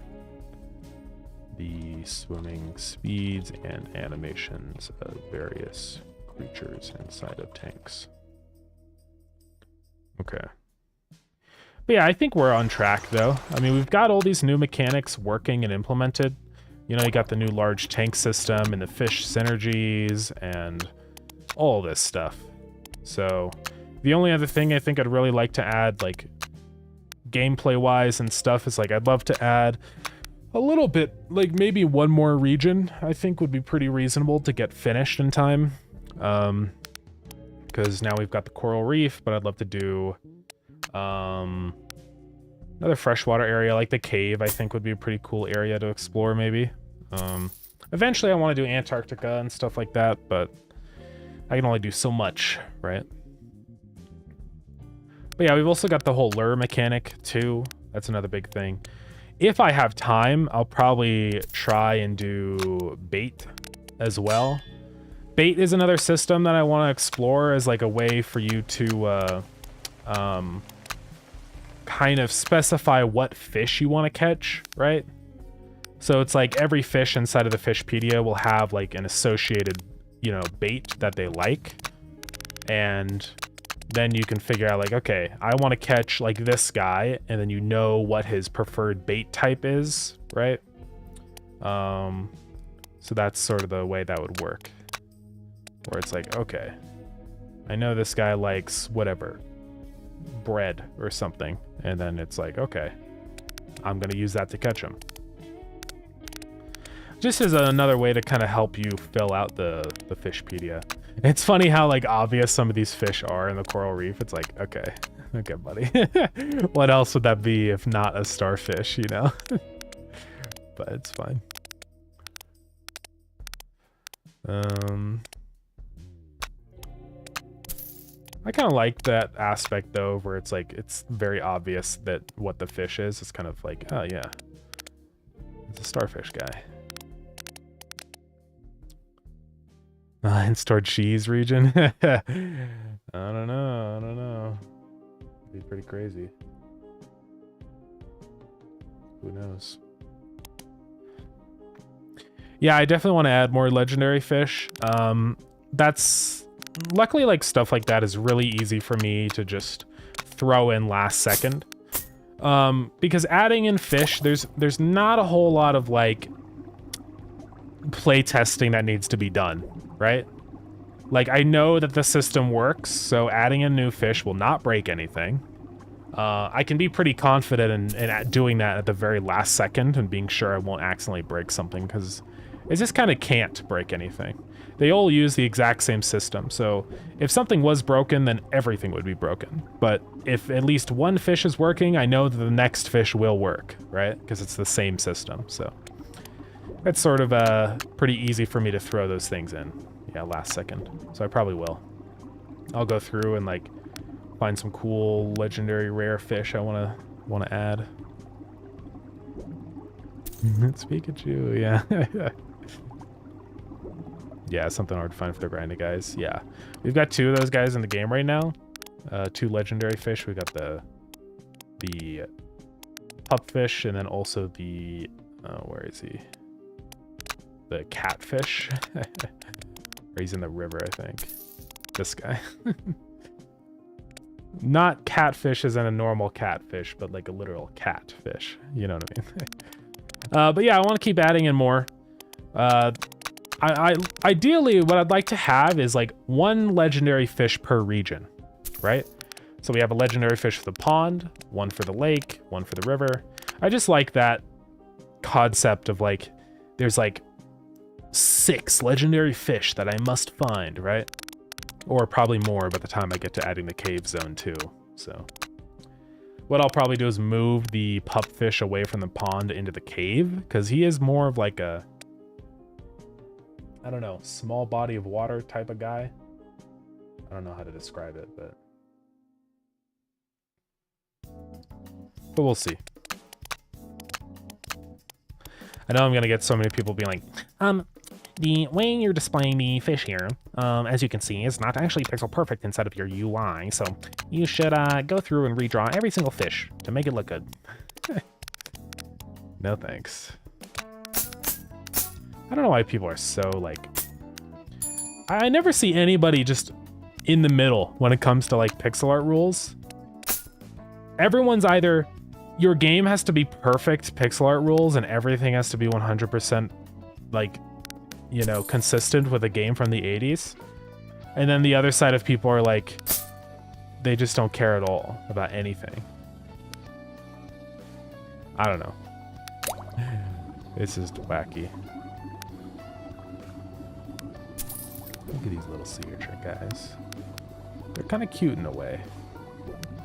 the swimming speeds and animations of various creatures inside of tanks. Okay. But yeah, I think we're on track though. I mean, we've got all these new mechanics working and implemented. You know, you got the new large tank system and the fish synergies and all this stuff. So the only other thing I think I'd really like to add, like gameplay wise and stuff, is like I'd love to add a little bit, like maybe one more region. I think would be pretty reasonable to get finished in time. Because now we've got the coral reef, but I'd love to do another freshwater area, like the cave. I think would be a pretty cool area to explore maybe. Eventually I want to do Antarctica and stuff like that, but I can only do so much, right? But yeah, we've also got the whole lure mechanic too. That's another big thing. If I have time, I'll probably try and do bait as well. Bait is another system that I want to explore as like a way for you to kind of specify what fish you want to catch, right? So it's like every fish inside of the Fishpedia will have like an associated, you know, bait that they like. And then you can figure out like, okay, I want to catch like this guy, and then you know what his preferred bait type is, right? So that's sort of the way that would work. Where it's like, okay, I know this guy likes whatever, bread or something. And then it's like, okay, I'm going to use that to catch him. Just as another way to kind of help you fill out the Fishpedia. It's funny how like obvious some of these fish are in the coral reef. It's like, okay, buddy. What else would that be if not a starfish, you know? But it's fine. I kind of like that aspect though, where it's like, it's very obvious that what the fish is. It's kind of like, oh yeah, it's a starfish guy. In-store cheese region? I don't know. It'd be pretty crazy. Who knows? Yeah, I definitely want to add more legendary fish. That's luckily like stuff like that is really easy for me to just throw in last second. Because adding in fish, there's not a whole lot of like play testing that needs to be done, right? Like I know that the system works, so adding in new fish will not break anything. I can be pretty confident in doing that at the very last second and being sure I won't accidentally break something, because it just kind of can't break anything. They all use the exact same system, so if something was broken, then everything would be broken. But if at least one fish is working, I know that the next fish will work, right? Because it's the same system, so it's sort of pretty easy for me to throw those things in. Yeah, last second. So I probably will. I'll go through and like find some cool legendary rare fish I wanna add. It's Pikachu, yeah. Yeah, something hard to find for the grinding guys. Yeah, we've got 2 of those guys in the game right now. 2 legendary fish. We got the pupfish, and then also the where is he? The catfish. Or he's in the river, I think. This guy. Not catfish as in a normal catfish, but like a literal catfish. You know what I mean? But yeah, I want to keep adding in more. Ideally, what I'd like to have is like 1 legendary fish per region, right? So we have a legendary fish for the pond, 1 for the lake, 1 for the river. I just like that concept of like, there's like 6 legendary fish that I must find, right? Or probably more by the time I get to adding the cave zone too. So what I'll probably do is move the pupfish away from the pond into the cave, because he is more of like a, I don't know, small body of water type of guy. I don't know how to describe it, but we'll see. I know I'm gonna get so many people being like, the way you're displaying the fish here, as you can see, is not actually pixel perfect inside of your UI. So you should go through and redraw every single fish to make it look good. No thanks. I don't know why people are so like. I never see anybody just in the middle when it comes to like pixel art rules. Everyone's either your game has to be perfect pixel art rules and everything has to be 100% like, you know, consistent with a game from the 80s. And then the other side of people are like, they just don't care at all about anything. I don't know. It's just wacky. Look at these little sea urchin guys. They're kind of cute in a way.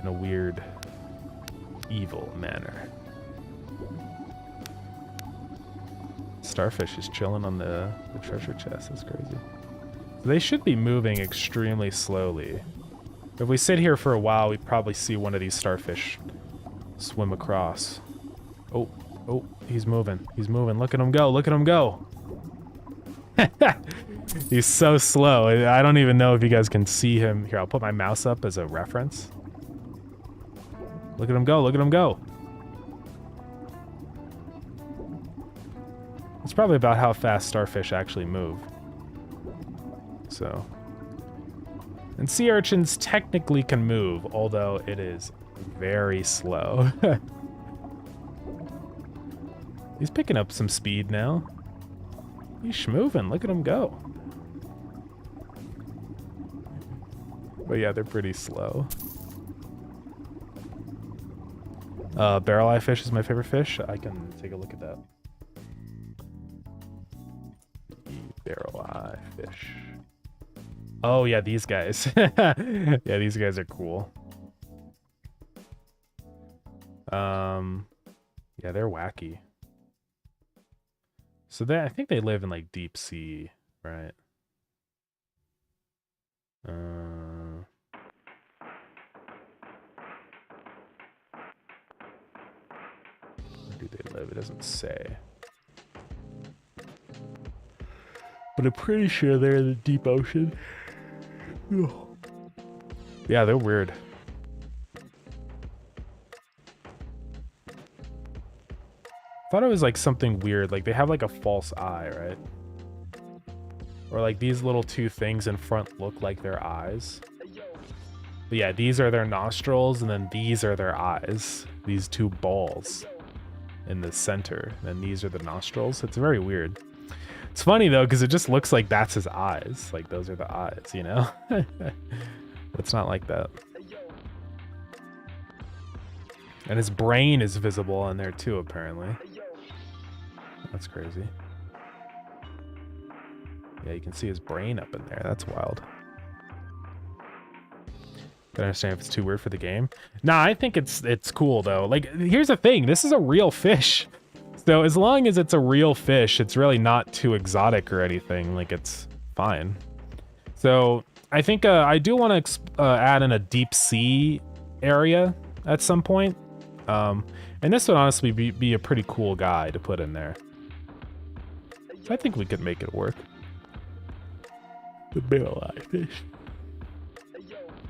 In a weird, evil manner. Starfish is chilling on the treasure chest. That's crazy. So they should be moving extremely slowly. If we sit here for a while, we'd probably see one of these starfish swim across. Oh, oh, he's moving. He's moving. Look at him go. Look at him go. He's so slow. I don't even know if you guys can see him. Here, I'll put my mouse up as a reference. Look at him go. Look at him go. It's probably about how fast starfish actually move. So. And sea urchins technically can move, although it is very slow. He's picking up some speed now. He's schmoving. Look at him go. But yeah, they're pretty slow. Barrel eye fish is my favorite fish. I can take a look at that. Barrel eye fish. Oh yeah, these guys. Yeah, these guys are cool. Yeah, they're wacky. So I think they live in like deep sea, right? Where do they live? It doesn't say. But I'm pretty sure they're in the deep ocean. Yeah, they're weird. Thought it was like something weird. Like they have like a false eye, right? Or like these little two things in front look like their eyes. But yeah, these are their nostrils, and then these are their eyes. These two balls in the center. And then these are the nostrils. It's very weird. It's funny though, because it just looks like that's his eyes. Like those are the eyes, you know? It's not like that. And his brain is visible in there too, apparently. That's crazy. Yeah, you can see his brain up in there. That's wild. Don't understand if it's too weird for the game. Nah, I think it's cool though. Like, here's the thing. This is a real fish. So as long as it's a real fish, it's really not too exotic or anything. Like, it's fine. So I think I do want to add in a deep sea area at some point. And this would honestly be a pretty cool guy to put in there. So I think we could make it work. The barrel eye fish.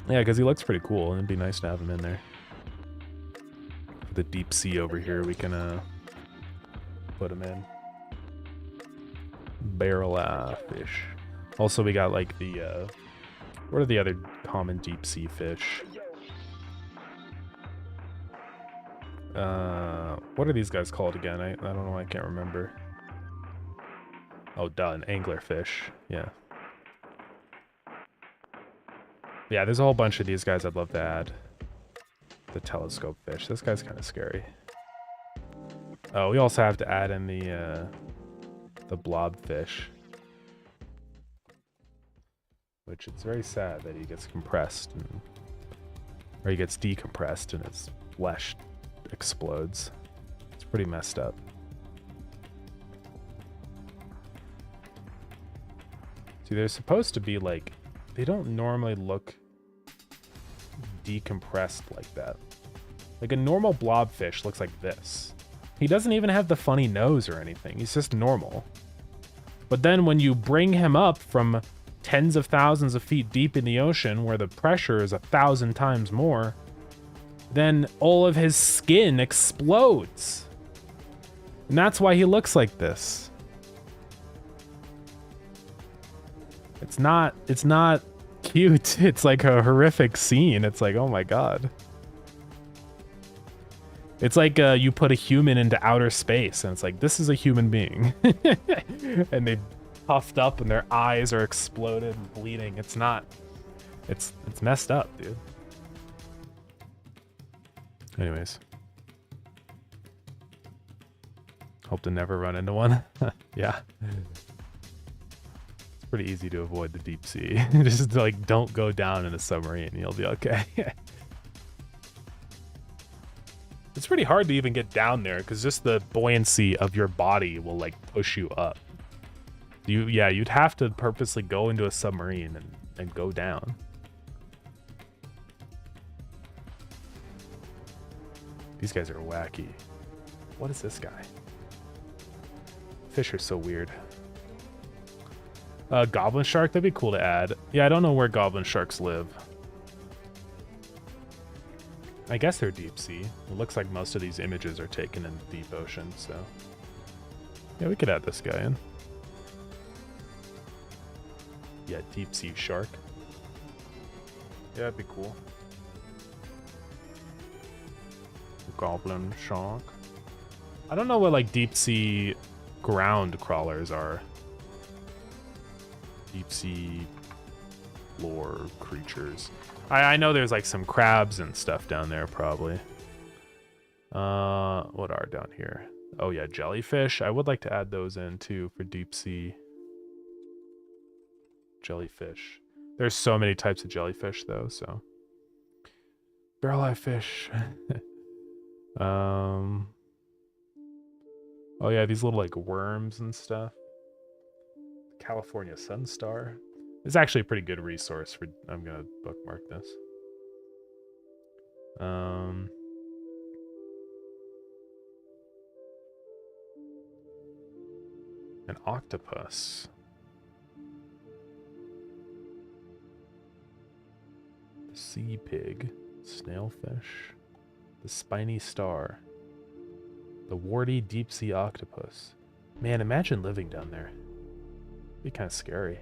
Yeah, because he looks pretty cool, and it'd be nice to have him in there. For the deep sea over here, we can put him in. Barrel eye fish. Also, we got like the what are the other common deep sea fish? What are these guys called again? I don't know. I can't remember. Oh, duh, an anglerfish. Yeah. Yeah, there's a whole bunch of these guys I'd love to add. The telescope fish. This guy's kind of scary. Oh, we also have to add in the blobfish. Which it's very sad that he gets compressed, or he gets decompressed and his flesh explodes. It's pretty messed up. See, they're supposed to be like, they don't normally look decompressed like that. Like a normal blobfish looks like this. He doesn't even have the funny nose or anything. He's just normal. But then when you bring him up from tens of thousands of feet deep in the ocean where the pressure is 1,000 times more, then all of his skin explodes. And that's why he looks like this. It's not cute. It's like a horrific scene. It's like, oh my God. It's like you put a human into outer space and it's like, this is a human being. And they puffed up and their eyes are exploded and bleeding. It's not, it's messed up, dude. Anyways. Hope to never run into one. Yeah. It's pretty easy to avoid the deep sea. Just like, don't go down in a submarine. You'll be okay. It's pretty hard to even get down there because just the buoyancy of your body will like push you up. You'd have to purposely go into a submarine and go down. These guys are wacky. What is this guy? Fish are so weird. Goblin shark, that'd be cool to add. Yeah, I don't know where goblin sharks live. I guess they're deep sea. It looks like most of these images are taken in the deep ocean, so yeah, we could add this guy in. Yeah, deep sea shark. Yeah, that'd be cool. Goblin shark. I don't know what like deep sea ground crawlers are. Deep sea floor creatures. I know there's like some crabs and stuff down there probably. What are down here? Oh yeah, jellyfish. I would like to add those in too for deep sea jellyfish. There's so many types of jellyfish though, so barrel-eye fish. Oh yeah, these little like worms and stuff. California sunstar. It's actually a pretty good resource for. I'm gonna bookmark this. An octopus. The sea pig. Snailfish. The spiny star. The warty deep sea octopus. Man, imagine living down there. It'd be kind of scary.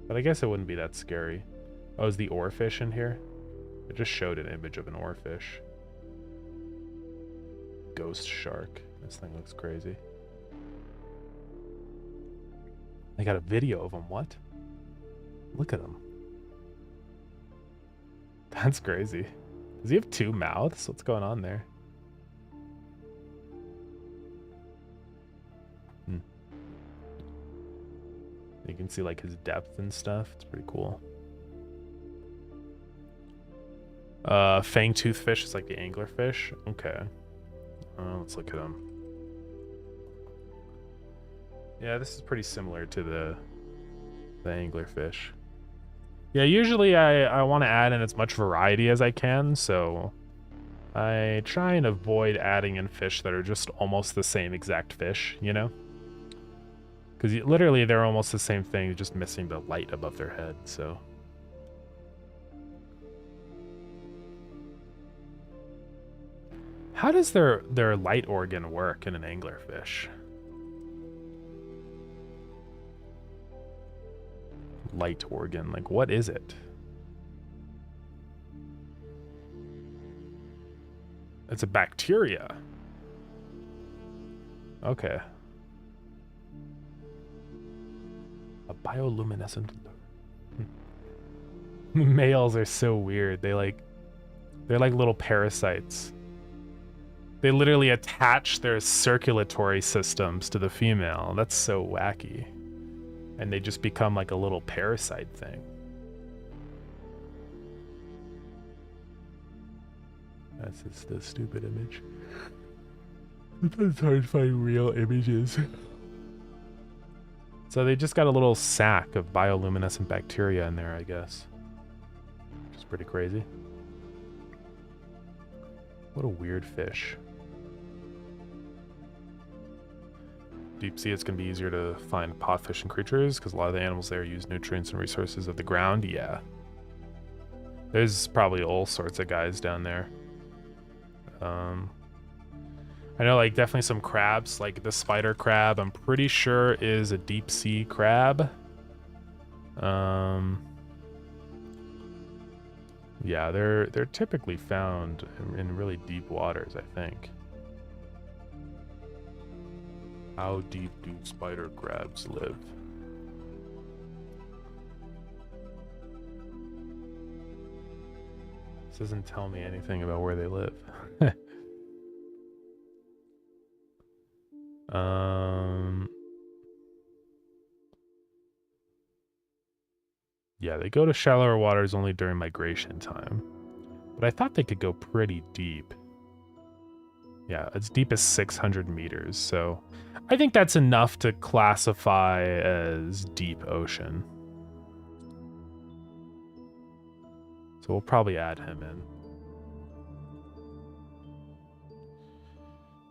But I guess it wouldn't be that scary. Oh, is the oarfish in here? It just showed an image of an oarfish. Ghost shark. This thing looks crazy. They got a video of him. What? Look at him. That's crazy. Does he have two mouths? What's going on there? You can see like his depth and stuff. It's pretty cool. Fang tooth fish is like the anglerfish. Okay. Let's look at him. Yeah, this is pretty similar to the anglerfish. Yeah, usually I want to add in as much variety as I can, so I try and avoid adding in fish that are just almost the same exact fish, you know? Because literally they're almost the same thing, just missing the light above their head, so. How does their light organ work in an anglerfish? Light organ, like what is it? It's a bacteria. Okay. A bioluminescent. Males are so weird. They're like little parasites. They literally attach their circulatory systems to the female. That's so wacky. And they just become like a little parasite thing. That's just a stupid image. It's hard to find real images. So they just got a little sack of bioluminescent bacteria in there, I guess. Which is pretty crazy. What a weird fish. deep sea, it's going to be easier to find pot fish and creatures because a lot of the animals there use nutrients and resources of the ground. Yeah. There's probably all sorts of guys down there. I know, like, definitely some crabs, like the spider crab, I'm pretty sure is a deep sea crab. Yeah, they're typically found in really deep waters, I think. How deep do spider crabs live? This doesn't tell me anything about where they live. Yeah, they go to shallower waters only during migration time. But I thought they could go pretty deep. Yeah, as deep as 600 meters, so I think that's enough to classify as deep ocean. So we'll probably add him in.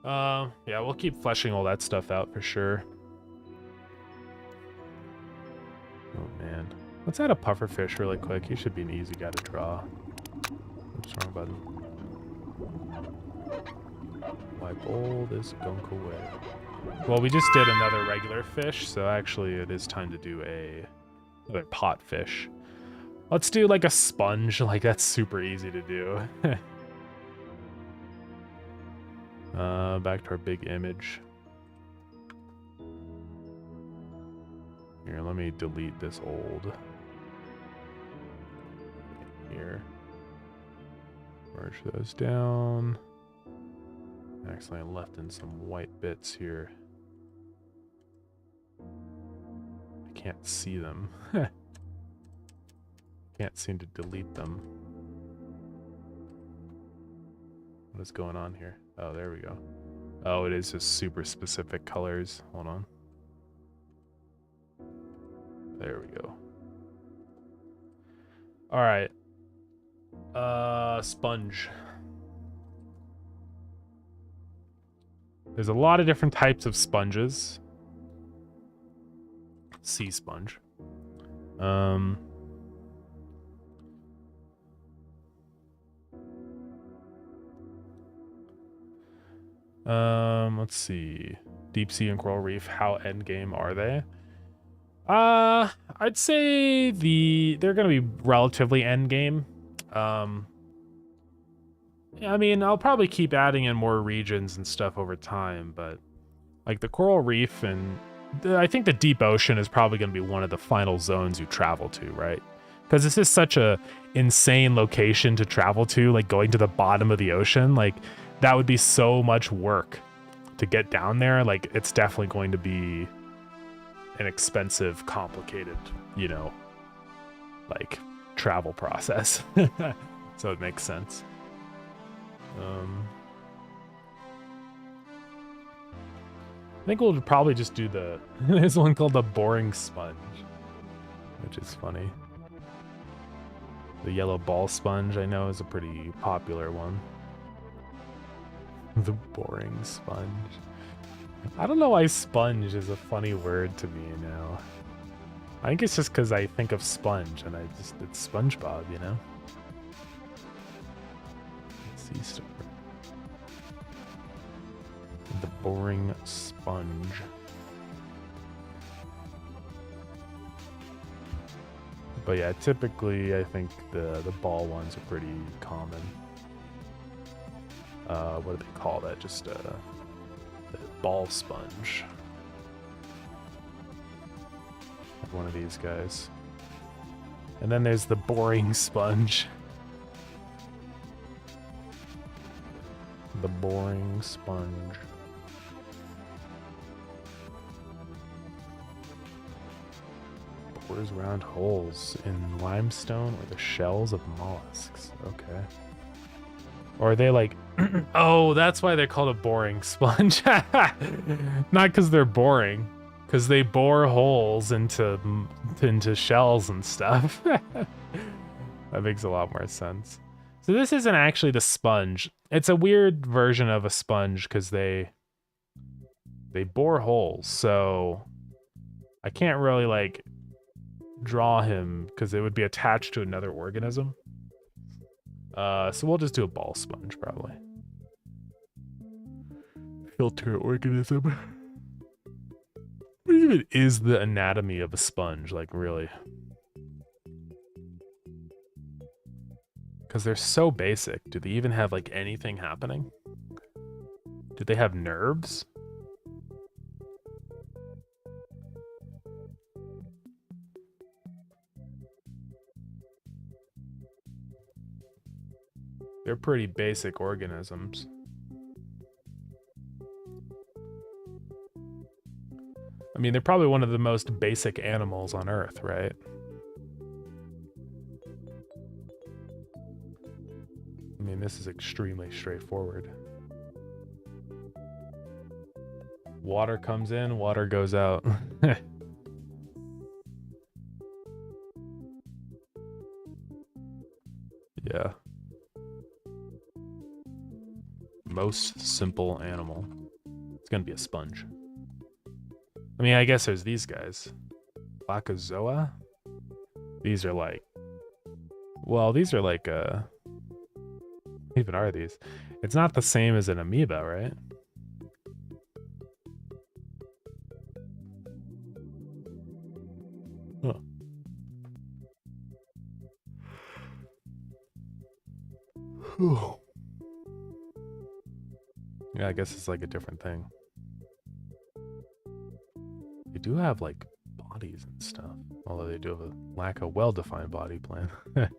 Yeah, we'll keep fleshing all that stuff out for sure. Oh man. Let's add a pufferfish really quick. He should be an easy guy to draw. Oops, wrong button. Wipe all this gunk away. Well, we just did another regular fish, so actually it is time to do another pot fish. Let's do like a sponge, like that's super easy to do. Back to our big image. Here, let me delete this old. Here. Merge those down. Actually, I left in some white bits here. I can't see them. Can't seem to delete them. What is going on here? Oh, there we go. Oh, it is just super specific colors. Hold on. There we go. All right. Sponge. There's a lot of different types of sponges. Sea sponge. Let's see. Deep sea and coral reef, how endgame are they? I'd say they're gonna be relatively endgame. I mean, I'll probably keep adding in more regions and stuff over time, but like the coral reef and I think the deep ocean is probably going to be one of the final zones you travel to, right? Because this is such a insane location to travel to, like going to the bottom of the ocean, like that would be so much work to get down there. Like it's definitely going to be an expensive, complicated, you know, like travel process. So it makes sense. I think we'll probably just do there's one called the boring sponge, which is funny. The yellow ball sponge I know is a pretty popular one. The boring sponge. I don't know why sponge is a funny word to me now. I think it's just because I think of sponge and it's SpongeBob, you know? Sea star. The boring sponge. But yeah, typically I think the ball ones are pretty common. What do they call that? Just the ball sponge. Like one of these guys. And then there's the boring sponge. The boring sponge. Bores round holes in limestone or the shells of mollusks. Okay. Or are they like... Oh, that's why they're called a boring sponge. Not because they're boring. Because they bore holes into shells and stuff. That makes a lot more sense. So this isn't actually the sponge. It's a weird version of a sponge because they They bore holes, so I can't really like draw him because it would be attached to another organism. So we'll just do a ball sponge probably. Filter organism. What even is the anatomy of a sponge, like really? Because they're so basic. Do they even have like anything happening? Do they have nerves? They're pretty basic organisms. I mean, they're probably one of the most basic animals on Earth, right? I mean, this is extremely straightforward. Water comes in, water goes out. Yeah. Most simple animal. It's gonna be a sponge. I mean, I guess there's these guys. Placozoa? These are like... Well, these are like, even are these? It's not the same as an amoeba, right? Huh. Yeah, I guess it's like a different thing. They do have like bodies and stuff, although they do have a lack of well-defined body plan. It's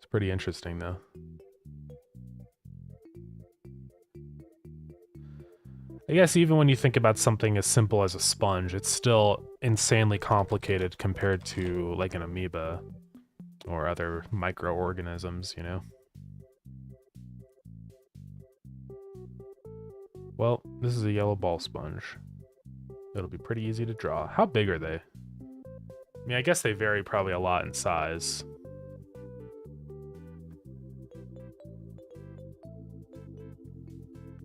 pretty interesting though. I guess even when you think about something as simple as a sponge, it's still insanely complicated compared to like an amoeba or other microorganisms, you know? Well, this is a yellow ball sponge. It'll be pretty easy to draw. How big are they? I mean, I guess they vary probably a lot in size.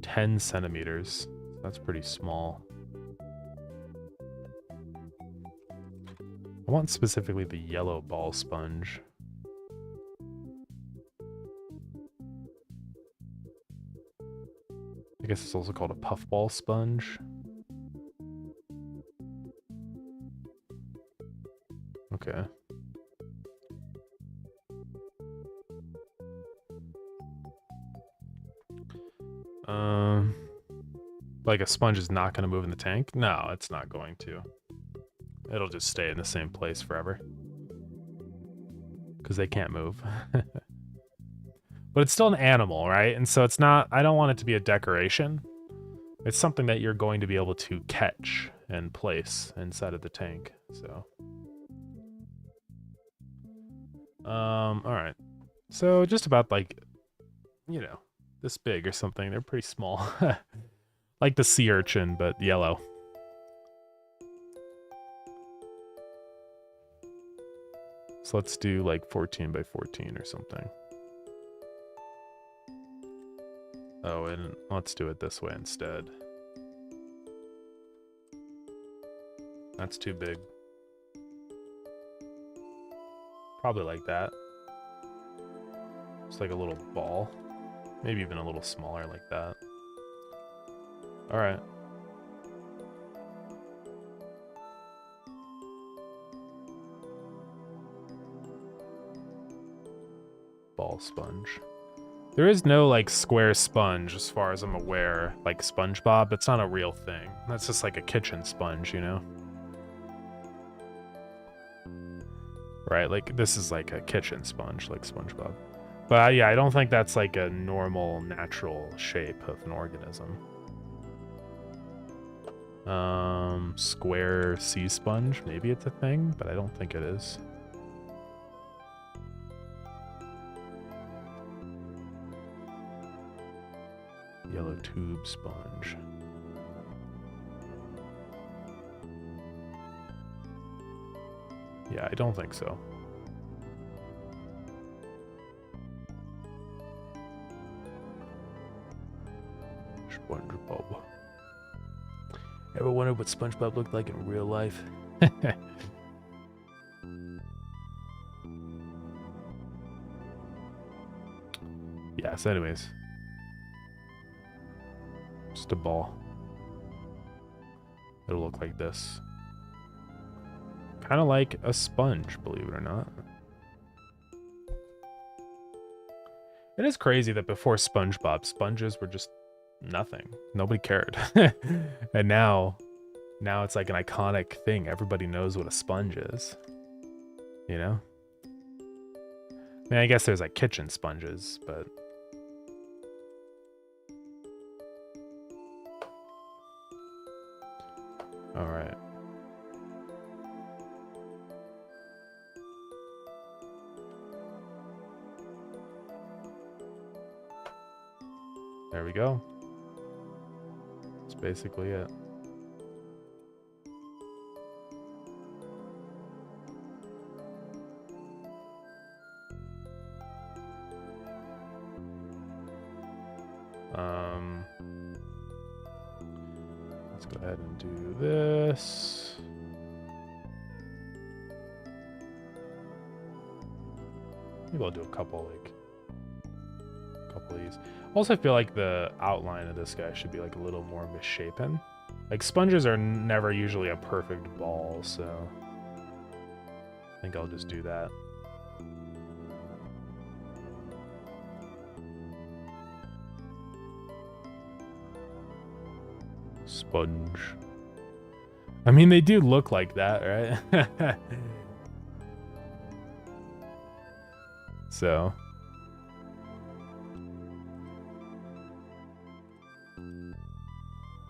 "10 centimeters. That's pretty small. I want specifically the yellow ball sponge. I guess it's also called a puffball sponge. Okay. Like a sponge is not going to move in the tank? No, it's not going to. It'll just stay in the same place forever. Because they can't move. But it's still an animal, right? And so it's not, I don't want it to be a decoration. It's something that you're going to be able to catch and place inside of the tank, so. All right. So just about like, you know, this big or something. They're pretty small. Like the sea urchin, but yellow. So let's do like 14 by 14 or something. Oh, and let's do it this way instead. That's too big. Probably like that. Just like a little ball. Maybe even a little smaller like that. All right. Ball sponge. There is no like square sponge as far as I'm aware, like SpongeBob. That's not a real thing. That's just like a kitchen sponge, you know? Right, like this is like a kitchen sponge, like SpongeBob. But yeah, I don't think that's like a normal, natural shape of an organism. Square sea sponge, maybe it's a thing, but I don't think it is. Yellow tube sponge. Yeah, I don't think so. SpongeBob. Ever wondered what SpongeBob looked like in real life? Yeah, so anyways. Just a ball. It'll look like this. Kind of like a sponge, believe it or not. It is crazy that before SpongeBob, sponges were just nothing. Nobody cared. And now it's like an iconic thing. Everybody knows what a sponge is. You know? I mean, I guess there's like kitchen sponges, but... Alright. There we go. That's basically it. Let's go ahead and do this. Maybe I'll do a couple of these. Also, I feel like the outline of this guy should be like a little more misshapen. Like sponges are never usually a perfect ball, so I think I'll just do that. Sponge. I mean, they do look like that, right? So.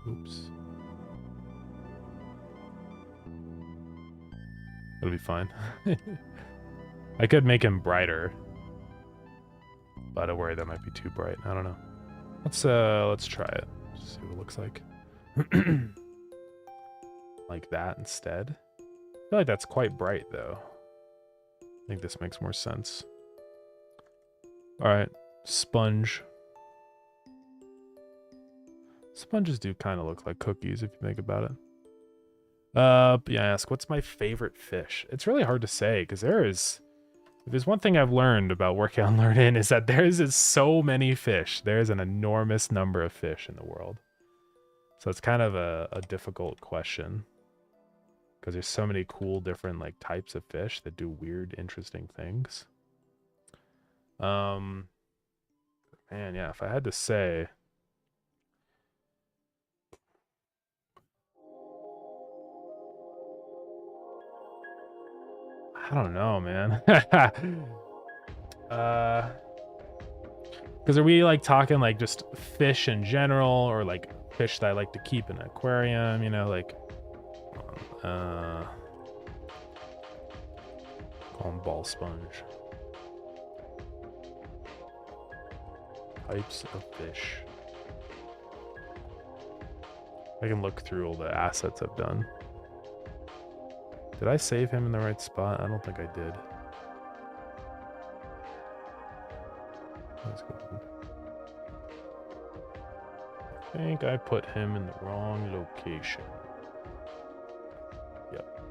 Oops. It'll be fine. I could make him brighter, but I worry that might be too bright. I don't know. Let's try it. Just see what it looks like. Like that instead. I feel like that's quite bright though. I think this makes more sense. Alright, sponge. Sponges do kind of look like cookies if you think about it. Yeah, ask, what's my favorite fish? It's really hard to say because if there's one thing I've learned about working on Learn-In is that there's so many fish. There's an enormous number of fish in the world. So it's kind of a difficult question because there's so many cool different like types of fish that do weird, interesting things. Man, yeah, if I had to say, I don't know, man. Because are we like talking like just fish in general or like fish that I like to keep in an aquarium, you know, like call them ball sponge. Types of fish. I can look through all the assets I've done. Did I save him in the right spot? I don't think I did. Let's go. I think I put him in the wrong location. Yep.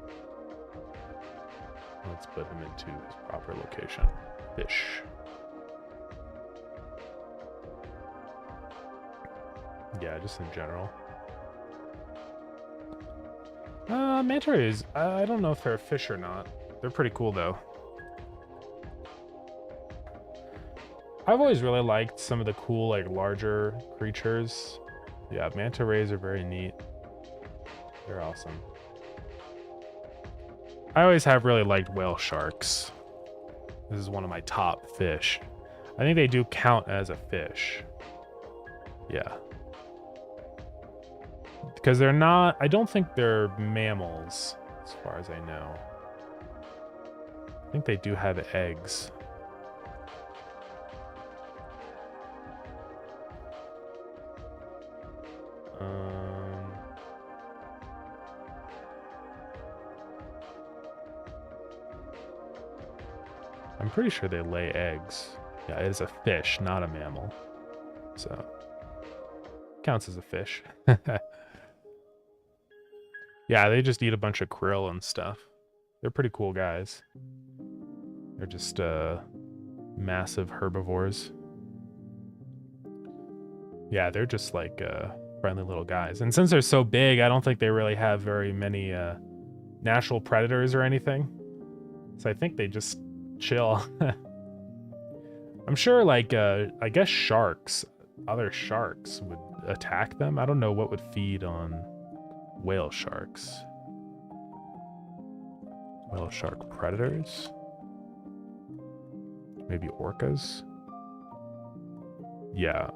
Let's put him into his proper location. Fish. Yeah, just in general. Manta rays, I don't know if they're a fish or not. They're pretty cool though. I've always really liked some of the cool, like, larger creatures. Yeah, manta rays are very neat. They're awesome. I always have really liked whale sharks. This is one of my top fish. I think they do count as a fish. Yeah. Because they're not, I don't think they're mammals, as far as I know. I think they do have eggs. I'm pretty sure they lay eggs. Yeah, it is a fish, not a mammal. So, Counts as a fish. Yeah, they just eat a bunch of krill and stuff. They're pretty cool guys. They're just massive herbivores. Yeah, they're just like friendly little guys. And since they're so big, I don't think they really have very many natural predators or anything. So I think they just chill. I'm sure, like, I guess sharks, other sharks would attack them. I don't know what would feed on whale sharks. Whale shark predators? Maybe orcas? Yeah.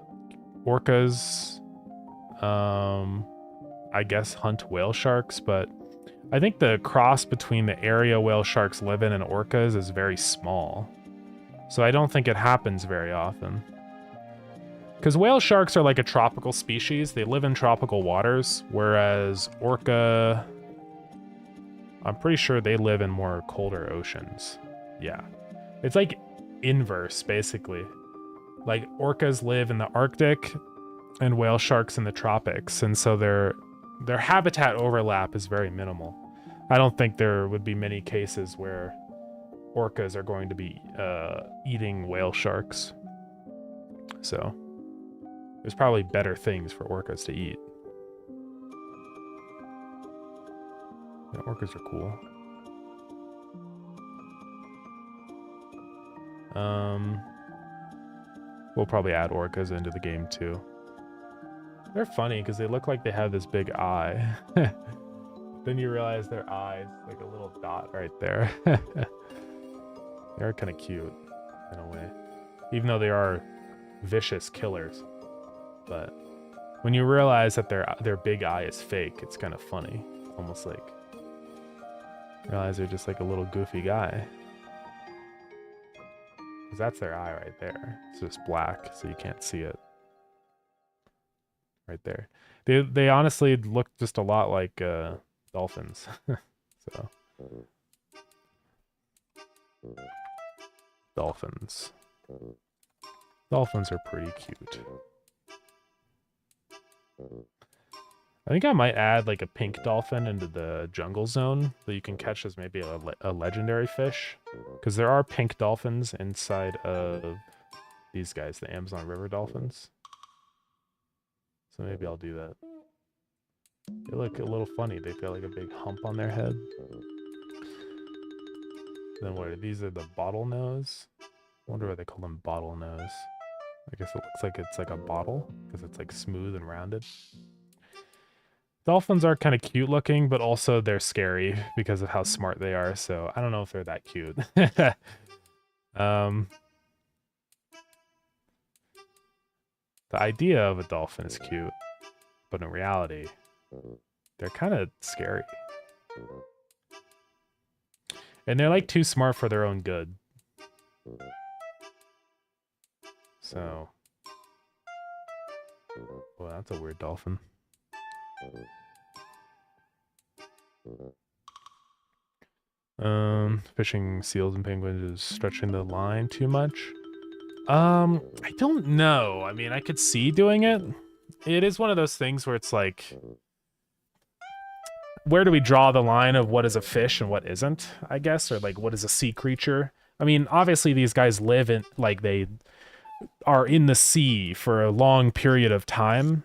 Orcas, I guess hunt whale sharks, but I think the cross between the area whale sharks live in and orcas is very small. So I don't think it happens very often. Because whale sharks are like a tropical species. They live in tropical waters, whereas orca, I'm pretty sure they live in more colder oceans. Yeah. It's like inverse, basically. Like orcas live in the Arctic and whale sharks in the tropics, and so their habitat overlap is very minimal. I don't think there would be many cases where orcas are going to be eating whale sharks. So there's probably better things for orcas to eat. Yeah, orcas are cool. We'll probably add orcas into the game too. They're funny because they look like they have this big eye. Then you realize their eye is like a little dot right there. They're kind of cute in a way, even though they are vicious killers. But when you realize that their big eye is fake, it's kind of funny. It's almost like you realize they're just like a little goofy guy. Because that's their eye right there. It's just black, so you can't see it. Right there. They honestly look just a lot like dolphins. So dolphins. Dolphins are pretty cute. I think I might add like a pink dolphin into the jungle zone that you can catch as maybe a legendary fish. Because there are pink dolphins inside of these guys, the Amazon River dolphins. So maybe I'll do that. They look a little funny. They've got like a big hump on their head. Then what are these? Are the bottlenose? I wonder why they call them bottlenose. I guess it looks like it's like a bottle because it's like smooth and rounded. Dolphins are kind of cute looking, but also they're scary because of how smart they are. So I don't know if they're that cute. The idea of a dolphin is cute, but in reality, they're kind of scary. And they're like too smart for their own good. So, well, that's a weird dolphin. Fishing seals and penguins is stretching the line too much. I don't know. I mean, I could see doing it. It is one of those things where it's like, where do we draw the line of what is a fish and what isn't, I guess, or like what is a sea creature? I mean, obviously these guys live in, like, they are in the sea for a long period of time,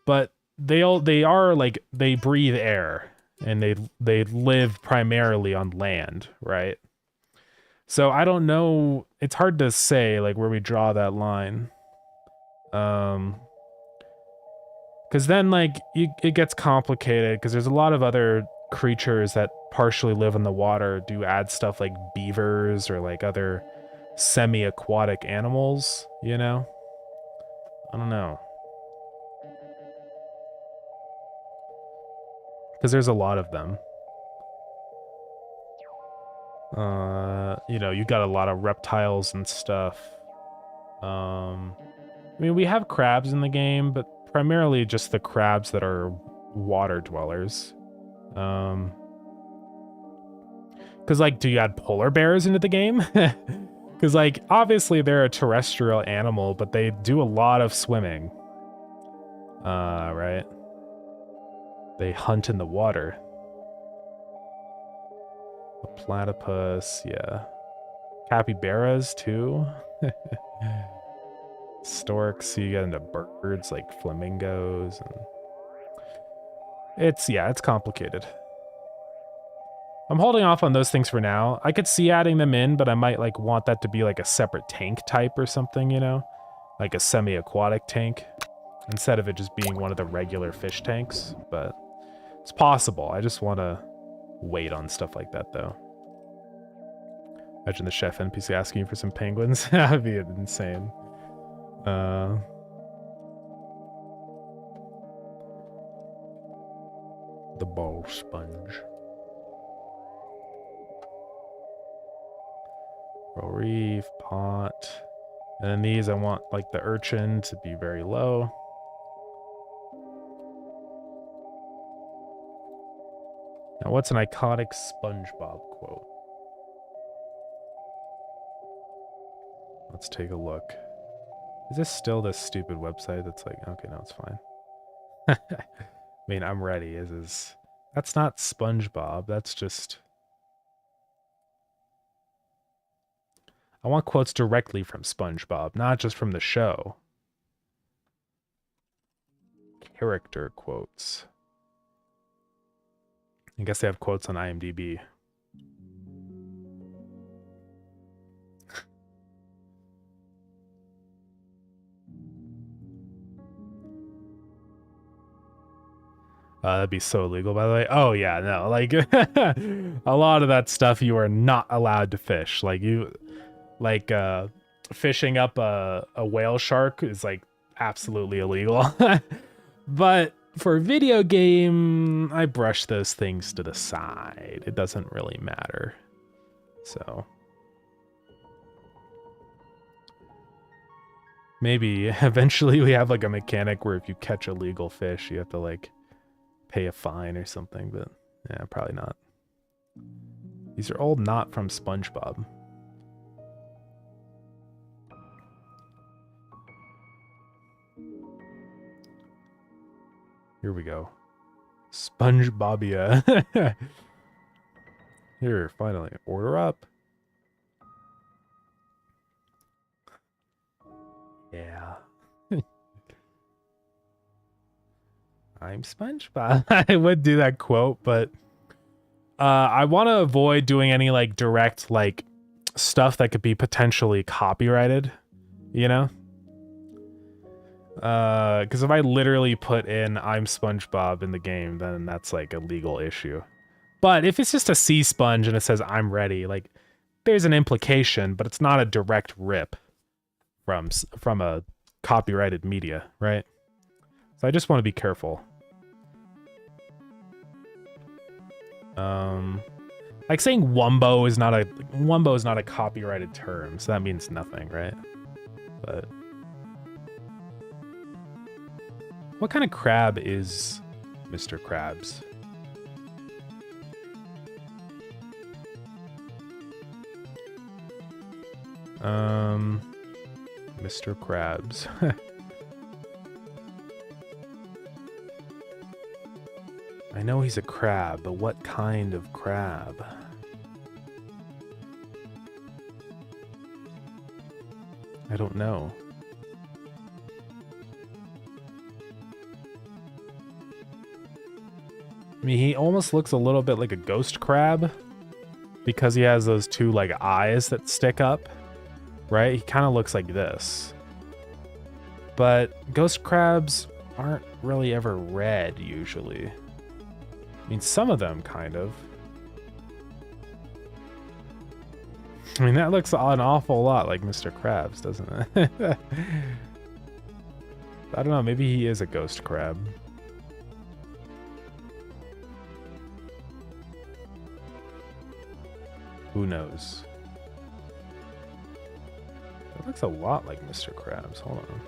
but they are like, they breathe air and they live primarily on land, right? So I don't know, it's hard to say like where we draw that line. Because then like it gets complicated because there's a lot of other creatures that partially live in the water do add stuff like beavers or like other semi-aquatic animals, you know? I don't know. Because there's a lot of them. You know, you got a lot of reptiles and stuff. I mean, we have crabs in the game, but primarily just the crabs that are water dwellers. Because, like, do you add polar bears into the game? Because, like, obviously they're a terrestrial animal, but they do a lot of swimming. Right. They hunt in the water. A platypus, yeah. Capybaras too. Storks, so you get into birds like flamingos, and it's complicated. I'm holding off on those things for now. I could see adding them in, but I might like want that to be like a separate tank type or something, you know? Like a semi-aquatic tank, instead of it just being one of the regular fish tanks, but it's possible. I just want to wait on stuff like that, though. Imagine the chef NPC asking you for some penguins. That'd be insane. The ball sponge. Reef, pot. And then these, I want like the urchin to be very low. Now, what's an iconic SpongeBob quote? Let's take a look. Is this still this stupid website that's like, okay, no, it's fine. I mean, I'm ready. That's not SpongeBob. That's just... I want quotes directly from SpongeBob, not just from the show. Character quotes. I guess they have quotes on IMDb. That'd be so illegal, by the way. Oh, yeah, no. Like, a lot of that stuff you are not allowed to fish. Like, fishing up a whale shark is, like, absolutely illegal. But for a video game, I brush those things to the side. It doesn't really matter. So... maybe eventually we have, like, a mechanic where if you catch illegal fish, you have to, like... pay a fine or something, but yeah, probably not. These are all not from SpongeBob. Here we go. SpongeBobia. Here, finally, order up. Yeah. I'm SpongeBob. I would do that quote, but I want to avoid doing any like direct like stuff that could be potentially copyrighted, you know? Because if I literally put in I'm SpongeBob in the game, then that's like a legal issue. But if it's just a sea sponge and it says I'm ready, like there's an implication, but it's not a direct rip from a copyrighted media, right? So I just want to be careful. Like saying Wumbo is not a copyrighted term, so that means nothing, right? But what kind of crab is Mr. Krabs? Mr. Krabs. I know he's a crab, but what kind of crab? I don't know. I mean, he almost looks a little bit like a ghost crab because he has those two like eyes that stick up, right? He kind of looks like this. But ghost crabs aren't really ever red usually. I mean, some of them, kind of. I mean, that looks an awful lot like Mr. Krabs, doesn't it? I don't know, maybe he is a ghost crab. Who knows? That looks a lot like Mr. Krabs. Hold on.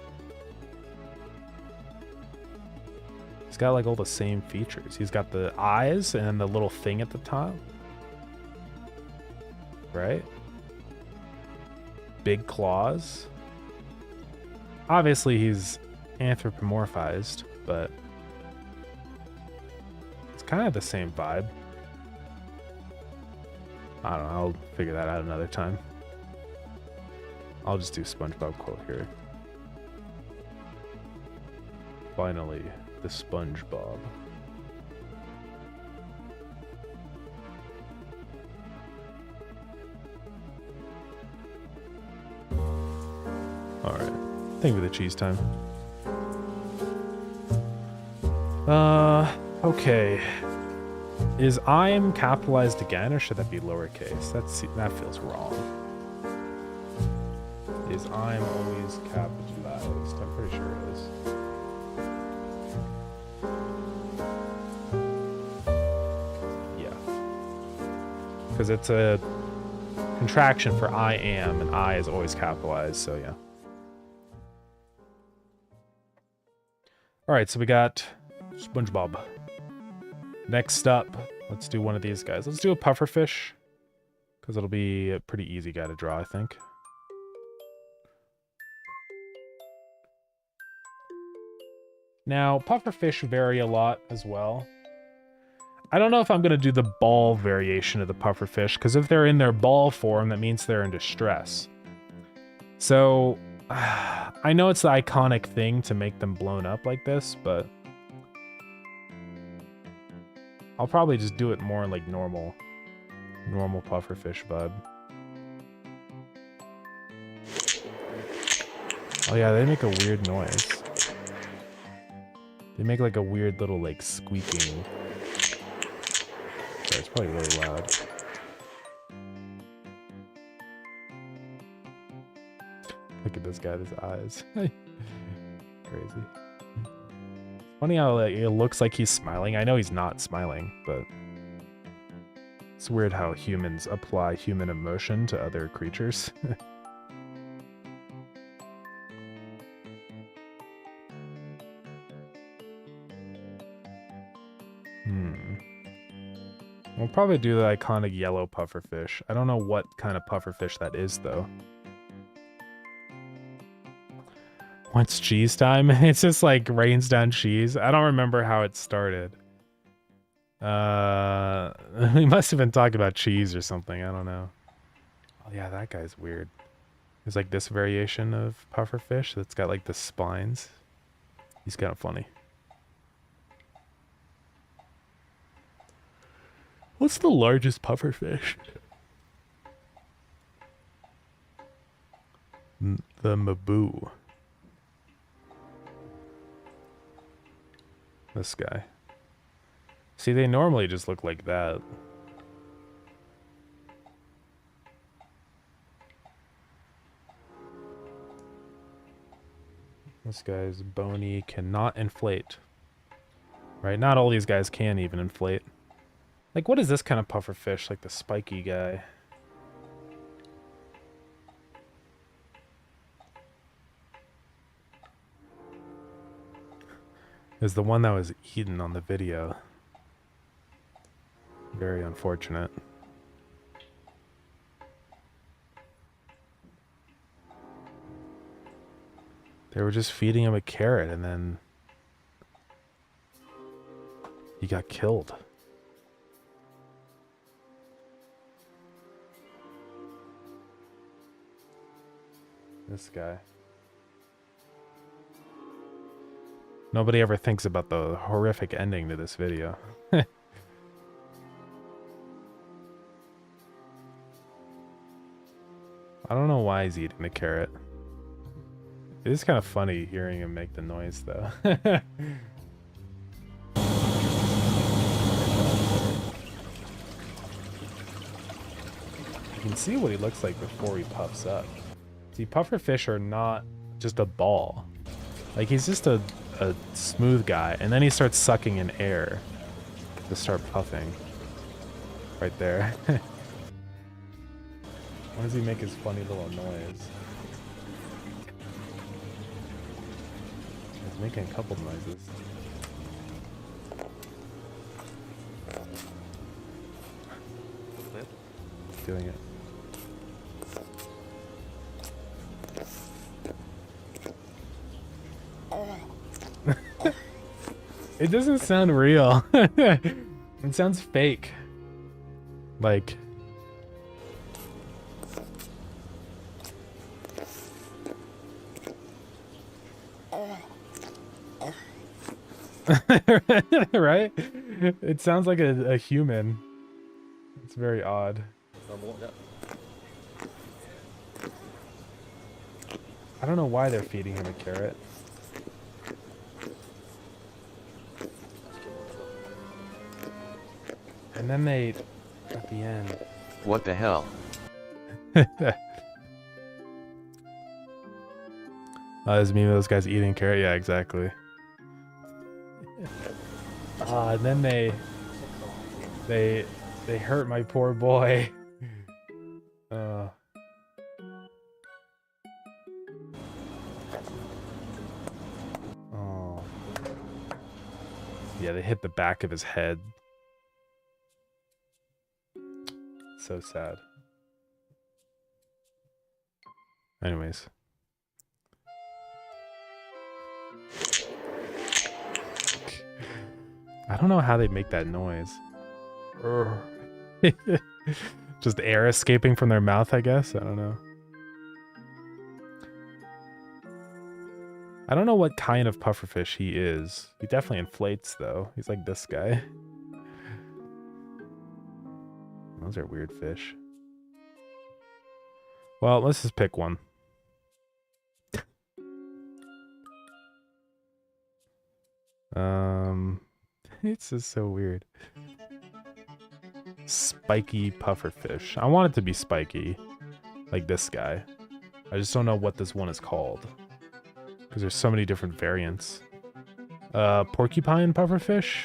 He's got like all the same features. He's got the eyes and the little thing at the top. Right? Big claws. Obviously he's anthropomorphized. but it's kind of the same vibe. I don't know, I'll figure that out another time. I'll just do SpongeBob quote here. Finally, the SpongeBob. Alright. Thank you for the cheese time. Okay. Is I'm capitalized again, or should that be lowercase? That feels wrong. Is I'm always capitalized? I'm pretty sure it is. Yeah. Because it's a contraction for I am, and I is always capitalized, so yeah. Alright, so we got SpongeBob. Next up, let's do one of these guys. Let's do a pufferfish, because it'll be a pretty easy guy to draw, I think. Now, pufferfish vary a lot as well. I don't know if I'm going to do the ball variation of the pufferfish, because if they're in their ball form, that means they're in distress. So, I know it's the iconic thing to make them blown up like this, but I'll probably just do it more like normal pufferfish vibe. Oh yeah, they make a weird noise. They make like a weird little like squeaking. Sorry, it's probably really loud. Look at this guy, his eyes. Crazy. Funny how like, it looks like he's smiling. I know he's not smiling, but it's weird how humans apply human emotion to other creatures. We'll probably do the iconic yellow pufferfish. I don't know what kind of pufferfish that is, though. What's cheese time? It's just like rains down cheese. I don't remember how it started. We must have been talking about cheese or something. I don't know. Oh yeah, that guy's weird. There's like this variation of pufferfish that's got like the spines. He's kind of funny. What's the largest pufferfish? The Maboo. This guy. See, they normally just look like that. This guy's bony, cannot inflate. Right? Not all these guys can even inflate. Like, what is this kind of pufferfish? Like the spiky guy. Is the one that was eaten on the video. Very unfortunate. They were just feeding him a carrot and then he got killed. This guy. Nobody ever thinks about the horrific ending to this video. I don't know why he's eating the carrot. It is kind of funny hearing him make the noise, though. You can see what he looks like before he puffs up. See, pufferfish are not just a ball. Like, he's just a smooth guy, and then he starts sucking in air to start puffing. Right there. Why does he make his funny little noise? He's making a couple noises. Doing it. It doesn't sound real. It sounds fake. Like... right? It sounds like a human. It's very odd. I don't know why they're feeding him a carrot. And then they, at the end... What the hell? There's a meme of those guys eating carrot. Yeah, exactly. And then they hurt my poor boy. Oh. Yeah, they hit the back of his head. So sad. Anyways. I don't know how they make that noise. Just air escaping from their mouth, I guess. I don't know. I don't know what kind of pufferfish he is. He definitely inflates, though. He's like this guy. Those are weird fish. Well, let's just pick one. It's just so weird. Spiky pufferfish. I want it to be spiky, like this guy. I just don't know what this one is called, because there's so many different variants. Porcupine pufferfish?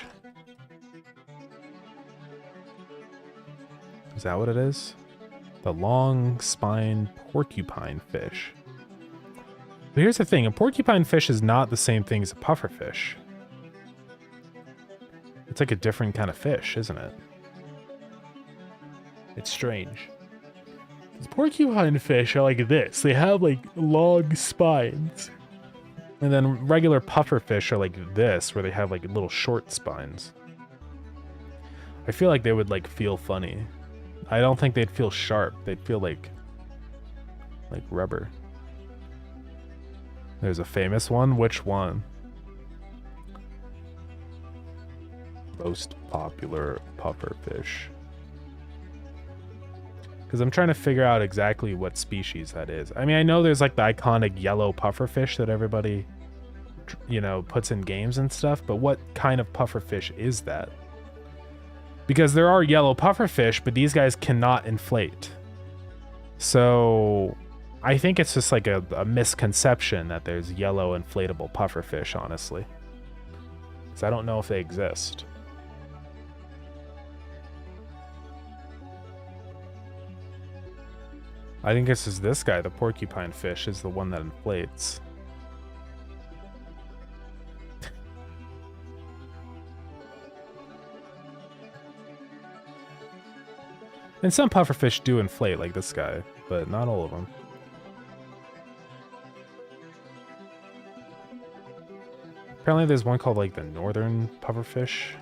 Is that what it is? The long spine porcupine fish. But here's the thing, a porcupine fish is not the same thing as a pufferfish. It's like a different kind of fish, isn't it? It's strange. These porcupine fish are like this. They have like long spines. And then regular pufferfish are like this, where they have like little short spines. I feel like they would like feel funny. I don't think they'd feel sharp. They'd feel like rubber. There's a famous one. Which one? Most popular pufferfish. Because I'm trying to figure out exactly what species that is. I mean, I know there's like the iconic yellow pufferfish that everybody, you know, puts in games and stuff, but what kind of pufferfish is that? Because there are yellow pufferfish, but these guys cannot inflate. So I think it's just like a misconception that there's yellow inflatable pufferfish, honestly. Because I don't know if they exist. I think this is this guy, the porcupine fish, is the one that inflates. And some pufferfish do inflate, like this guy, but not all of them. Apparently there's one called like the northern pufferfish.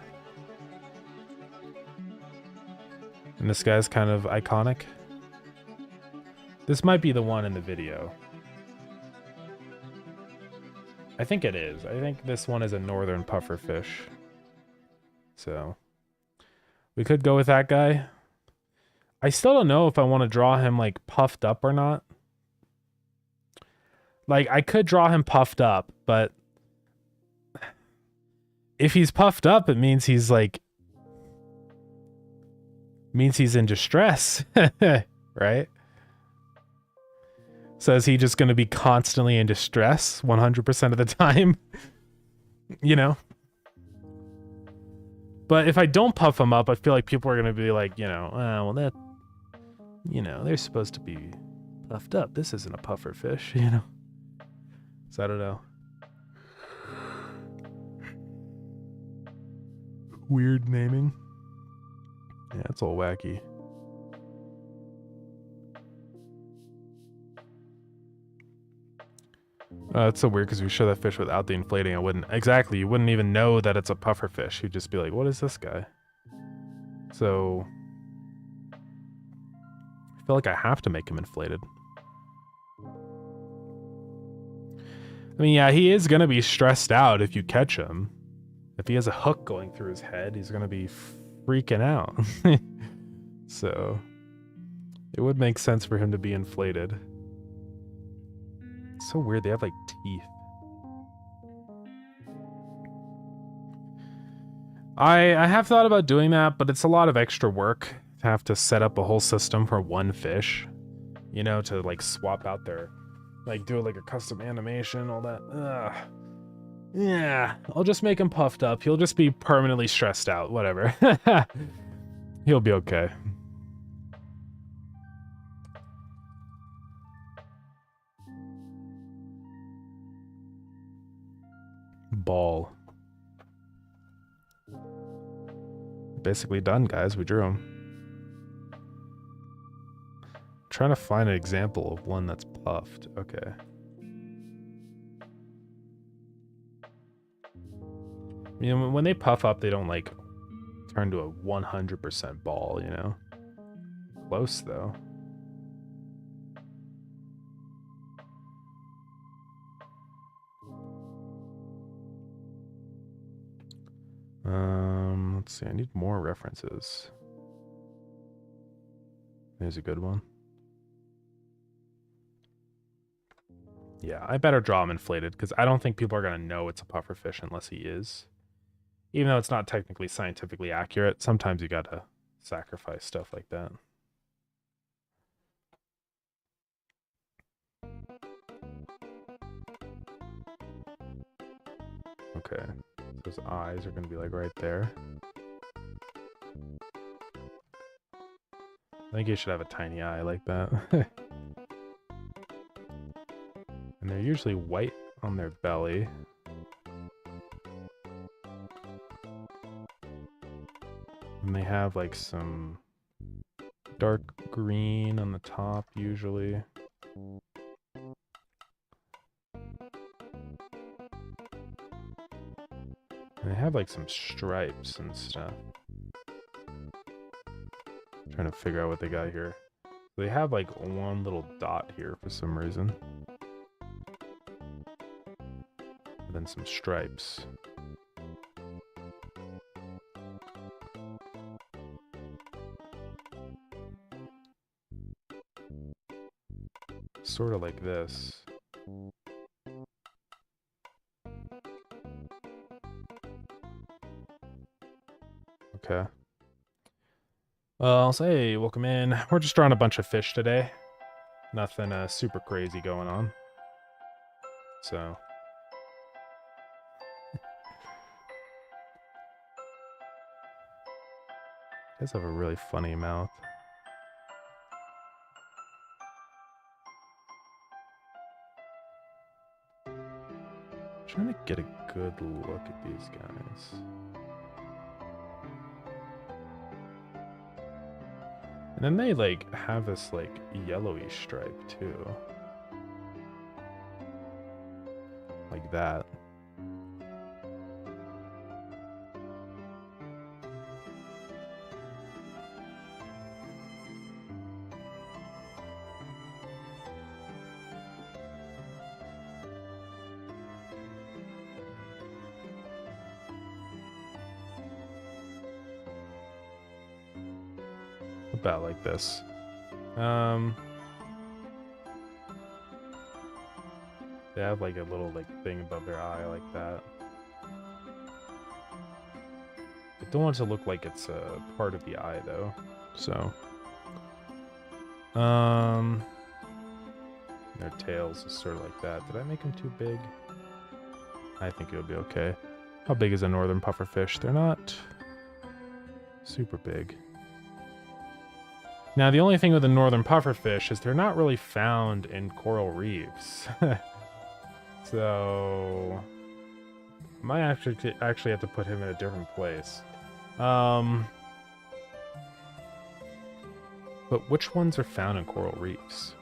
And this guy's kind of iconic. This might be the one in the video. I think it is. I think this one is a northern pufferfish. So we could go with that guy. I still don't know if I want to draw him like puffed up or not. Like I could draw him puffed up, but if he's puffed up, it means he's like in distress, right? So is he just going to be constantly in distress 100% of the time? You know? But if I don't puff him up, I feel like people are going to be like, you know, well, that, you know, they're supposed to be puffed up. This isn't a puffer fish, you know? So I don't know. Weird naming. Yeah, it's all wacky. It's so weird because we show that fish without the inflating. I wouldn't exactly. You wouldn't even know that it's a puffer fish. You'd just be like, "What is this guy?" So I feel like I have to make him inflated. I mean, yeah, he is gonna be stressed out if you catch him. If he has a hook going through his head, he's gonna be freaking out. So it would make sense for him to be inflated. It's so weird. They have like teeth. I have thought about doing that, but it's a lot of extra work to have to set up a whole system for one fish, you know, to like swap out their, like do like a custom animation, all that. Ugh. Yeah, I'll just make him puffed up. He'll just be permanently stressed out, whatever. He'll be okay. Ball. Basically done, guys. We drew him. Trying to find an example of one that's puffed. Okay. You know, when they puff up, they don't like turn to a 100% ball, you know? Close though. Let's see, I need more references. There's a good one. Yeah, I better draw him inflated because I don't think people are going to know it's a puffer fish unless he is. Even though it's not technically scientifically accurate, sometimes you got to sacrifice stuff like that. Okay, so his eyes are going to be like right there. I think he should have a tiny eye like that. And they're usually white on their belly. And they have like some dark green on the top usually. And they have like some stripes and stuff. Trying to figure out what they got here. They have like one little dot here for some reason. And then some stripes. Sort of like this. Okay. Well, I'll say welcome in. We're just drawing a bunch of fish today. Nothing super crazy going on. So. He does have a really funny mouth. Trying to get a good look at these guys. And then they like have this like yellowy stripe too. Like that. About like this. They have like a little like thing above their eye like that. I don't want it to look like it's a part of the eye though. So their tails is sort of like that. Did I make them too big? I think it'll be okay. How big is a northern pufferfish? They're not super big. Now, the only thing with the northern pufferfish is they're not really found in coral reefs. So, I might actually have to put him in a different place. But which ones are found in coral reefs?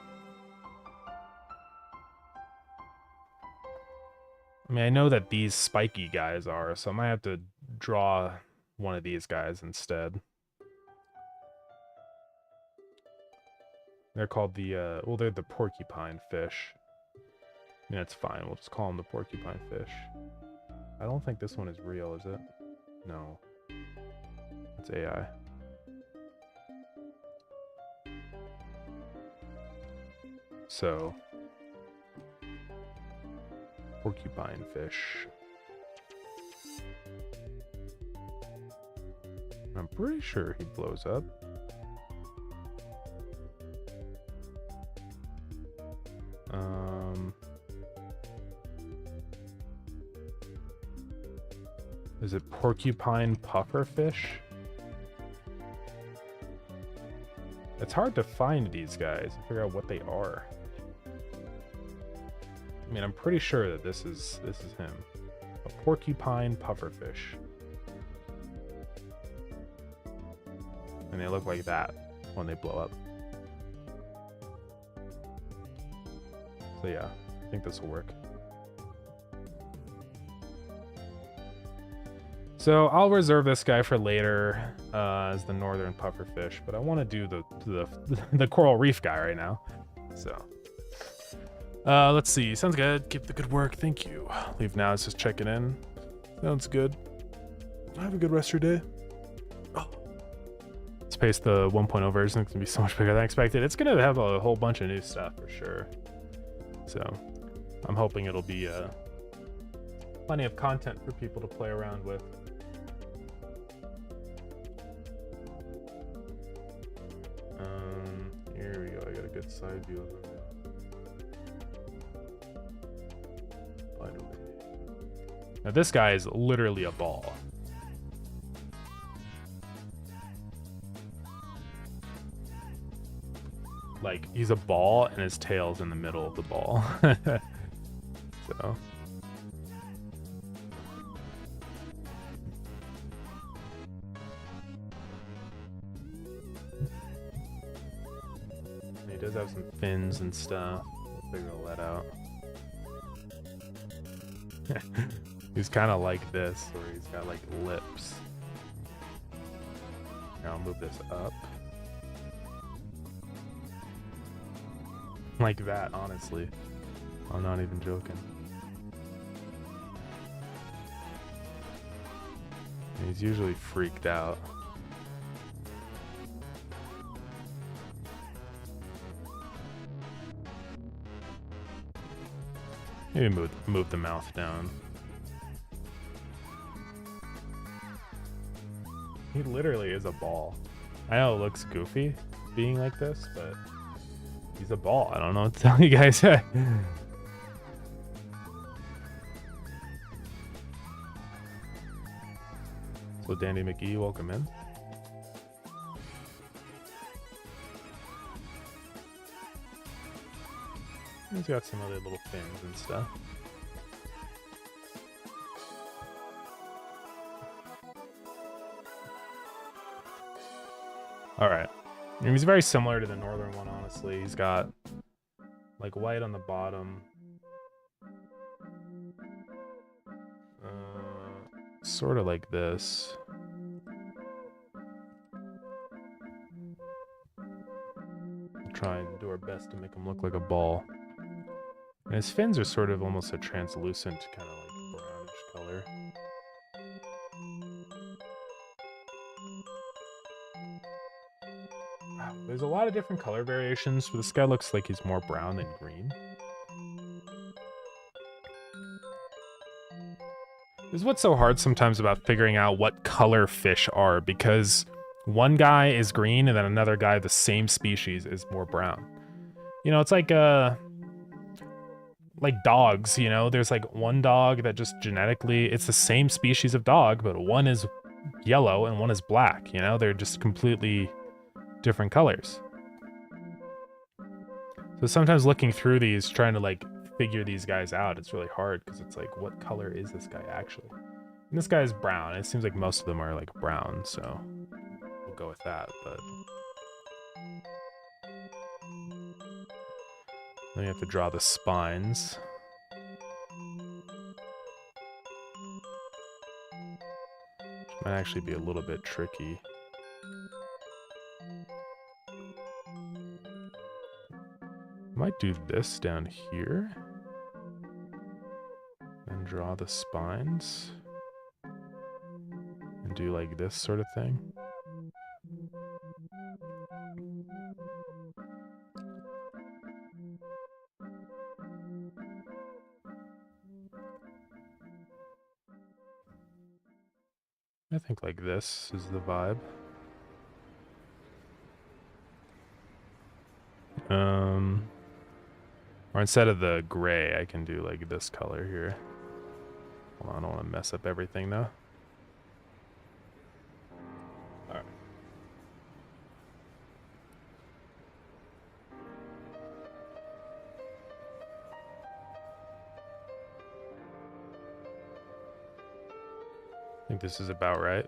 I mean, I know that these spiky guys are, so I might have to draw one of these guys instead. They're called the, well, they're the porcupine fish. Yeah, it's fine. We'll just call them the porcupine fish. I don't think this one is real, is it? No. It's AI. So, porcupine fish. I'm pretty sure he blows up. Is it porcupine pufferfish? It's hard to find these guys and figure out what they are. I mean, I'm pretty sure that this is him. A porcupine pufferfish. And they look like that when they blow up. So yeah, I think this will work. So I'll reserve this guy for later as the northern pufferfish, but I want to do the coral reef guy right now. So let's see. Sounds good. Keep the good work. Thank you. Leave now. It's just checking in. Sounds good. Have a good rest of your day. Oh. Let's paste the 1.0 version. It's gonna be so much bigger than I expected. It's gonna have a whole bunch of new stuff for sure. So I'm hoping it'll be plenty of content for people to play around with. Here we go. I got a good side view of him. Finally. Now this guy is literally a ball. Like, he's a ball and his tail's in the middle of the ball. So. He does have some fins and stuff. We'll figure all that out. He's kind of like this, where he's got like lips. Now I'll move this up. Like that, honestly. I'm not even joking. He's usually freaked out. Maybe move the mouth down. He literally is a ball. I know it looks goofy being like this, but he's a ball. I don't know what to tell you guys. So Dandy McGee, welcome in. He's got some other little fins and stuff. Alright. He's very similar to the northern one, honestly. He's got like white on the bottom. Sort of like this. We'll try and do our best to make him look like a ball. And his fins are sort of almost a translucent kind of like brownish color. There's a lot of different color variations, but this guy looks like he's more brown than green. This is what's so hard sometimes about figuring out what color fish are, because one guy is green and then another guy of the same species is more brown. You know, it's like dogs, you know? There's like one dog that just genetically, it's the same species of dog, but one is yellow and one is black, you know? They're just completely different colors. So sometimes looking through these, trying to like figure these guys out, it's really hard because it's like, what color is this guy actually? And this guy is brown. It seems like most of them are like brown, so we'll go with that. But then you have to draw the spines. Might actually be a little bit tricky. Might do this down here. And draw the spines. And do like this sort of thing. I think like this is the vibe. Or instead of the gray, I can do like this color here. Hold on, I don't want to mess up everything though. Alright. I think this is about right.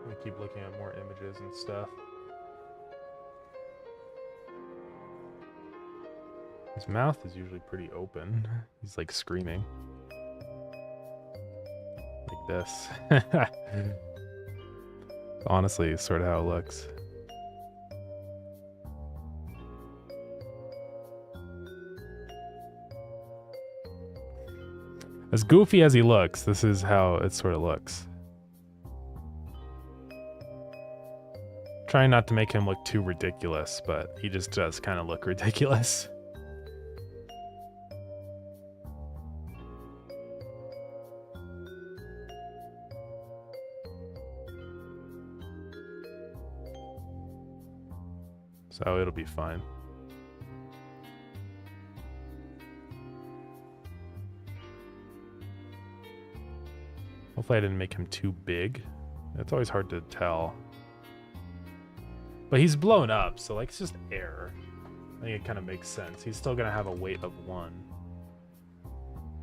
We keep looking at more images and stuff. His mouth is usually pretty open. He's like screaming. Like this. Honestly, it's sort of how it looks. As goofy as he looks, this is how it sort of looks. Trying not to make him look too ridiculous, but he just does kind of look ridiculous. So it'll be fine. Hopefully I didn't make him too big. It's always hard to tell. But he's blown up, so like it's just air. I think it kind of makes sense. He's still gonna have a weight of 1.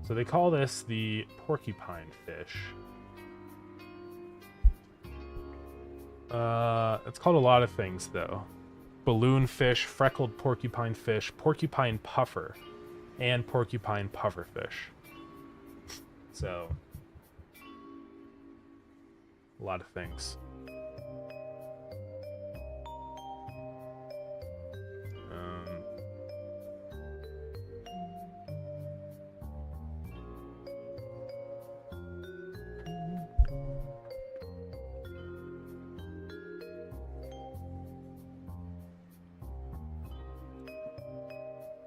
So they call this the porcupine fish. It's called a lot of things though. Balloon fish, freckled porcupine fish, porcupine puffer, and porcupine pufferfish. So, a lot of things.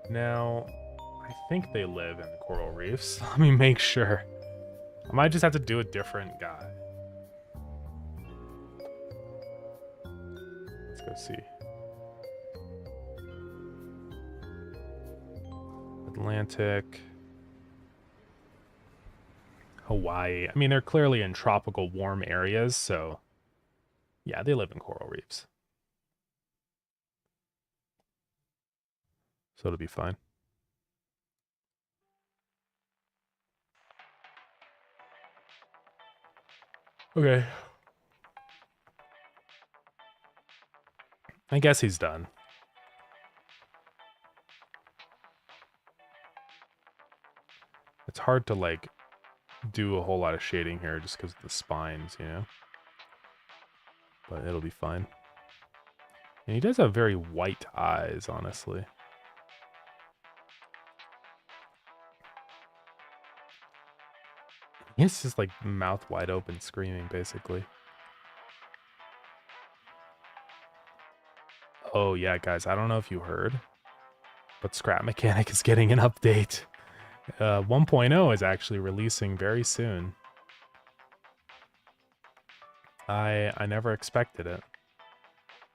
Now, I think they live in coral reefs. Let me make sure. I might just have to do a different guy. Let's go see. Atlantic. Hawaii. I mean, they're clearly in tropical warm areas, so yeah, they live in coral reefs. So it'll be fine. Okay. I guess he's done. It's hard to like do a whole lot of shading here just because of the spines, you know? But it'll be fine. And he does have very white eyes, honestly. He's just like mouth wide open screaming, basically. Oh yeah, guys, I don't know if you heard, but Scrap Mechanic is getting an update. 1.0 is actually releasing very soon. I never expected it.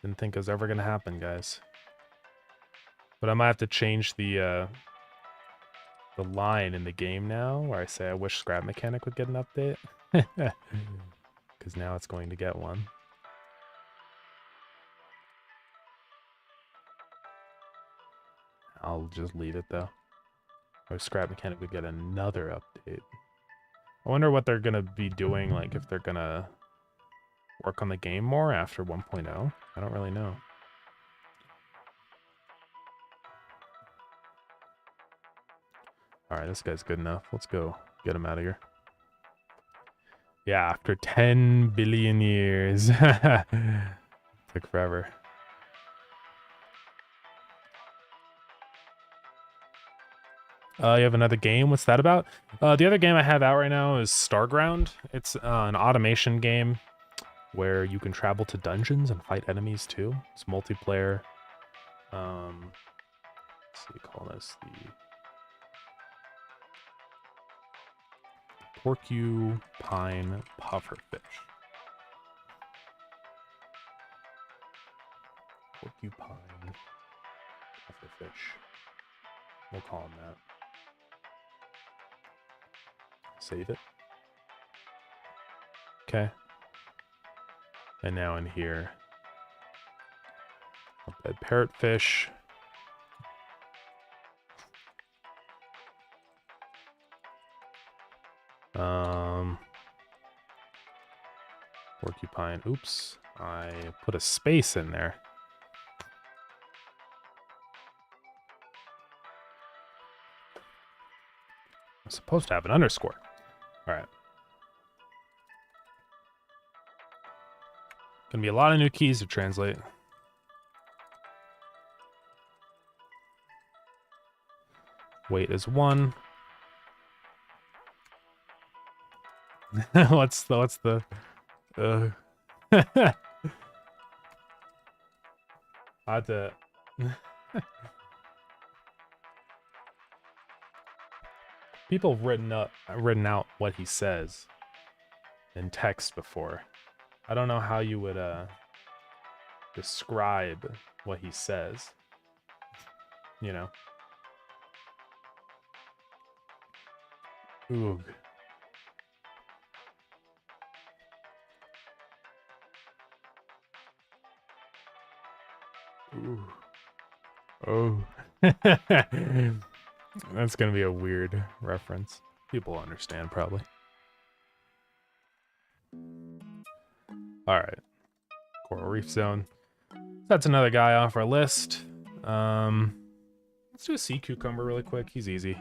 Didn't think it was ever gonna happen, guys. But I might have to change the line in the game now, where I say I wish Scrap Mechanic would get an update. Because now it's going to get one. I'll just leave it though. Or Scrap Mechanic would get another update. I wonder what they're gonna be doing, like if they're gonna work on the game more after 1.0. I don't really know. Alright, this guy's good enough. Let's go get him out of here. Yeah, after 10 billion years. Took forever. You have another game. What's that about? The other game I have out right now is Starground. It's an automation game where you can travel to dungeons and fight enemies too. It's multiplayer. Let's see, call this the Porcupine Pufferfish. Porcupine Pufferfish. We'll call him that. Save it. Okay. And now in here, a parrotfish. Porcupine. Oops. I put a space in there. I'm supposed to have an underscore. All right. Gonna be a lot of new keys to translate. Weight is 1. what's the I had to people have written out what he says in text before. I don't know how you would describe what he says. You know. Oog. Ooh. Oh. That's gonna be a weird reference. People understand probably. Alright. Coral Reef Zone. That's another guy off our list. Let's do a sea cucumber really quick. He's easy.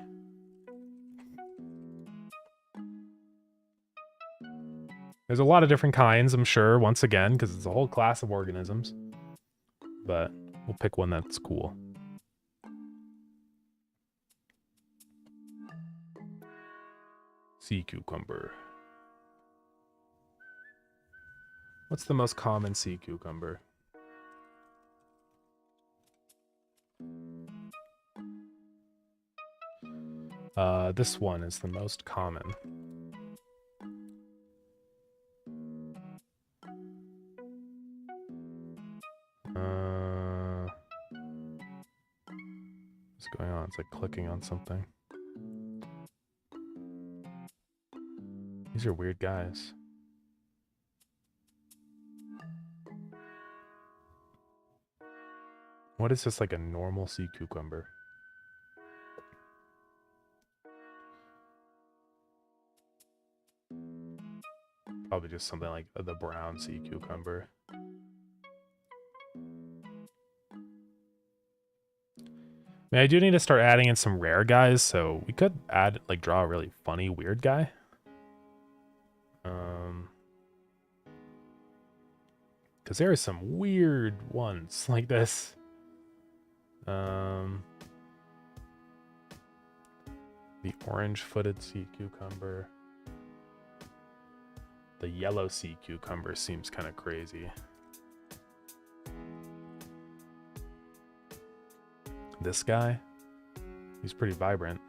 There's a lot of different kinds, I'm sure, once again, because it's a whole class of organisms. But we'll pick one that's cool. Sea cucumber. What's the most common sea cucumber? This one is the most common. What's going on? It's like clicking on something. These are weird guys. What is this, like a normal sea cucumber? Probably just something like the brown sea cucumber. I mean, I do need to start adding in some rare guys, so we could add, like, draw a really funny, weird guy. Because there are some weird ones like this. The orange-footed sea cucumber. The yellow sea cucumber seems kind of crazy. This guy, he's pretty vibrant.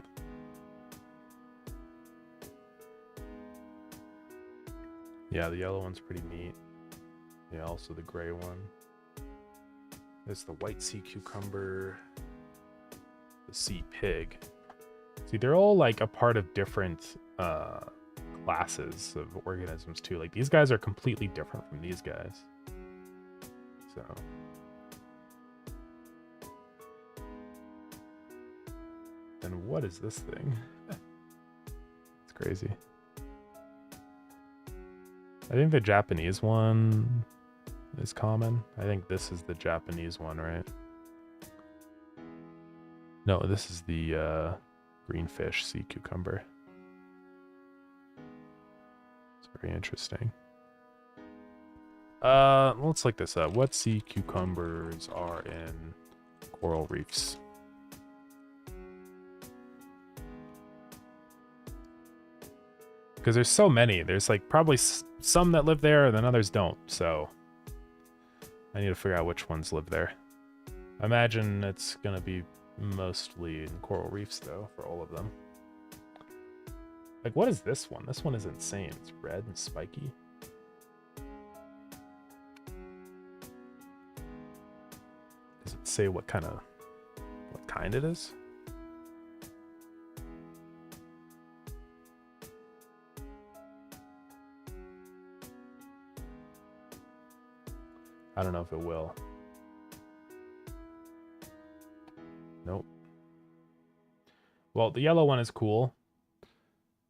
Yeah, the yellow one's pretty neat. Yeah, also the gray one. There's the white sea cucumber. The sea pig. See, they're all like a part of different classes of organisms too. Like these guys are completely different from these guys. So. And what is this thing? It's crazy. I think the Japanese one is common. I think this is the Japanese one, right? No, this is the greenfish sea cucumber. Sorry, Very interesting. Let's look this up. What sea cucumbers are in coral reefs? Because there's so many. There's like probably some that live there and then others don't. So I need to figure out which ones live there. I imagine it's going to be mostly in coral reefs though, for all of them. Like, what is this one? This one is insane. It's red and spiky. Does it say what kind it is? I don't know if it will. Nope. Well, the yellow one is cool.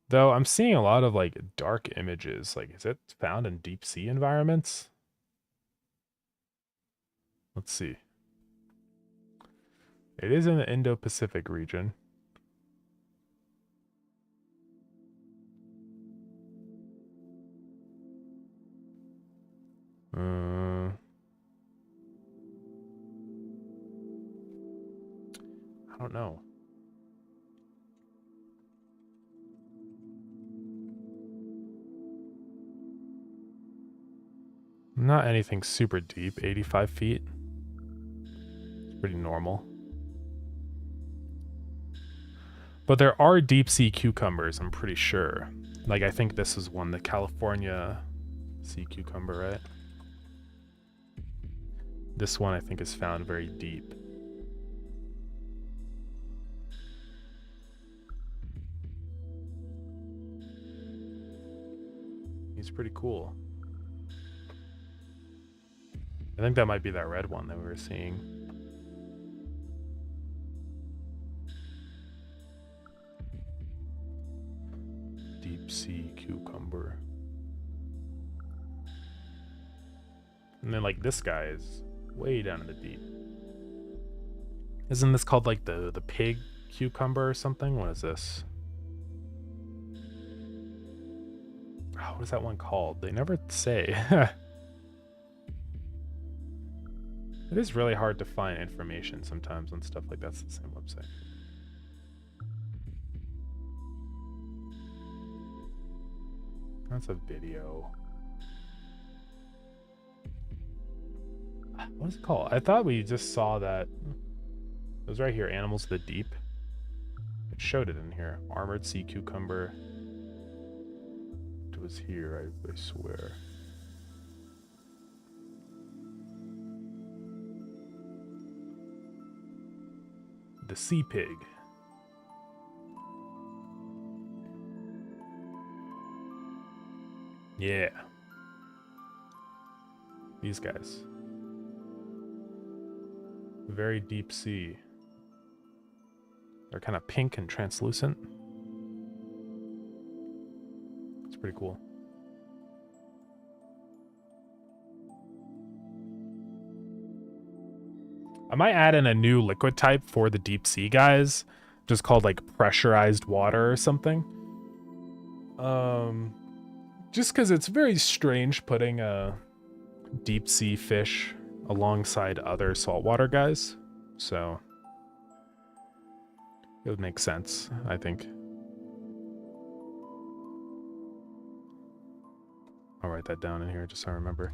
Though I'm seeing a lot of like dark images. Like, is it found in deep sea environments? Let's see. It is in the Indo-Pacific region. I don't know. Not anything super deep, 85 feet. It's pretty normal. But there are deep sea cucumbers, I'm pretty sure. Like, I think this is one, the California sea cucumber, right? This one I think is found very deep. He's pretty cool. I think that might be that red one that we were seeing. Deep sea cucumber. And then like this guy is way down in the deep. Isn't this called like the pig cucumber or something? What is this? Oh, what is that one called? They never say. It is really hard to find information sometimes on stuff like that's the same website. That's a video. What is it called? I thought we just saw that. It was right here, Animals of the Deep. It showed it in here. Armored sea cucumber. It was here, I swear. The sea pig. Yeah. These guys. Very deep sea. They're kind of pink and translucent. It's pretty cool. I might add in a new liquid type for the deep sea guys, just called like pressurized water or something. Just because it's very strange putting a deep sea fish alongside other saltwater guys, so it would make sense, I think. I'll write that down in here just so I remember.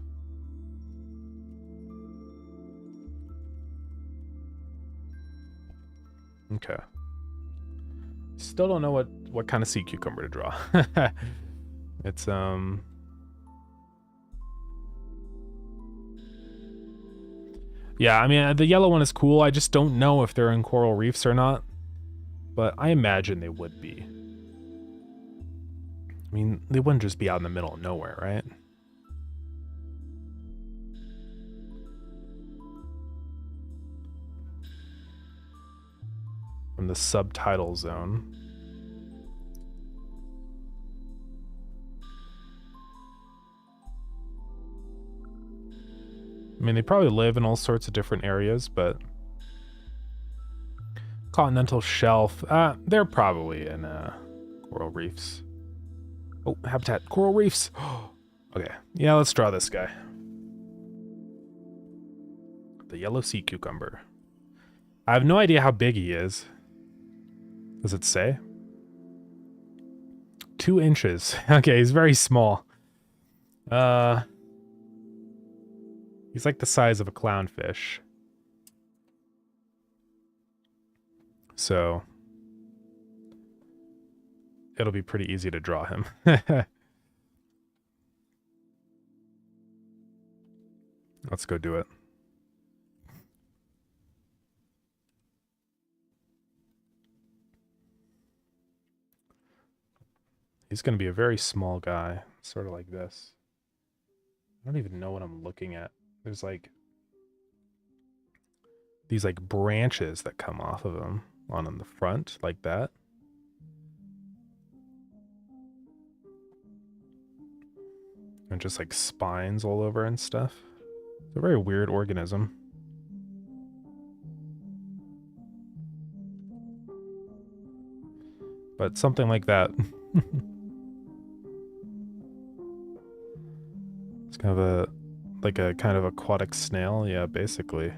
Okay. Still don't know what kind of sea cucumber to draw. It's yeah, I mean the yellow one is cool. I just don't know if they're in coral reefs or not. But I imagine they would be. I mean, they wouldn't just be out in the middle of nowhere, right? From the subtitle zone. I mean, they probably live in all sorts of different areas, but continental shelf, they're probably in coral reefs. Oh, habitat, coral reefs. Okay, yeah, let's draw this guy. The yellow sea cucumber. I have no idea how big he is. Does it say? 2 inches. Okay, he's very small. He's like the size of a clownfish. So it'll be pretty easy to draw him. Let's go do it. He's going to be a very small guy, sort of like this. I don't even know what I'm looking at. There's like these like branches that come off of him on the front, like that. And just like spines all over and stuff. It's a very weird organism. But something like that. It's kind of a, like a kind of aquatic snail. Yeah, basically.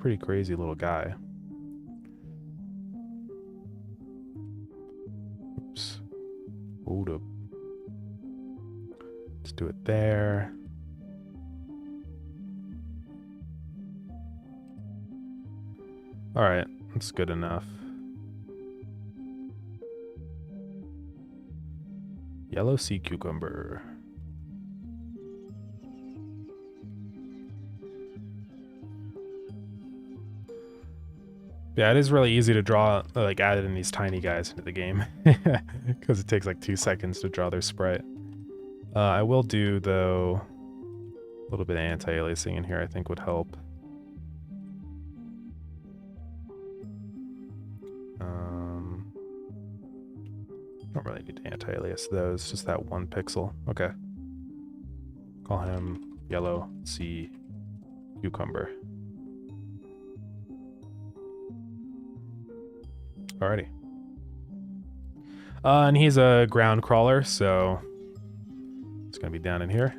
Pretty crazy little guy. Oops. Hold up. Let's do it there. All right, that's good enough. Yellow sea cucumber. Yeah, it is really easy to draw, like, add in these tiny guys into the game. Because it takes like 2 seconds to draw their sprite. I will do, though, a little bit of anti-aliasing in here I think would help. Don't really need to anti-alias those, just that 1 pixel. Okay. Call him yellow sea cucumber. Alrighty. And he's a ground crawler, so it's gonna be down in here.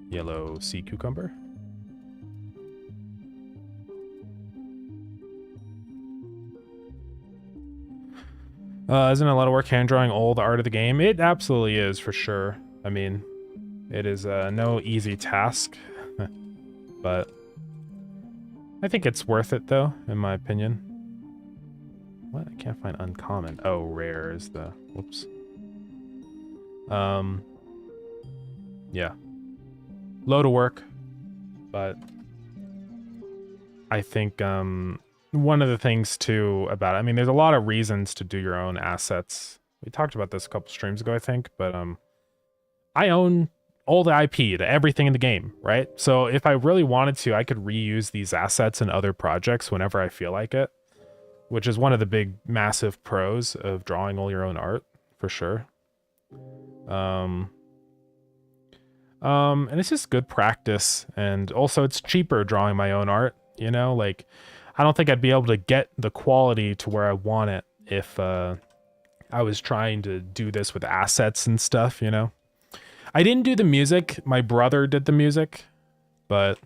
Yellow sea cucumber. Isn't a lot of work hand drawing all the art of the game? It absolutely is, for sure. I mean, it is no easy task, but I think it's worth it, though, in my opinion. What? I can't find uncommon. Oh, rare is the... Whoops. Yeah. Load of work, but I think, one of the things, too, about it, I mean, there's a lot of reasons to do your own assets. We talked about this a couple streams ago, I think, but, I own all the IP to everything in the game, right? So if I really wanted to, I could reuse these assets in other projects whenever I feel like it, which is one of the big, massive pros of drawing all your own art, for sure. And it's just good practice, and also it's cheaper drawing my own art, you know? Like, I don't think I'd be able to get the quality to where I want it if I was trying to do this with assets and stuff, you know? I didn't do the music. My brother did the music, but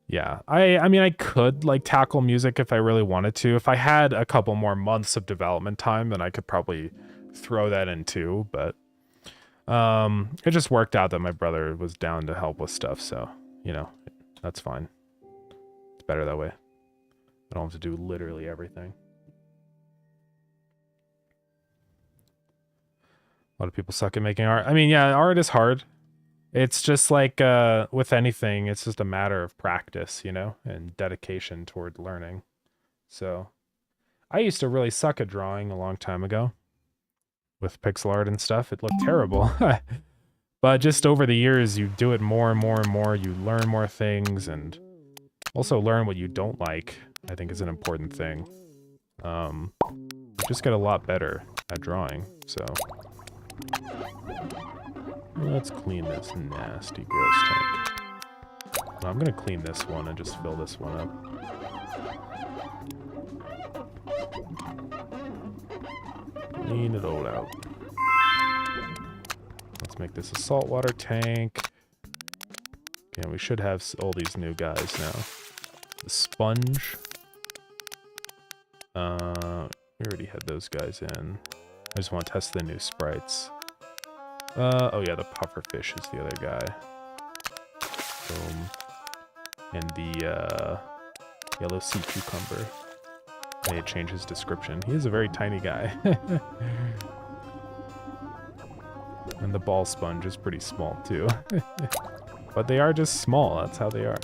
yeah, I mean, I could like tackle music if I really wanted to. If I had a couple more months of development time, then I could probably throw that in too, but it just worked out that my brother was down to help with stuff, so, you know, that's fine. It's better that way. I don't have to do literally everything. A lot of people suck at making art. I mean, yeah, art is hard. It's just like with anything, it's just a matter of practice, you know, and dedication toward learning. So I used to really suck at drawing a long time ago with pixel art and stuff. It looked terrible. But just over the years, you do it more and more and more. You learn more things and also learn what you don't like, I think is an important thing. Just get a lot better at drawing, so... Let's clean this nasty, gross tank. No, I'm gonna clean this one and just fill this one up. Clean it all out. Let's make this a saltwater tank. And we should have all these new guys now. The sponge. We already had those guys in. I just want to test the new sprites. Oh yeah, the pufferfish is the other guy. Boom. And the yellow sea cucumber. I need to change his description. He is a very tiny guy. And the ball sponge is pretty small too. But they are just small, that's how they are.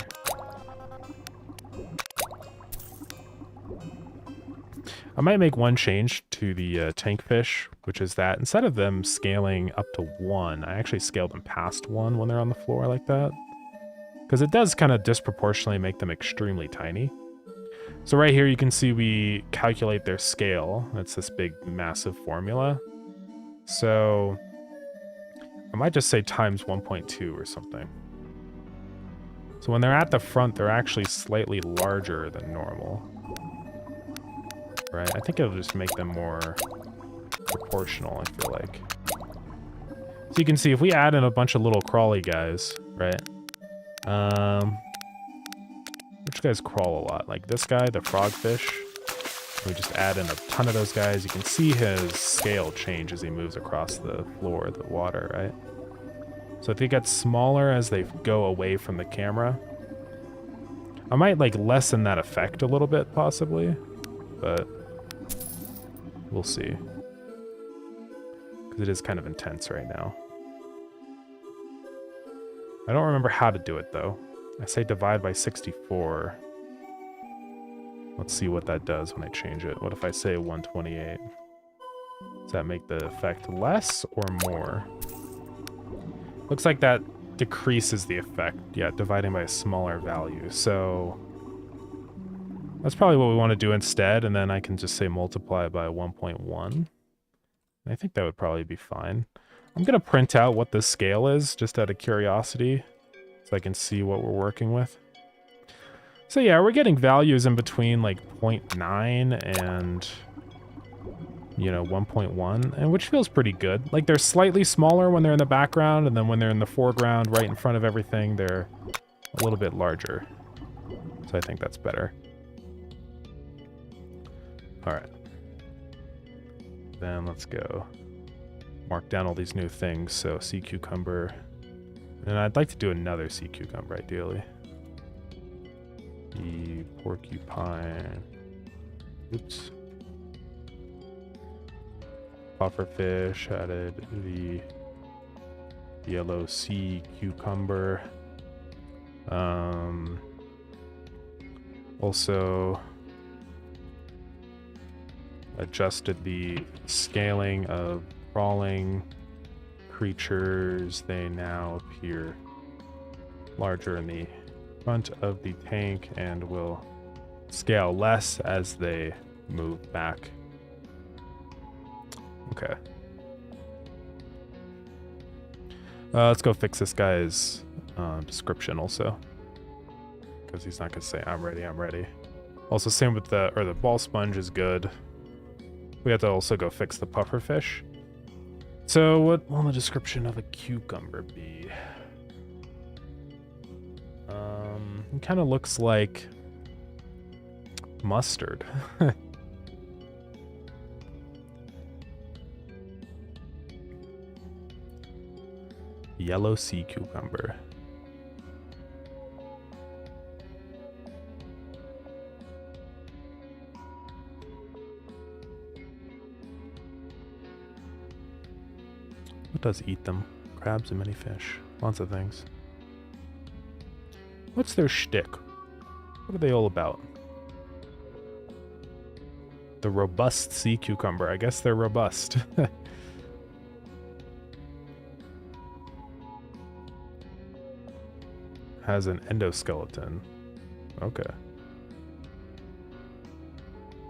I might make one change to the tank fish, which is that instead of them scaling up to 1, I actually scale them past 1 when they're on the floor like that. Because it does kind of disproportionately make them extremely tiny. So right here you can see we calculate their scale. It's this big massive formula. So I might just say times 1.2 or something. So when they're at the front, they're actually slightly larger than normal. Right? I think it'll just make them more proportional, I feel like. So you can see if we add in a bunch of little crawly guys, right? Which guys crawl a lot? Like this guy, the frogfish. We just add in a ton of those guys. You can see his scale change as he moves across the floor, the water, right? So if they get smaller as they go away from the camera, I might like lessen that effect a little bit possibly, but we'll see. Because it is kind of intense right now. I don't remember how to do it though. I say divide by 64. Let's see what that does when I change it. What if I say 128? Does that make the effect less or more? Looks like that decreases the effect. Yeah, dividing by a smaller value. So that's probably what we want to do instead. And then I can just say multiply by 1.1. I think that would probably be fine. I'm going to print out what the scale is just out of curiosity so I can see what we're working with. So yeah, we're getting values in between like 0.9 and, you know, 1.1, and which feels pretty good. Like they're slightly smaller when they're in the background, and then when they're in the foreground right in front of everything, they're a little bit larger. So I think that's better. All right. Then let's go mark down all these new things. So sea cucumber. And I'd like to do another sea cucumber, ideally. The porcupine. Oops. Pufferfish added. The yellow sea cucumber. Also adjusted the scaling of crawling creatures. They now appear larger in the front of the tank and will scale less as they move back. Okay. Let's go fix this guy's description also, because he's not gonna say I'm ready, I'm ready. Also, same with the ball sponge is good. We have to also go fix the pufferfish. So what will the description of a cucumber be? It kind of looks like mustard. Yellow sea cucumber. What does eat them? Crabs and many fish. Lots of things. What's their shtick? What are they all about? The robust sea cucumber. I guess they're robust. Has an endoskeleton. Okay.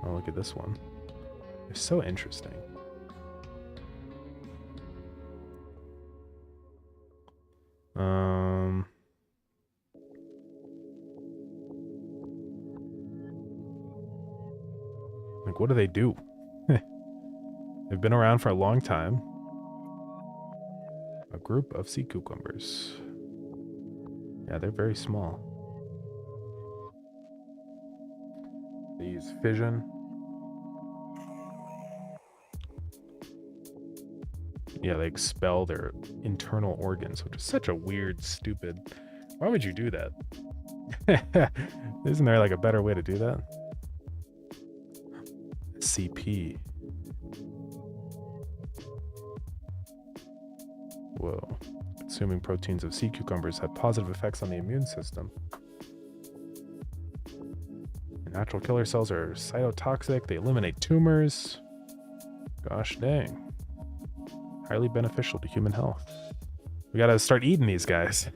Oh, look at this one. They're so interesting. Like, what do they do? They've been around for a long time. A group of sea cucumbers. Yeah, they're very small. They use fission. Yeah, they expel their internal organs, which is such a weird, stupid... Why would you do that? Isn't there like a better way to do that? CP. Whoa. Consuming proteins of sea cucumbers have positive effects on the immune system. Natural killer cells are cytotoxic. They eliminate tumors. Gosh dang. Highly beneficial to human health. We gotta start eating these guys.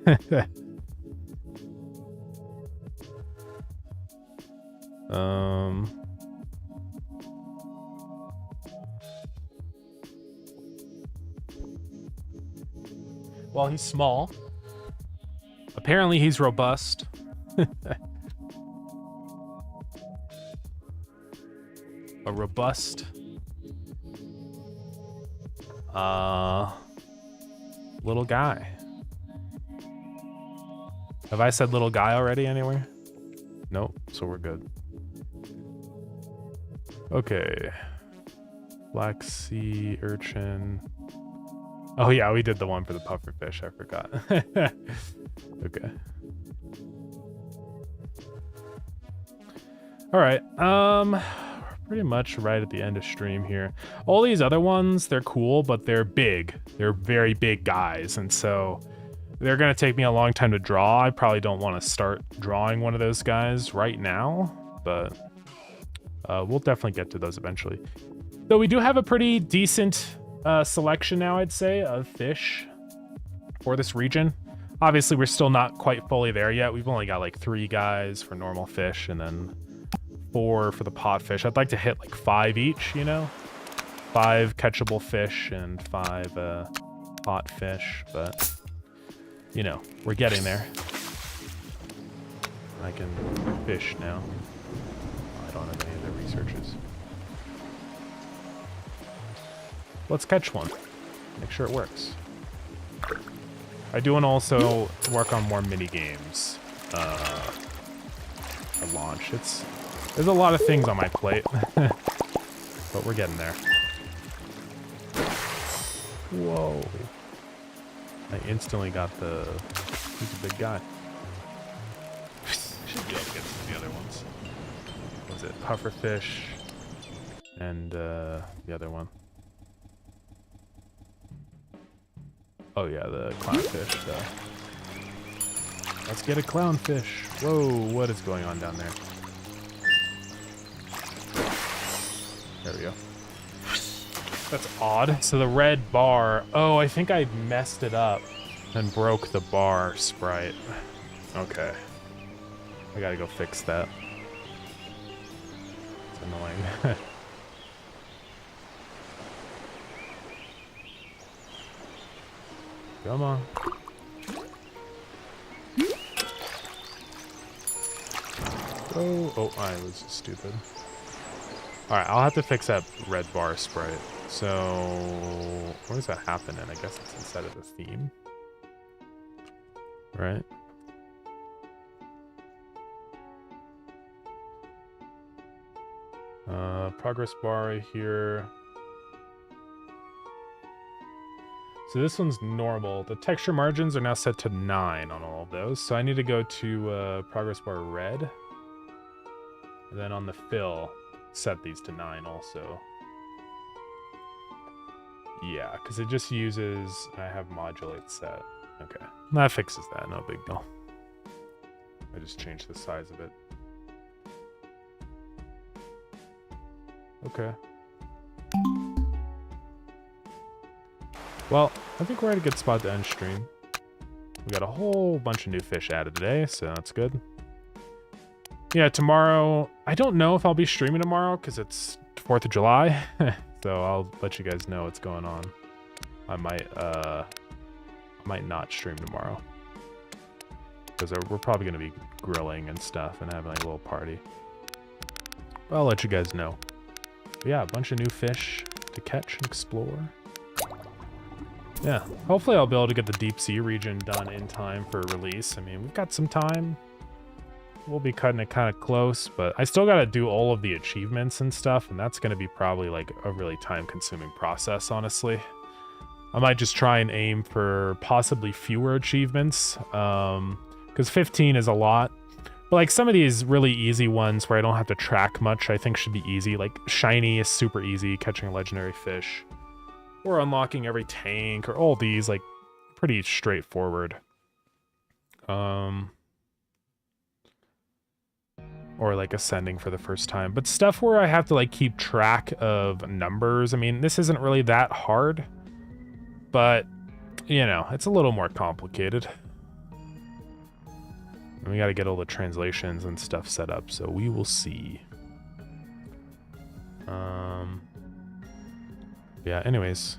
Well, he's small. Apparently he's robust. A robust little guy. Have I said little guy already anywhere? Nope, so we're good. Okay. Black sea urchin. Oh yeah, we did the one for the pufferfish, I forgot. Okay. All right. Pretty much right at the end of stream here. All these other ones, they're cool, but they're big. They're very big guys, and so they're gonna take me a long time to draw. I probably don't want to start drawing one of those guys right now, but we'll definitely get to those eventually. Though we do have a pretty decent selection now, I'd say, of fish for this region. Obviously, we're still not quite fully there yet. We've only got like 3 guys for normal fish, and then 4 for the pot fish. I'd like to hit like 5 each, you know? 5 catchable fish and 5 pot fish, but you know, we're getting there. I can fish now. I don't have any other researches. Let's catch one. Make sure it works. I do want to also work on more mini games at launch. There's a lot of things on my plate, but we're getting there. Whoa. I instantly got the... He's a big guy. Should be able to get some of the other ones. What was it? Pufferfish and the other one. Oh yeah, the clownfish. Let's get a clownfish. Whoa, what is going on down there? There we go. That's odd. So the red bar... Oh, I think I messed it up and broke the bar sprite. Okay. I gotta go fix that. It's annoying. Come on. Oh, I was stupid. Alright, I'll have to fix that red bar sprite. So, where does that happen in? I guess it's inside of the theme. Right? Progress bar right here. So this one's normal. The texture margins are now set to 9 on all of those. So I need to go to progress bar red. And then on the fill, set these to 9 also. Yeah, because it just uses... I have modulate set. Okay. That fixes that. No big deal. I just changed the size of it. Okay. Well, I think we're at a good spot to end stream. We got a whole bunch of new fish added today, so that's good. Yeah, tomorrow... I don't know if I'll be streaming tomorrow, because it's 4th of July. So I'll let you guys know what's going on. I might not stream tomorrow. Because we're probably going to be grilling and stuff and having like a little party. But I'll let you guys know. But yeah, a bunch of new fish to catch and explore. Yeah, hopefully I'll be able to get the deep sea region done in time for release. I mean, we've got some time. We'll be cutting it kind of close, but I still got to do all of the achievements and stuff, and that's going to be probably like a really time-consuming process, honestly. I might just try and aim for possibly fewer achievements, because 15 is a lot. But like some of these really easy ones where I don't have to track much, I think should be easy. Like shiny is super easy, catching a legendary fish. Or unlocking every tank, or all these, like, pretty straightforward. Or, like, ascending for the first time. But stuff where I have to, like, keep track of numbers, I mean, this isn't really that hard. But, you know, it's a little more complicated. And we gotta get all the translations and stuff set up, so we will see. Yeah, anyways,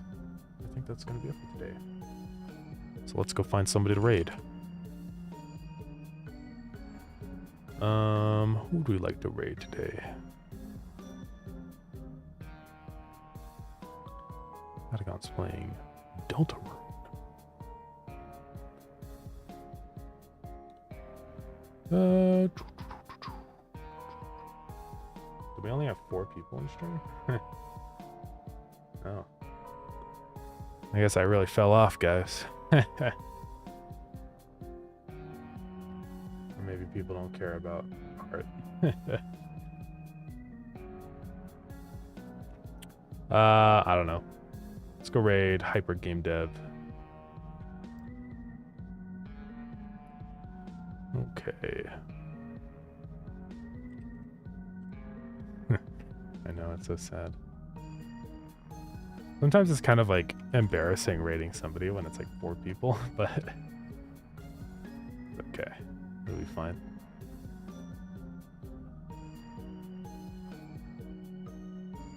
I think that's going to be it for today. So let's go find somebody to raid. Who do we like to raid today? Patagon's playing Deltarune. Do we only have 4 people in stream? Oh. I guess I really fell off, guys. Or maybe people don't care about art. I don't know. Let's go raid Hyper Gamedev. Okay. I know, it's so sad. Sometimes it's kind of like embarrassing raiding somebody when it's like 4 people, but okay, it'll be fine.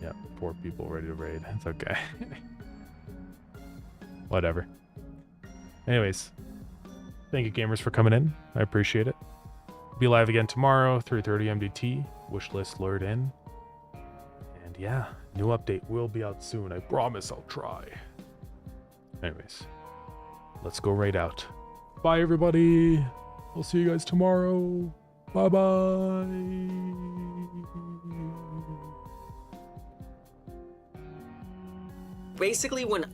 Yeah, 4 people ready to raid. It's okay. Whatever. Anyways, thank you gamers for coming in. I appreciate it. Be live again tomorrow, 3:30 MDT. Wishlist lured in. And yeah, new update will be out soon. I promise I'll try. Anyways, let's go raid out. Bye, everybody. I'll see you guys tomorrow. Bye-bye. Basically, when